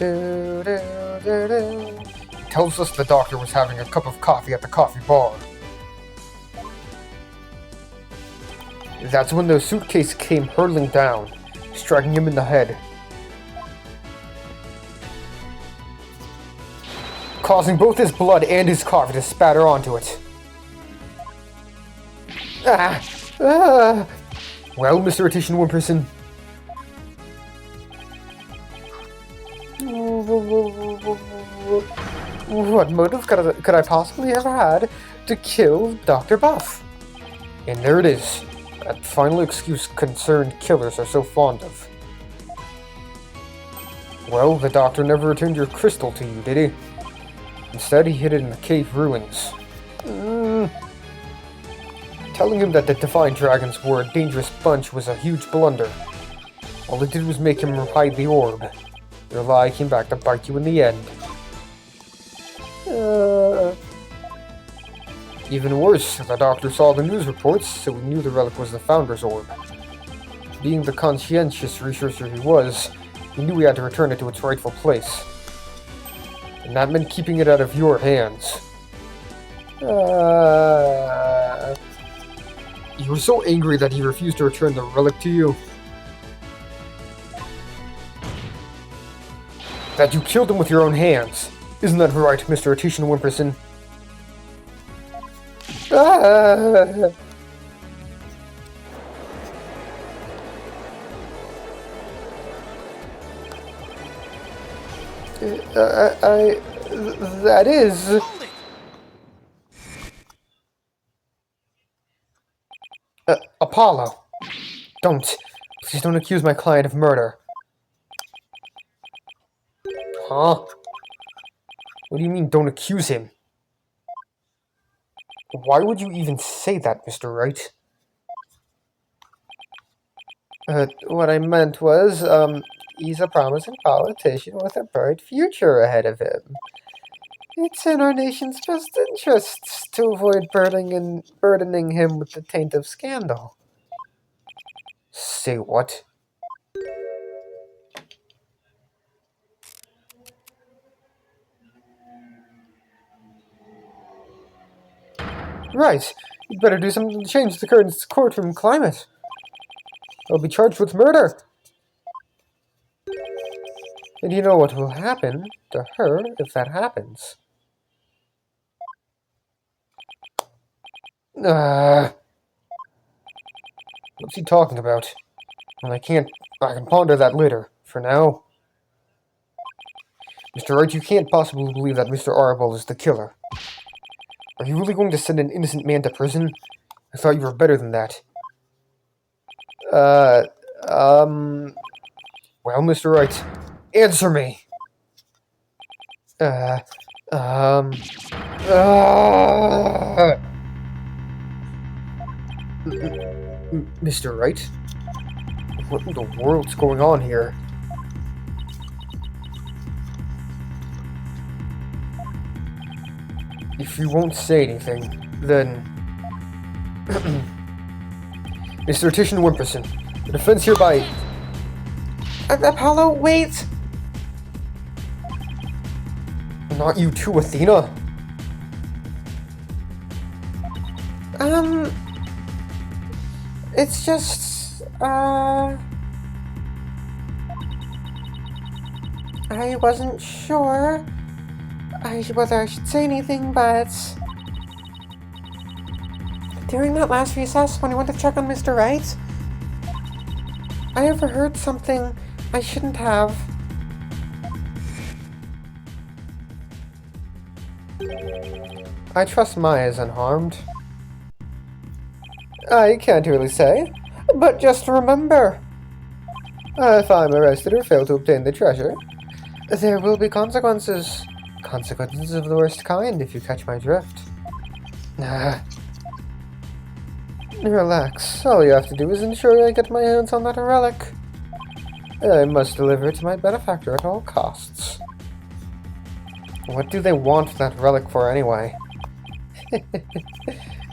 tells us the doctor was having a cup of coffee at the coffee bar. That's when the suitcase came hurtling down, striking him in the head. Causing both his blood and his coffee to spatter onto it. Ah! Ah! Well, Mr. Attition Wimperson. What motive could I possibly have had to kill Dr. Buff? And there it is. That final excuse concerned killers are so fond of. Well, the doctor never returned your crystal to you, did he? Instead, he hid it in the cave ruins. Telling him that the Divine Dragons were a dangerous bunch was a huge blunder. All it did was make him hide the orb. Your lie came back to bite you in the end. Even worse, the doctor saw the news reports, so he knew the relic was the Founder's orb. Being the conscientious researcher he was, he knew he had to return it to its rightful place. And that meant keeping it out of your hands. You were so angry that he refused to return the relic to you. That you killed him with your own hands. Isn't that right, Mr. Attition Wimperson? That is... Apollo. Please don't accuse my client of murder. Huh? What do you mean, don't accuse him? Why would you even say that, Mr. Wright? What I meant was, he's a promising politician with a bright future ahead of him. It's in our nation's best interests to avoid burdening him with the taint of scandal. Say what? Right. You'd better do something to change the current courtroom climate. I'll be charged with murder. And you know what will happen to her if that happens. What's he talking about? Well, I can ponder that later. For now. Mr. Wright, you can't possibly believe that Mr. Arable is the killer. Are you really going to send an innocent man to prison? I thought you were better than that. Well, Mr. Wright, answer me. Mr. Wright? What in the world's going on here? If you won't say anything, then... Mr. Titian Wimperson, the defense hereby... Apollo, wait! Not you too, Athena. It's just, I wasn't sure whether I should say anything, but during that last recess when I went to check on Mr. Wright, I overheard something I shouldn't have. I trust Maya is unharmed. I can't really say, but just remember, if I'm arrested or fail to obtain the treasure, there will be consequences. Consequences of the worst kind, if you catch my drift. Relax. All you have to do is ensure I get my hands on that relic. I must deliver it to my benefactor at all costs. What do they want that relic for, anyway?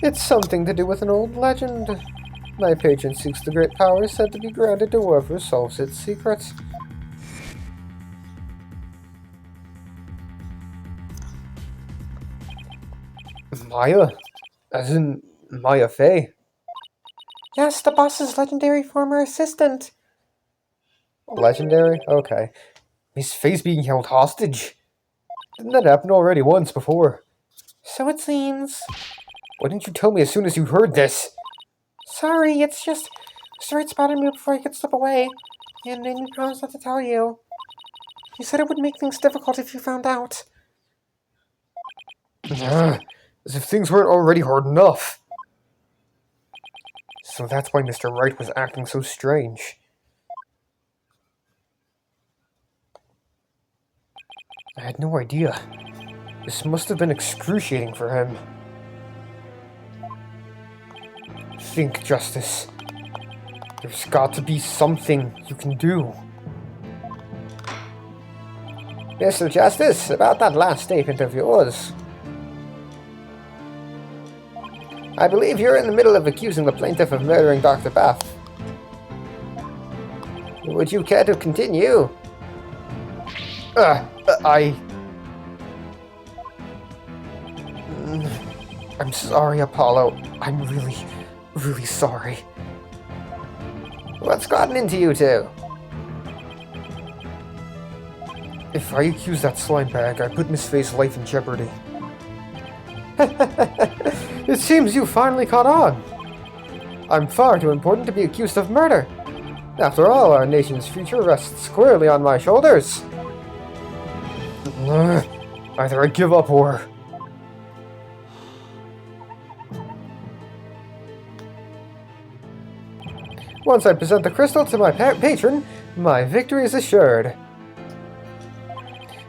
It's something to do with an old legend. My patron seeks the great power said to be granted to whoever solves its secrets. Maya? As in Maya Fey? Yes, the boss's legendary former assistant. Legendary? Okay. Miss Fey's being held hostage? Didn't that happen already once before? So it seems. Why didn't you tell me as soon as you heard this? Sorry, it's just Mr. Wright spotted me before I could slip away, and made me promise not to tell you. He said it would make things difficult if you found out. As if things weren't already hard enough. So that's why Mr. Wright was acting so strange. I had no idea. This must have been excruciating for him. Think, Justice. There's got to be something you can do. Mr. Justice, about that last statement of yours. I believe you're in the middle of accusing the plaintiff of murdering Dr. Bath. Would you care to continue? I'm sorry, Apollo. I'm really sorry. What's gotten into you two? If I accuse that slime bag, I put Miss Fey's life in jeopardy. It seems you finally caught on. I'm far too important to be accused of murder. After all, our nation's future rests squarely on my shoulders. Either I give up or... Once I present the crystal to my patron, my victory is assured.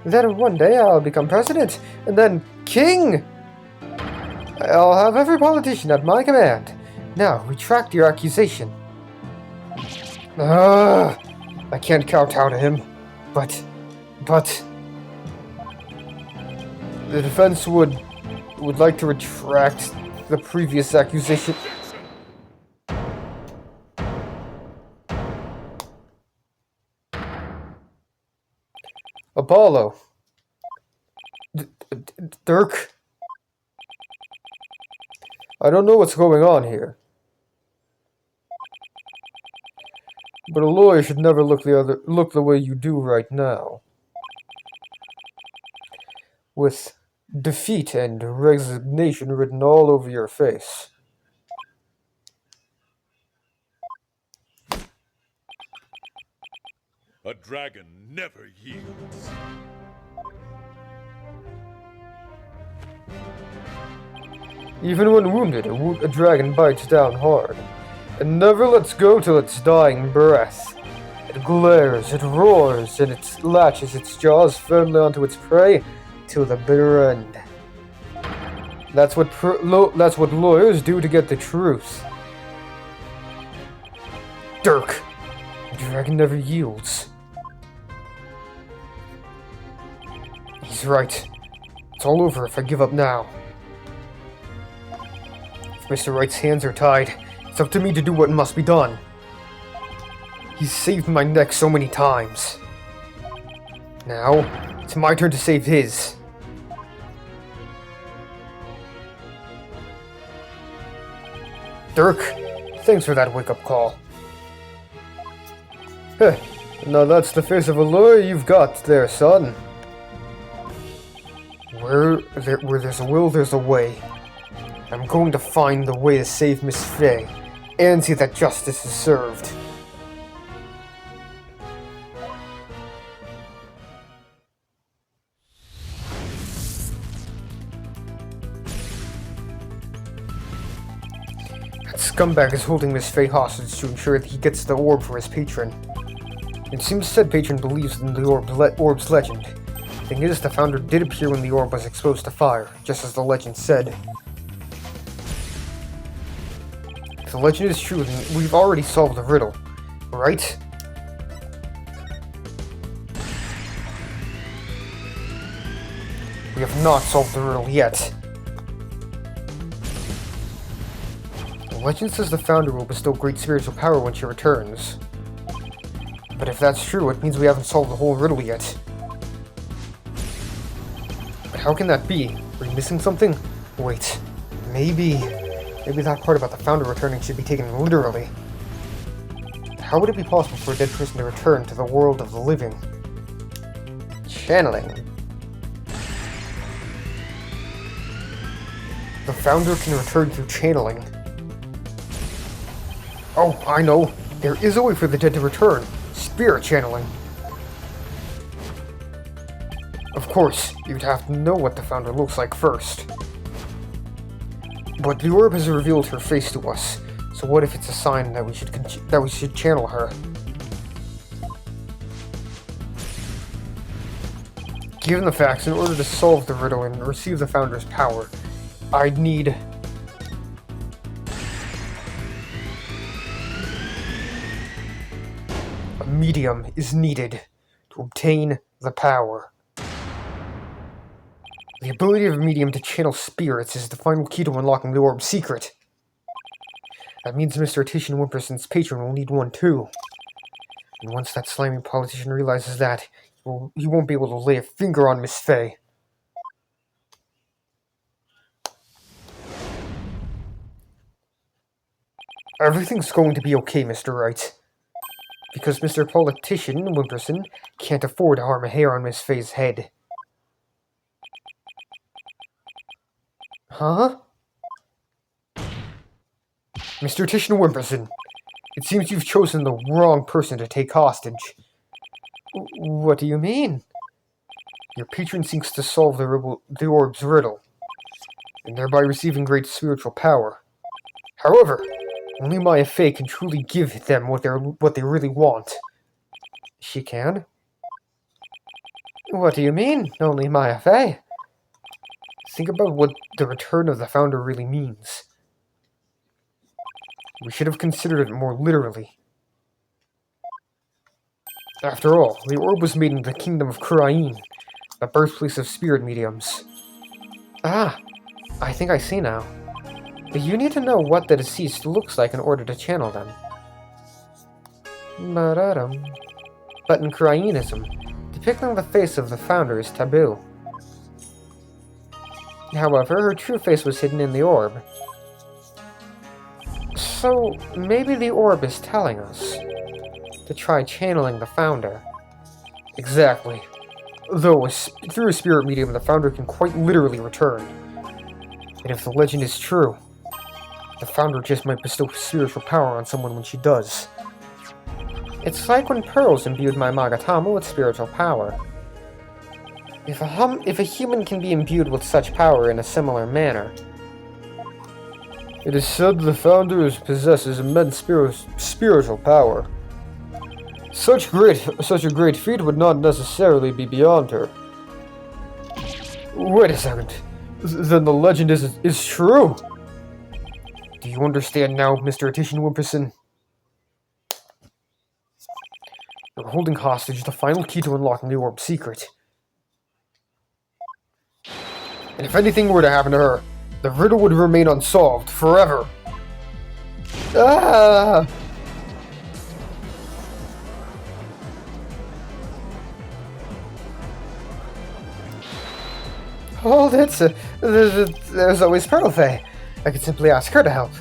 Then one day I'll become president, and then king! I'll have every politician at my command. Now, retract your accusation. I can't kowtow to him, but... The defense would like to retract the previous accusation. Apollo. Dirk. I don't know what's going on here. But a lawyer should never look the way you do right now. With defeat and resignation written all over your face. A dragon never yields. Even when wounded, a dragon bites down hard, and never lets go till its dying breath. It glares, it roars, and it latches its jaws firmly onto its prey till the bitter end. That's what lawyers do to get the truth. Dirk, the dragon never yields. He's right. It's all over if I give up now. If Mr. Wright's hands are tied, it's up to me to do what must be done. He's saved my neck so many times. Now, it's my turn to save his. Dirk, thanks for that wake-up call. Heh, now that's the face of a lawyer you've got there, son. Where there's a will, there's a way. I'm going to find the way to save Miss Fay, and see that justice is served. That scumbag is holding Miss Fay hostage to ensure that he gets the orb for his patron. It seems said patron believes in the orb's legend. Thing is, the founder did appear when the orb was exposed to fire, just as the legend said. If the legend is true, then we've already solved the riddle, right? We have not solved the riddle yet. The legend says the founder will bestow great spiritual power when she returns. But if that's true, it means we haven't solved the whole riddle yet. But how can that be? Are you missing something? Wait, maybe that part about the founder returning should be taken literally. How would it be possible for a dead person to return to the world of the living? Channeling. The founder can return through channeling. Oh, I know. There is a way for the dead to return. Spirit channeling. Of course, you'd have to know what the founder looks like first. But the orb has revealed her face to us, so what if it's a sign that we should channel her? Given the facts, in order to solve the riddle and receive the founder's power, I'd need... a medium is needed to obtain the power. The ability of a medium to channel spirits is the final key to unlocking the orb's secret. That means Mr. Titian Wimperson's patron will need one too. And once that slimy politician realizes that, he won't be able to lay a finger on Miss Fay. Everything's going to be okay, Mr. Wright. Because Mr. Politician Wimperson can't afford to harm a hair on Miss Fay's head. Huh? Mr. Titian Wimperson, it seems you've chosen the wrong person to take hostage. What do you mean? Your patron seeks to solve the orb's riddle, and thereby receiving great spiritual power. However, only Maya Fey can truly give them what they really want. She can? What do you mean, only Maya Fey? Think about what the return of the founder really means. We should have considered it more literally. After all, the orb was made in the kingdom of Kurain, the birthplace of spirit mediums. Ah, I think I see now. But you need to know what the deceased looks like in order to channel them. But in Kurainism, depicting the face of the founder is taboo. However, her true face was hidden in the orb. So, maybe the orb is telling us to try channeling the Founder. Exactly. Though, through a spirit medium, the Founder can quite literally return. And if the legend is true, the Founder just might bestow spiritual power on someone when she does. It's like when pearls imbued my Magatama with spiritual power. If a human can be imbued with such power in a similar manner... It is said the Founder possesses immense spiritual power. Such a great feat would not necessarily be beyond her. Wait a second. Then the legend is true? Do you understand now, Mr. Attention Wimperson? You're holding hostage the final key to unlocking the orb's secret. And if anything were to happen to her, the riddle would remain unsolved forever. Ah! Hold it, there's always Pearlfey. I could simply ask her to help.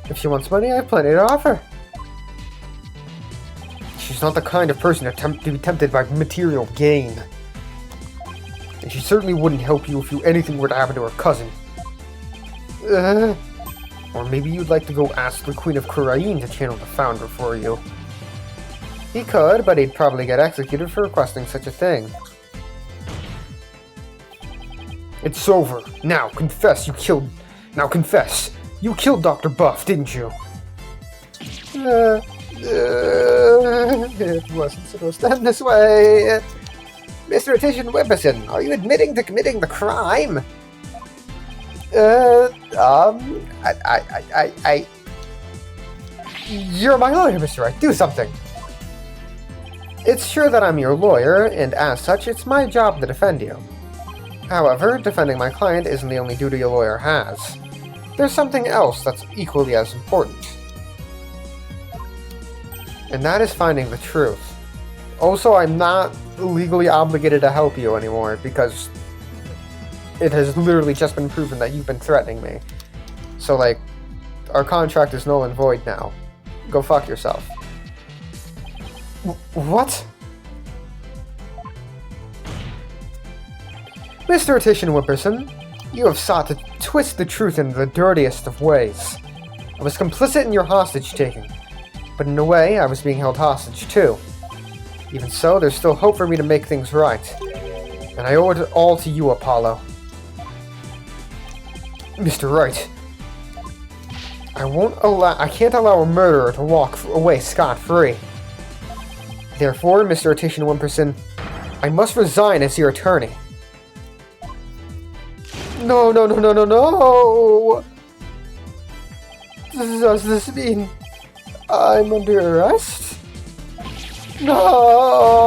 If she wants money, I have plenty to offer. She's not the kind of person to be tempted by material gain. And she certainly wouldn't help you if anything were to happen to her cousin. Or maybe you'd like to go ask the Queen of Kurain to channel the Founder for you. He could, but he'd probably get executed for requesting such a thing. It's over. Now, confess you killed... Now, confess. You killed Dr. Buff, didn't you? It wasn't supposed to end this way. Mr. Attention Wimperson, are you admitting to committing the crime? You're my lawyer, Mr. Wright. Do something. It's true that I'm your lawyer, and as such, it's my job to defend you. However, defending my client isn't the only duty a lawyer has. There's something else that's equally as important. And that is finding the truth. Also, I'm not legally obligated to help you anymore, because it has literally just been proven that you've been threatening me. So, like, our contract is null and void now. Go fuck yourself. What? Mr. Attention Wimperson, you have sought to twist the truth in the dirtiest of ways. I was complicit in your hostage-taking, but in a way, I was being held hostage too. Even so, there's still hope for me to make things right. And I owe it all to you, Apollo. Mr. Wright. I can't allow a murderer to walk away scot-free. Therefore, Mr. Attention Wimperson, I must resign as your attorney. No! Does this mean I'm under arrest? No!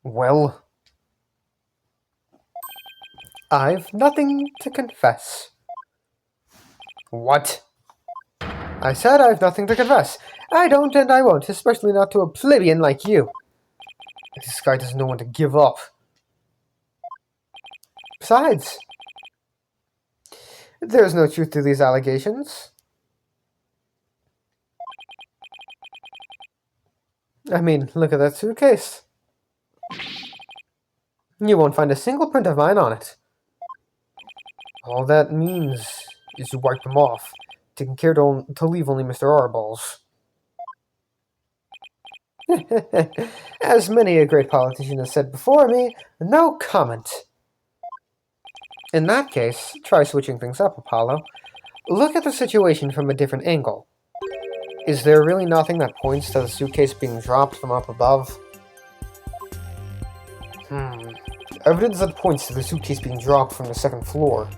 Well, I've nothing to confess. What? I said I've nothing to confess. I don't and I won't, especially not to a plebeian like you. This guy doesn't know when to give up. Besides, there's no truth to these allegations. I mean, look at that suitcase. You won't find a single print of mine on it. All that means is you wipe them off, taking care to leave only Mr. Arballs. As many a great politician has said before me, no comment. In that case, try switching things up, Apollo. Look at the situation from a different angle. Is there really nothing that points to the suitcase being dropped from up above? Evidence that points to the suitcase being dropped from the second floor.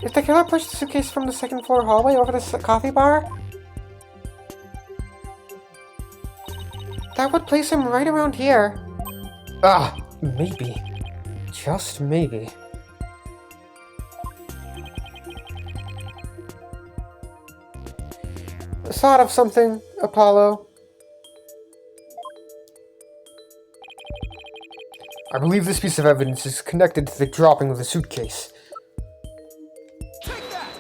If the killer pushed the suitcase from the second floor hallway over the coffee bar, that would place him right around here. Maybe. Just maybe. Thought of something, Apollo. I believe this piece of evidence is connected to the dropping of the suitcase. Take that!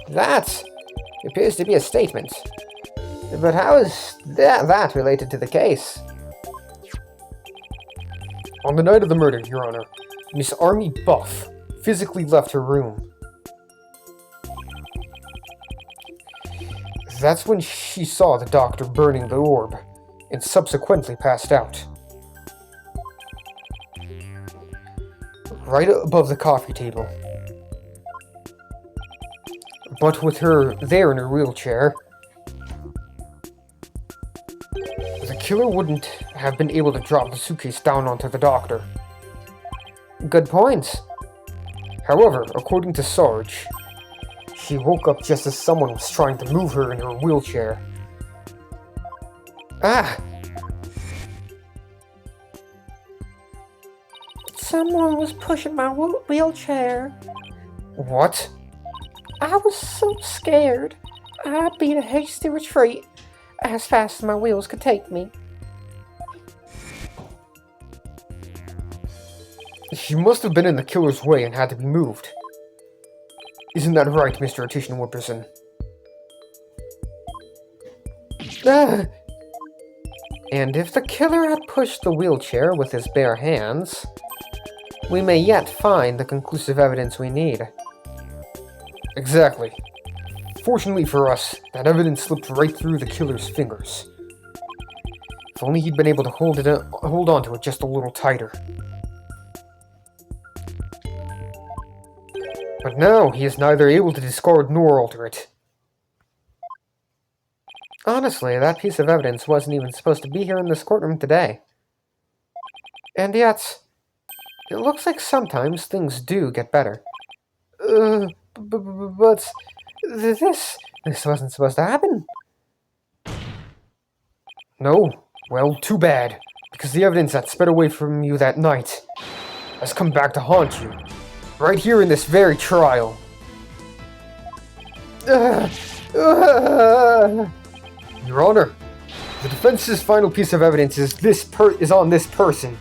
That appears to be a statement. But how is that related to the case? On the night of the murder, Your Honor, Miss Army Buff physically left her room. That's when she saw the doctor burning the orb, and subsequently passed out. Right above the coffee table. But with her there in her wheelchair, the killer wouldn't have been able to drop the suitcase down onto the doctor. Good point. However, according to Sarge, she woke up just as someone was trying to move her in her wheelchair. Someone was pushing my wheelchair. What? I was so scared. I beat a hasty retreat as fast as my wheels could take me. She must have been in the killer's way and had to be moved. Isn't that right, Mr. Attition Whipperson? And if the killer had pushed the wheelchair with his bare hands, we may yet find the conclusive evidence we need. Exactly. Fortunately for us, that evidence slipped right through the killer's fingers. If only he'd been able to hold on to it just a little tighter. But now he is neither able to discard nor alter it. Honestly, that piece of evidence wasn't even supposed to be here in this courtroom today. And yet, it looks like sometimes things do get better. But this wasn't supposed to happen. No, well, too bad, because the evidence that sped away from you that night has come back to haunt you, right here in this very trial. Your Honor, the defense's final piece of evidence is on this person.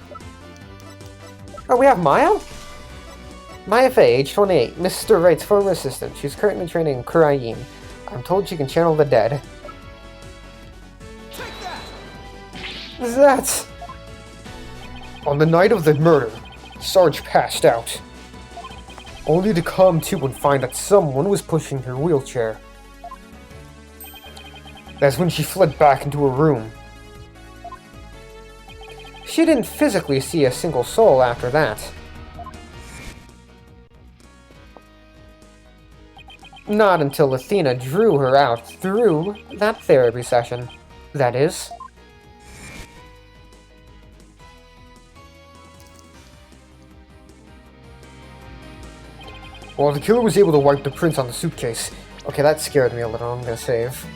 Oh, we have Maya? Maya Fey, age 28, Mr. Wright's former assistant. She's currently training in Kurain. I'm told she can channel the dead. Take that! That's... On the night of the murder, Sarge passed out, only to come to and find that someone was pushing her wheelchair. That's when she fled back into her room. She didn't physically see a single soul after that. Not until Athena drew her out through that therapy session, that is. Well, the killer was able to wipe the prints on the suitcase. Okay, that scared me a little. I'm gonna save.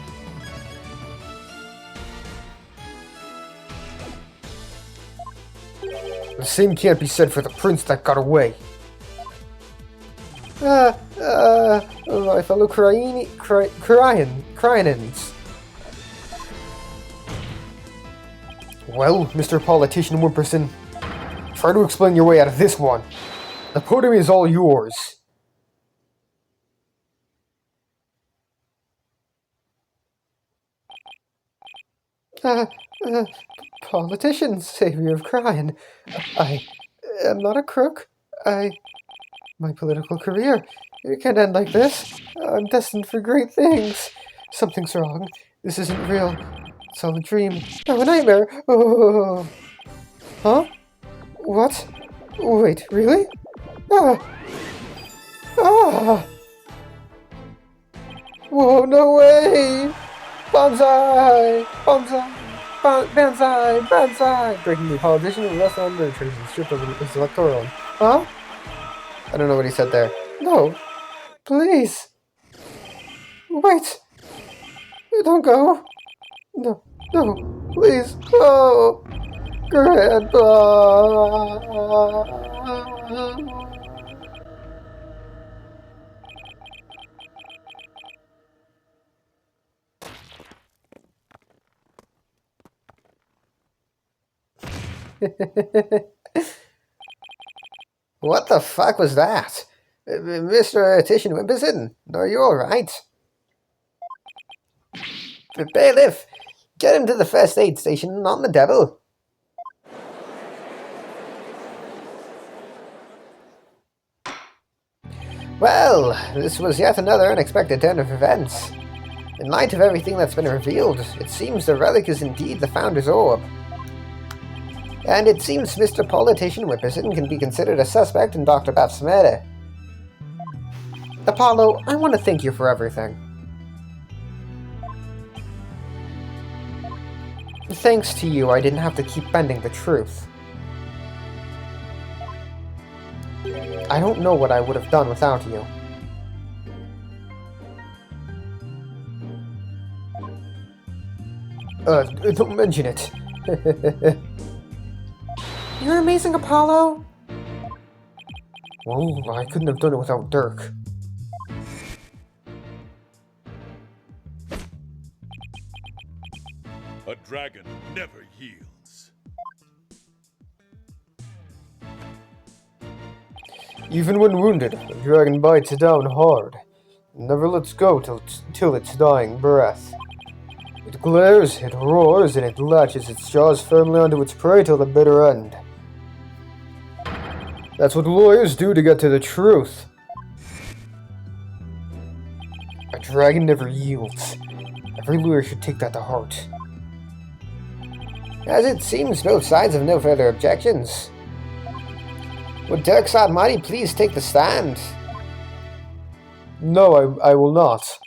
The same can't be said for the prince that got away. My fellow Cryanians. Well, Mr. Politician Whimperson, try to explain your way out of this one. The podium is all yours. Politician, savior of Cryan. I am not a crook. My political career, it can't end like this. I'm destined for great things. Something's wrong. This isn't real. It's all a dream. Oh, a nightmare. Oh. Huh? What? Wait, really? Ah! Ah! Whoa, no way! Bonsai! Bonsai! Banzai! Banzai! Breaking the politician and arrest on murder charges and stripped of his electoral. Huh? I don't know what he said there. No. Please. Wait. Don't go. No. No. Please. Oh. Grandpa! What the fuck was that? Mr. Titian Wimpison, are you alright? Bailiff, get him to the first aid station on the devil. Well, this was yet another unexpected turn of events. In light of everything that's been revealed, it seems the relic is indeed the Founder's Orb. And it seems Mr. Politician Whipperson can be considered a suspect in Dr. Bath's murder. Apollo, I want to thank you for everything. Thanks to you, I didn't have to keep bending the truth. I don't know what I would have done without you. Don't mention it. You're amazing, Apollo! Well, I couldn't have done it without Dirk. A dragon never yields. Even when wounded, the dragon bites down hard. And never lets go till its dying breath. It glares, it roars, and it latches its jaws firmly onto its prey till the bitter end. That's what lawyers do to get to the truth. A dragon never yields. Every lawyer should take that to heart. As it seems, both sides have no further objections. Would Dirk Almighty please take the stand? No, I will not.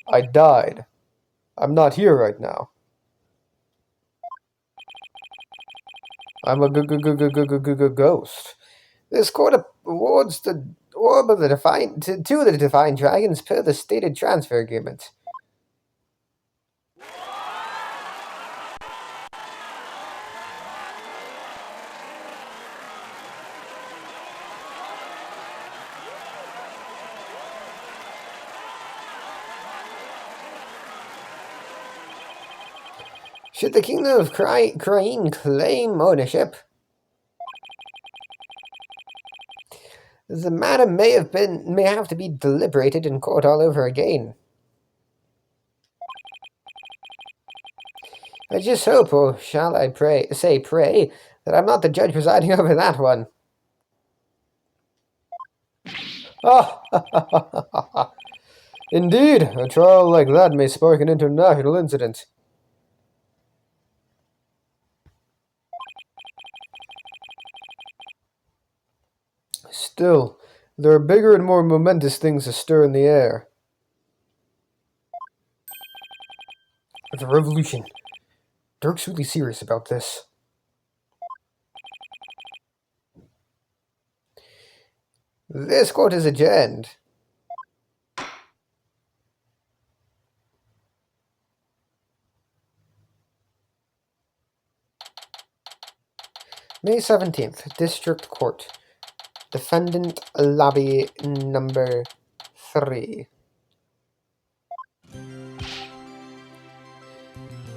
I died. I'm not here right now. I'm a ghost. This court awards the orb of the Divine to the Divine Dragons per the stated transfer agreement. Should the Kingdom of Krain claim ownership? The matter may have to be deliberated in court all over again. I just hope, or shall I pray, that I'm not the judge presiding over that one. Ah, indeed, a trial like that may spark an international incident. Still, there are bigger and more momentous things astir in the air. The revolution. Dirk's really serious about this. This court is adjourned. May 17th, District Court. Defendant Lobby number 3.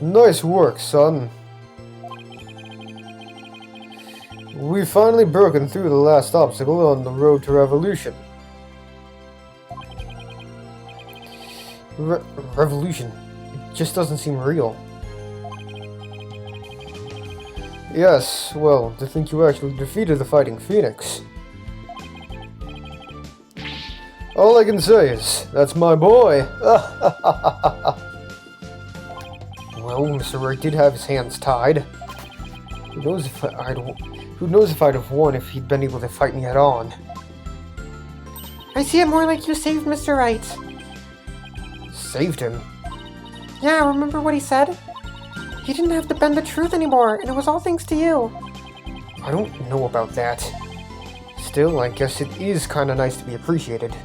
Nice work, son. We've finally broken through the last obstacle on the road to revolution. Revolution? It just doesn't seem real. Yes, well, to think you actually defeated the Fighting Phoenix. All I can say is, that's my boy! Well, Mr. Wright did have his hands tied. Who knows if I'd have won if he'd been able to fight me head on. I see it more like you saved Mr. Wright. Saved him? Yeah, remember what he said? He didn't have to bend the truth anymore, and it was all thanks to you. I don't know about that. Still, I guess it is kinda nice to be appreciated.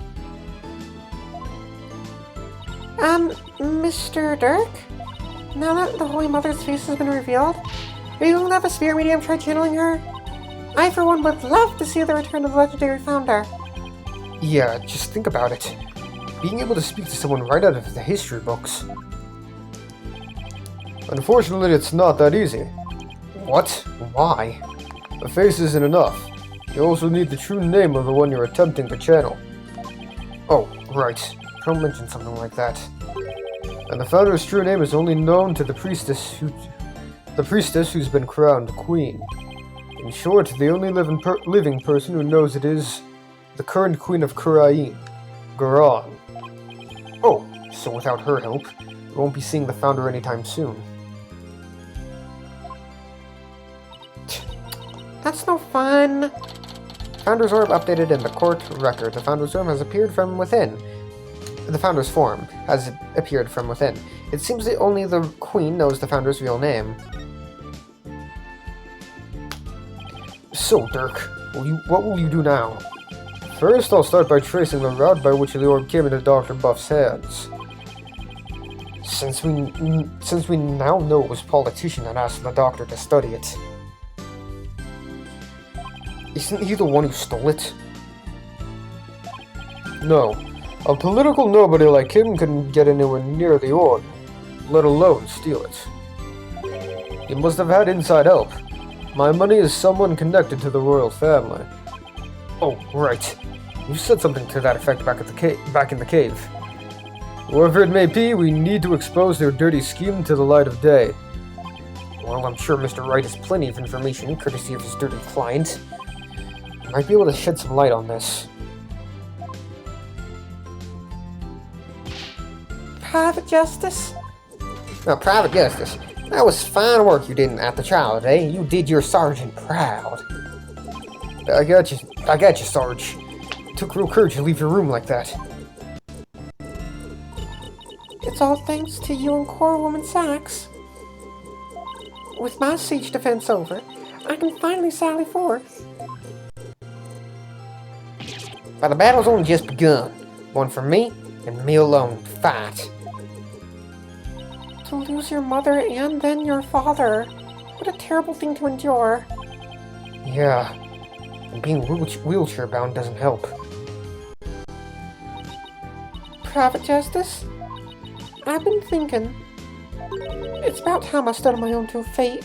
Mr. Dirk? Now that the Holy Mother's face has been revealed, Are you going to have a spirit medium try channeling her? I, for one, would love to see the return of the legendary founder. Yeah, just think about it. Being able to speak to someone right out of the history books. Unfortunately, it's not that easy. What? Why? A face isn't enough. You also need the true name of the one you're attempting to channel. Oh, right. Don't mention something like that. And the founder's true name is only known to the priestess who's been crowned queen. In short, the only living person who knows it is the current queen of Kurain, Garan. Oh, so without her help, we won't be seeing the founder anytime soon. That's no fun. Founder's Orb updated in the court record. The Founder's Orb has appeared from within. The Founder's form has appeared from within. It seems that only the Queen knows the Founder's real name. So, Dirk, what will you do now? First, I'll start by tracing the route by which the orb came into Dr. Buff's hands. Since we now know it was a politician that asked the doctor to study it. Isn't he the one who stole it? No. A political nobody like him couldn't get anywhere near the orb, let alone steal it. He must have had inside help. My money is someone connected to the royal family. Oh, right. You said something to that effect back in the cave. Whoever it may be, we need to expose their dirty scheme to the light of day. Well, I'm sure Mr. Wright has plenty of information, courtesy of his dirty client. He might be able to shed some light on this. Private Justice? Now, Private Justice, that was fine work you did at the trial today. You did your sergeant proud. I got you, Sarge. It took real courage to leave your room like that. It's all thanks to you and Core Woman Sachs. With my siege defense over, I can finally sally forth. But the battle's only just begun. One for me, and me alone to fight. To lose your mother and then your father. What a terrible thing to endure. Yeah, and being wheelchair-bound doesn't help. Private Justice? I've been thinking. It's about time I stood on my own two feet.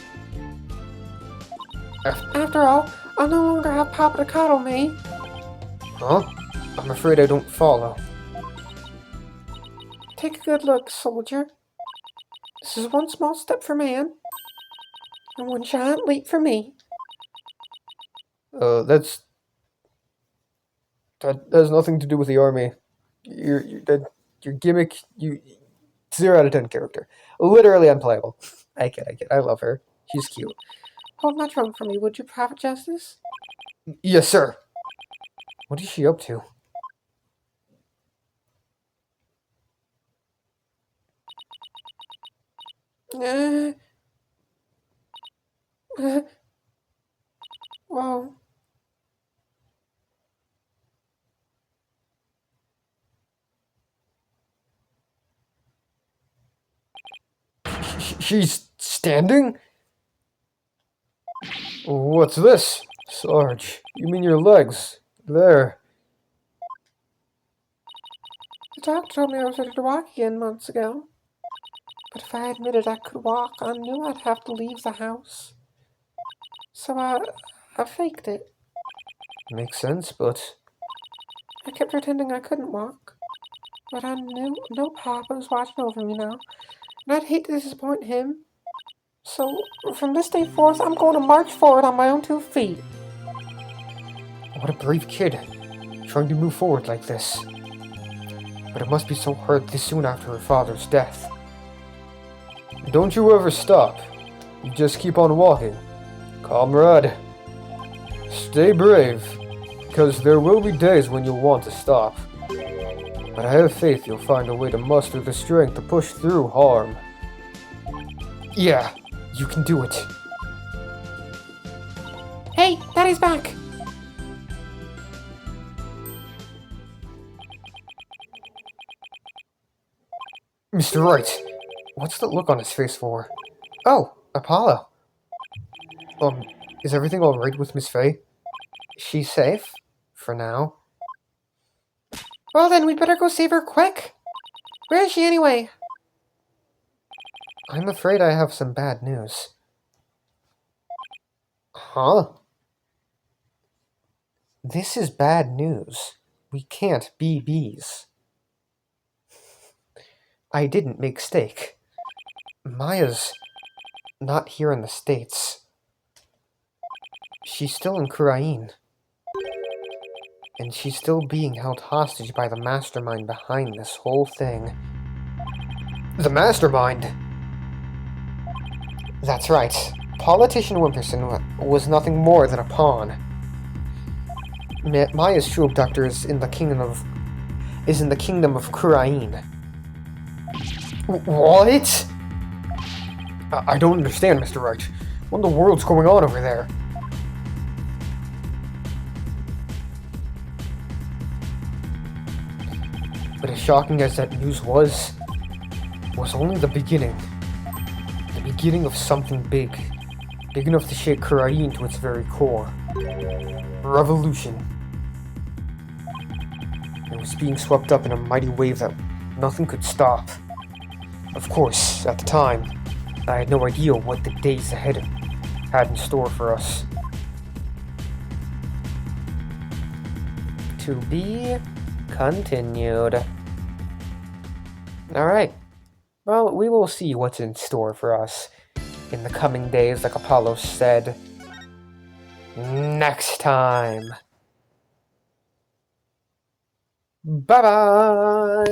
After all, I no longer have Papa to coddle me. Huh? I'm afraid I don't follow. Take a good look, soldier. This is one small step for man, and one giant leap for me. That has nothing to do with the army. Your gimmick, 0 out of 10 character. Literally unplayable. I kid. I love her. She's cute. Hold my trunk for me, would you, Private Justice? Yes, sir. What is she up to? Whoa. She's standing? What's this? Sarge, you mean your legs? There. The doctor told me I was ready to walk again months ago. But if I admitted I could walk, I knew I'd have to leave the house. So I faked it. Makes sense, but... I kept pretending I couldn't walk. But I knew no Papa was watching over me now. And I'd hate to disappoint him. So, from this day forth, I'm going to march forward on my own 2 feet. What a brave kid, trying to move forward like this. But it must be so hard this soon after her father's death. Don't you ever stop. You just keep on walking. Comrade, stay brave, because there will be days when you'll want to stop. But I have faith you'll find a way to muster the strength to push through harm. Yeah, you can do it. Hey, Daddy's back! Mr. Wright, what's that look on his face for? Oh, Apollo. Is everything alright with Miss Faye? She's safe. For now. Well then, we'd better go save her quick. Where is she anyway? I'm afraid I have some bad news. Huh? This is bad news. We can't be bees. I didn't make steak. Maya's not here in the States. She's still in Kurain. And she's still being held hostage by the mastermind behind this whole thing. The mastermind? That's right. Politician Wimperson was nothing more than a pawn. Maya's true abductor is in the kingdom of Kurain. What? I don't understand, Mr. Wright. What in the world's going on over there? But as shocking as that news was only the beginning. The beginning of something big. Big enough to shake Kurain to its very core. Revolution. It was being swept up in a mighty wave that nothing could stop. Of course, at the time, I had no idea what the days ahead had in store for us. To be continued. Alright. Well, we will see what's in store for us in the coming days, like Apollo said. Next time. Bye-bye!